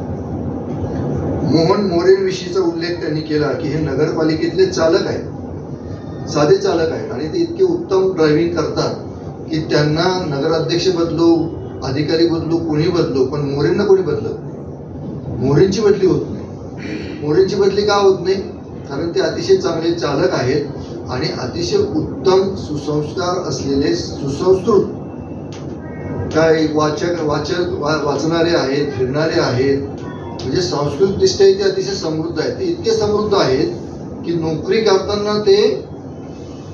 मोहन मोरेंविषयीचा उल्लेख त्यांनी केला की हे नगरपालिकेतले चालक आहेत, साधे चालक आहेत आणि ते इतके उत्तम ड्रायव्हिंग करतात की त्यांना नगराध्यक्ष बदलो, अधिकारी बदलो, कोणी बदलो, पण मोरेंना कोणी बदलत नाही. मोरेंची बदली होत नाही. मोरेंची बदली का होत नाही? कारण ते अतिशय चांगले चालक आहेत आणि अतिशय उत्तम सुसंस्कार असलेले, सुसंस्कृत काय वाचणारे आहेत, फिरणारे आहेत, म्हणजे सांस्कृतिकदृष्ट्या ते अतिशय समृद्ध आहेत. ते इतके समृद्ध आहेत की नोकरी करताना ते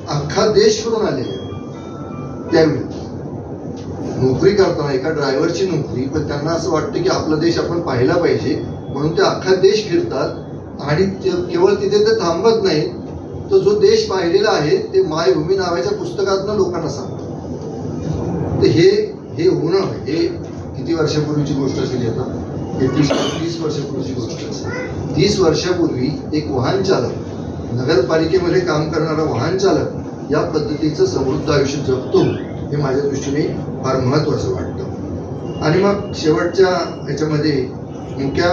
अख्खा देश फिरून आलेले. त्यावेळी नोकरी करताना एका ड्रायव्हरची नोकरी, पण त्यांना असं वाटतं की आपला देश आपण पाहिला पाहिजे म्हणून ते अख्खा देश फिरतात आणि केवळ तिथे ते थांबत नाही, तो जो देश पाहिलेला आहे ते मायभूमी नावाच्या पुस्तकातनं लोकांना सांगतात. तर हे होणं, हे किती वर्षापूर्वीची गोष्ट असेल? आता हे 30 वर्षापूर्वीची गोष्ट असेल. 30 वर्षापूर्वी एक वाहन चालक, नगरपालिकेमध्ये काम करणारा वाहन चालक या पद्धतीचं समृद्ध आयुष्य जगतो, हे माझ्या दृष्टीने फार महत्वाचं वाटतं. आणि मग शेवटच्या ह्याच्यामध्ये मुक्या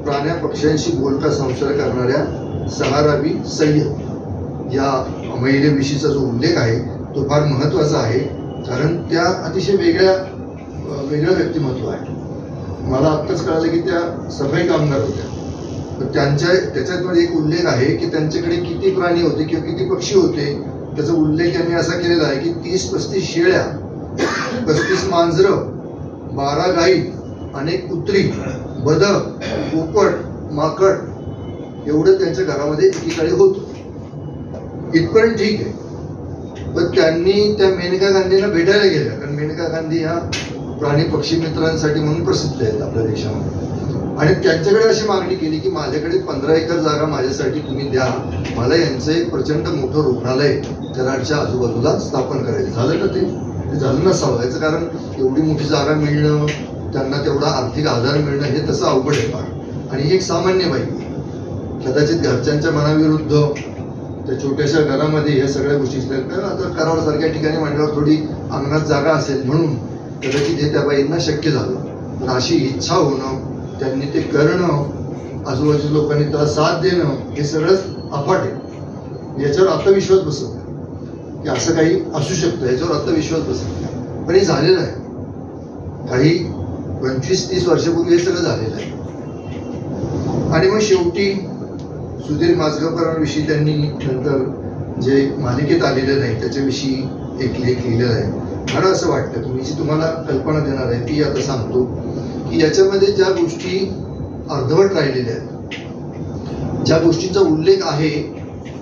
प्राण्या पक्ष्यांशी बोलका संसार करणाऱ्या सहाराबी सय्यद या महिलेविषयीचा जो उल्लेख आहे तो फार महत्वाचा आहे, कारण त्या अतिशय वेगळं व्यक्तिमत्व आहे. मला आत्ताच कळालं की त्या सफाई कामगार होत्या, तर त्याच्यात एक उल्लेख आहे की त्यांच्याकडे किती प्राणी होते किंवा किती पक्षी होते. त्याचा उल्लेख यांनी असा केलेला आहे की 30-35 शेळ्या, 35 मांजरं, 12 गाई, अनेक कुत्री, बदक, पोपट, माकड एवढं त्यांच्या घरामध्ये एकीकडे होतं. इथपर्यंत ठीक आहे. पण त्यांनी त्या मेनका गांधींना भेटायला गेल्या, कारण मेनका गांधी ह्या प्राणी पक्षी मित्रांसाठी म्हणून प्रसिद्ध आहेत आपल्या देशामध्ये, आणि त्यांच्याकडे अशी मागणी केली की माझ्याकडे 15 एकर जागा माझ्यासाठी तुम्ही द्या, मला यांचं एक प्रचंड मोठं रुग्णालय कराडच्या आजूबाजूला स्थापन करायचं. झालं का? ते झालं नसावं. याचं कारण एवढी मोठी जागा मिळणं, त्यांना तेवढा आर्थिक आधार मिळणं हे तसं अवघड आहे फार. आणि एक सामान्य बाई कदाचित घरच्यांच्या मनाविरुद्ध त्या छोट्याशा घरामध्ये ह्या सगळ्या गोष्टी, आता कराडसारख्या ठिकाणी म्हणल्यावर थोडी अंगणात जागा असेल म्हणून कदाचित हे त्या बाईंना शक्य झालं. पण अशी इच्छा होणं, त्यांनी ते करणं, आजूबाजूच्या लोकांनी त्याला साथ देणं, हे सगळंच अफाट आहे. याच्यावर आत्मविश्वास बसत नाही की असं काही असू शकतं, याच्यावर आत्मविश्वास बसत नाही. पण हे झालेलं आहे. काही 25-30 वर्षापूर्वी हे सगळं झालेलं आहे. आणि मग शेवटी सुधीर माजगावकरांविषयी त्यांनी नंतर जे मालिकेत आलेलं नाही त्याच्याविषयी एक लेख लिहिलेला आहे. मला असं वाटतं की मी जी तुम्हाला कल्पना देणार आहे ती आता सांगतो की याच्यामध्ये ज्या गोष्टी अर्धवट राहिलेल्या आहेत, ज्या गोष्टींचा उल्लेख आहे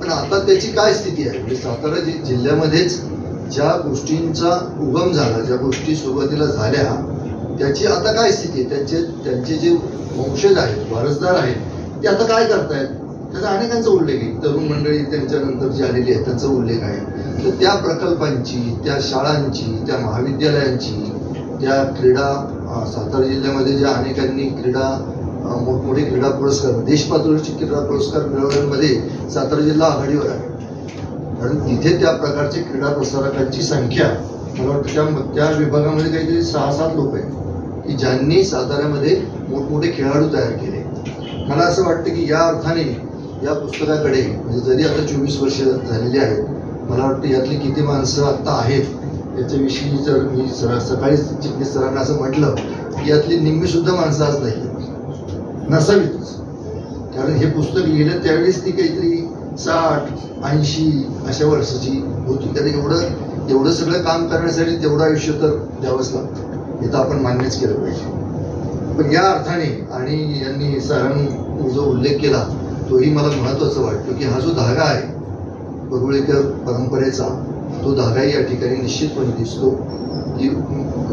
पण आता त्याची काय स्थिती आहे, म्हणजे सातारा जिल्ह्यामध्येच ज्या गोष्टींचा उगम झाला, ज्या गोष्टी सुरुवातीला झाल्या त्याची आता काय स्थिती आहे, त्यांचे जे वंशज आहेत, वारसदार आहेत, ते आता काय करतायत, त्याचा अनेकांचा उल्लेख आहे. तरुण मंडळी त्यांच्यानंतर जी आलेली आहे त्यांचा उल्लेख आहे. तर त्या प्रकल्पांची, त्या शाळांची, त्या महाविद्यालयांची, त्या क्रीडा, सातारा जिल्ह्यामध्ये ज्या अनेकांनी मोठमोठे क्रीडा पुरस्कार, देश पातळीचे क्रीडा पुरस्कार मिळवण्यामध्ये सातारा जिल्हा आघाडीवर आहे. कारण तिथे त्या प्रकारचे क्रीडा प्रसारकांची संख्या, मला वाटतं त्या विभागामध्ये काहीतरी 6-7 लोक आहेत की ज्यांनी साताऱ्यामध्ये मोठमोठे खेळाडू तयार केले. मला असं वाटतं की या अर्थाने या पुस्तकाकडे, म्हणजे जरी आता 24 वर्ष झालेली आहेत, मला वाटतं यातली किती माणसं आता आहेत याच्याविषयी जर मी सकाळी चिटणीस सरांना असं म्हटलं की यातली निम्मी सुद्धा माणसं आज नाही, नसावीच. कारण हे पुस्तक लिहिलं त्यावेळेस ती काहीतरी 60-80 अशा वर्षाची होती. तर एवढं सगळं काम करण्यासाठी तेवढं आयुष्य तर द्यावंच लागतं, हे तर आपण मान्यच केलं पाहिजे. पण या अर्थाने, आणि यांनी सरांनी जो उल्लेख केला तोही मला महत्वाचा वाटतो की हा जो धागा आहे परुळेकर परंपरेचा, तो धागाही या ठिकाणी निश्चितपणे दिसतो की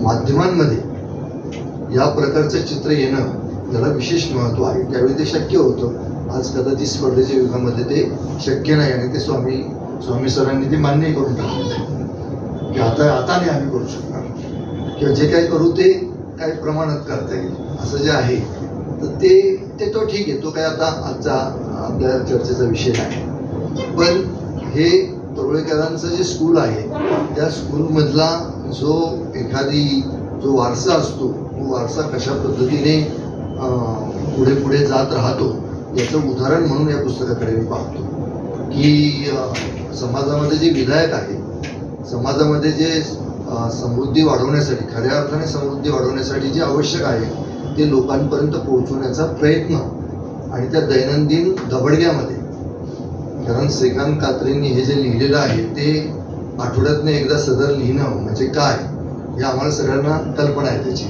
माध्यमांमध्ये या प्रकारचं चित्र येणं त्याला विशेष महत्व आहे. त्यावेळी ते शक्य होतं, आज कदाचित स्पर्धेच्या युगामध्ये ते शक्य नाही, आणि ते स्वामी सरांनी ते मान्यही करून टाकले. की आता नाही आम्ही करू शकणार, किंवा जे काही करू ते काही प्रमाणात करता येईल असं जे आहे तर ते तो ठीक आहे, तो काय आता आजचा आपल्या चर्चेचा विषय नाही. पण हे तरोळेकरांचं जे स्कूल आहे त्या स्कूलमधला जो वारसा असतो तो वारसा कशा पद्धतीने पुढे जात राहतो याचं उदाहरण म्हणून या पुस्तकाकडे मी पाहतो की समाजामध्ये जे विधायक आहे, समाजामध्ये जे समृद्धी वाढवण्यासाठी, खऱ्या अर्थाने समृद्धी वाढवण्यासाठी जे आवश्यक आहे ते लोकांपर्यंत पोहोचवण्याचा प्रयत्न आणि त्या दैनंदिन दबडग्यामध्ये, कारण श्रीकांत कात्रेंनी हे जे लिहिलेलं आहे ते आठवड्यातनं एकदा सदर लिहिणं म्हणजे काय हे आम्हाला सगळ्यांना कल्पना आहे त्याची,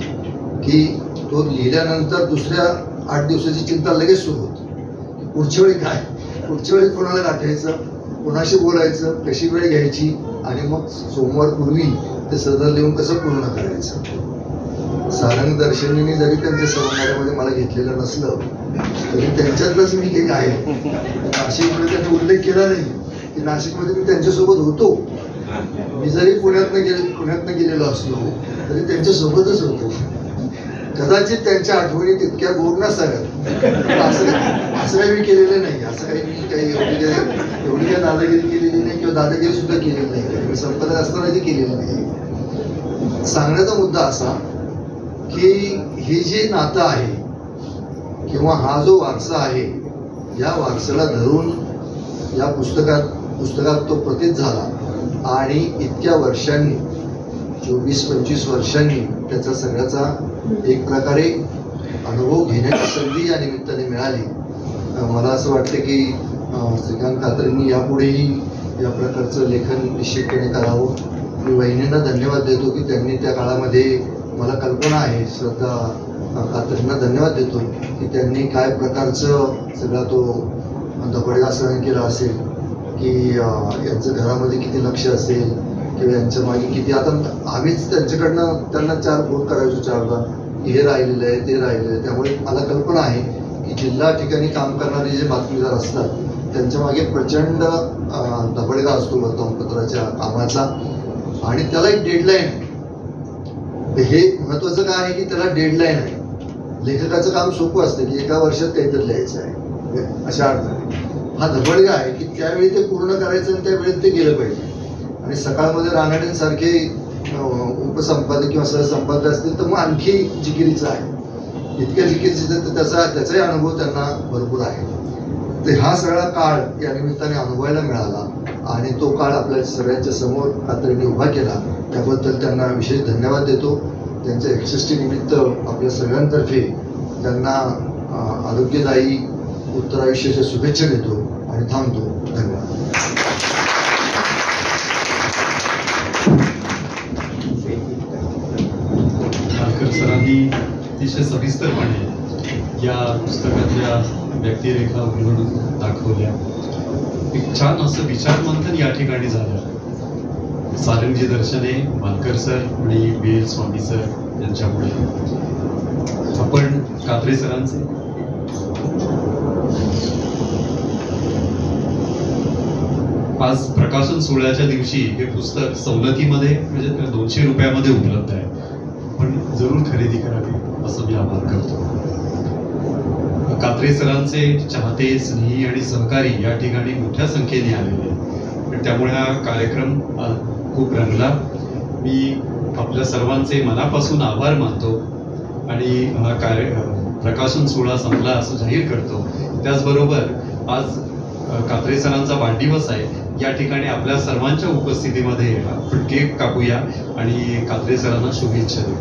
की तो लिहिल्यानंतर दुसऱ्या 8 दिवसाची चिंता लगेच सुरू होती. पुढच्या वेळी काय, पुढच्या वेळी कोणाला गाठायचं, कोणाशी बोलायचं, कशी वेळ घ्यायची आणि मग सोमवार पूर्वी ते सदर लिहून कसं पूर्ण करायचं. सारंग दर्शनीने जरी त्यांच्या सभागारामध्ये मला घेतलेलं नसलं तरी त्यांच्यातलंच मी एक आहे. नाशिकमध्ये त्यांनी उल्लेख केला नाही की नाशिकमध्ये मी त्यांच्यासोबत होतो, मी जरी पुण्यातनं गेलेलो असलो तरी त्यांच्यासोबतच होतो. कदाचित त्यांच्या आठवणी तितक्या गोड नसाव्यात, असं काही मी केलेलं नाही, असं काही मी एवढी काही दादागिरी केलेली नाही किंवा दादागिरी सुद्धा केलेली नाही, संपदा असताना ती केलेली नाही. सांगण्याचा मुद्दा असा की हे जे नातं आहे किंवा हा जो वारसा आहे या वारसाला धरून या पुस्तकात तो प्रतीत झाला आणि इतक्या वर्षांनी 24-25 वर्षांनी त्याचा सगळ्याचा एक प्रकारे अनुभव घेण्याची संधी या निमित्ताने मिळाली. मला असं वाटतं की श्रीकांत कात्रेंनी यापुढेही या प्रकारचं लेखन निश्चितपणे करावं. मी वहिनींना धन्यवाद देतो की त्यांनी त्या काळामध्ये, मला कल्पना आहे, श्रद्धा कात्रेंना धन्यवाद देतो की त्यांनी काय प्रकारचं सगळा तो दबडगा सहन केला असेल, की यांचं घरामध्ये किती लक्ष असेल किंवा यांच्या मागे किती. आता आम्हीच त्यांच्याकडनं त्यांना 4 फोन करायचो 4दा की हे राहिलेलं आहे ते राहिलेलं आहे. त्यामुळे मला कल्पना आहे की जिल्हा ठिकाणी काम करणारे जे बातमीदार असतात त्यांच्या मागे प्रचंड दबडगा असतो वर्तमानपत्राच्या कामाचा आणि त्याला एक डेडलाईन आहे. हे महत्वाचं काय आहे की त्याला डेडलाईन आहे. लेखकाचं काम सोपं असतं की एका वर्षात काहीतरी लिहायचं आहे, अशा अर्थाने हा दबडगा आहे की त्यावेळी ते पूर्ण करायचं आणि त्या वेळेत ते गेलं पाहिजे. आणि सकाळमध्ये रानडेंसारखे उपसंपादक किंवा सहसंपादक असतील तर मग आणखी जिकिरीचं आहे. इतक्या जिकिरीचं त्याचाही अनुभव त्यांना भरपूर आहे. तर हा सगळा काळ या निमित्ताने अनुभवायला मिळाला आणि तो काळ आपल्या सगळ्यांच्या समोर कात्रेंनी उभा केला, त्याबद्दल त्यांना विशेष धन्यवाद देतो. त्यांच्या 61 निमित्त आपल्या सगळ्यांतर्फे त्यांना आरोग्यदायी उत्तरायुष्याच्या शुभेच्छा देतो आणि थांबतो. धन्यवाद. सरांनी अतिशय सविस्तरपणे या पुस्तकातल्या व्यक्तिरेखा उलगडून दाखवल्या. एक छान असं विचारमंथन या ठिकाणी झालं. सारंगजी दर्शने, मालकर सर आणि BL स्वामी सर यांच्यामुळे. आपण कात्रे सरांचे आज प्रकाशन सोहळ्याच्या दिवशी हे पुस्तक सवलतीमध्ये म्हणजे 200 रुपयामध्ये उपलब्ध आहे, पण जरूर खरेदी करावी असं मी आवाहन करतो. कात्रे सरांचे चाहते, स्नेही आणि सहकारी या ठिकाणी मोठ्या संख्येने आलेले, त्यामुळे हा कार्यक्रम खूप रंगला. मी आपल्या सर्वांचे मनापासून आभार मानतो आणि हा प्रकाशन सोहळा संपला असं जाहीर करतो. त्याचबरोबर आज कात्रे सरांचा वाढदिवस आहे. या ठिकाणी आपल्या सर्वांच्या उपस्थितीमध्ये आपण केक कापूया आणि कात्रे सरांना शुभेच्छा देऊ.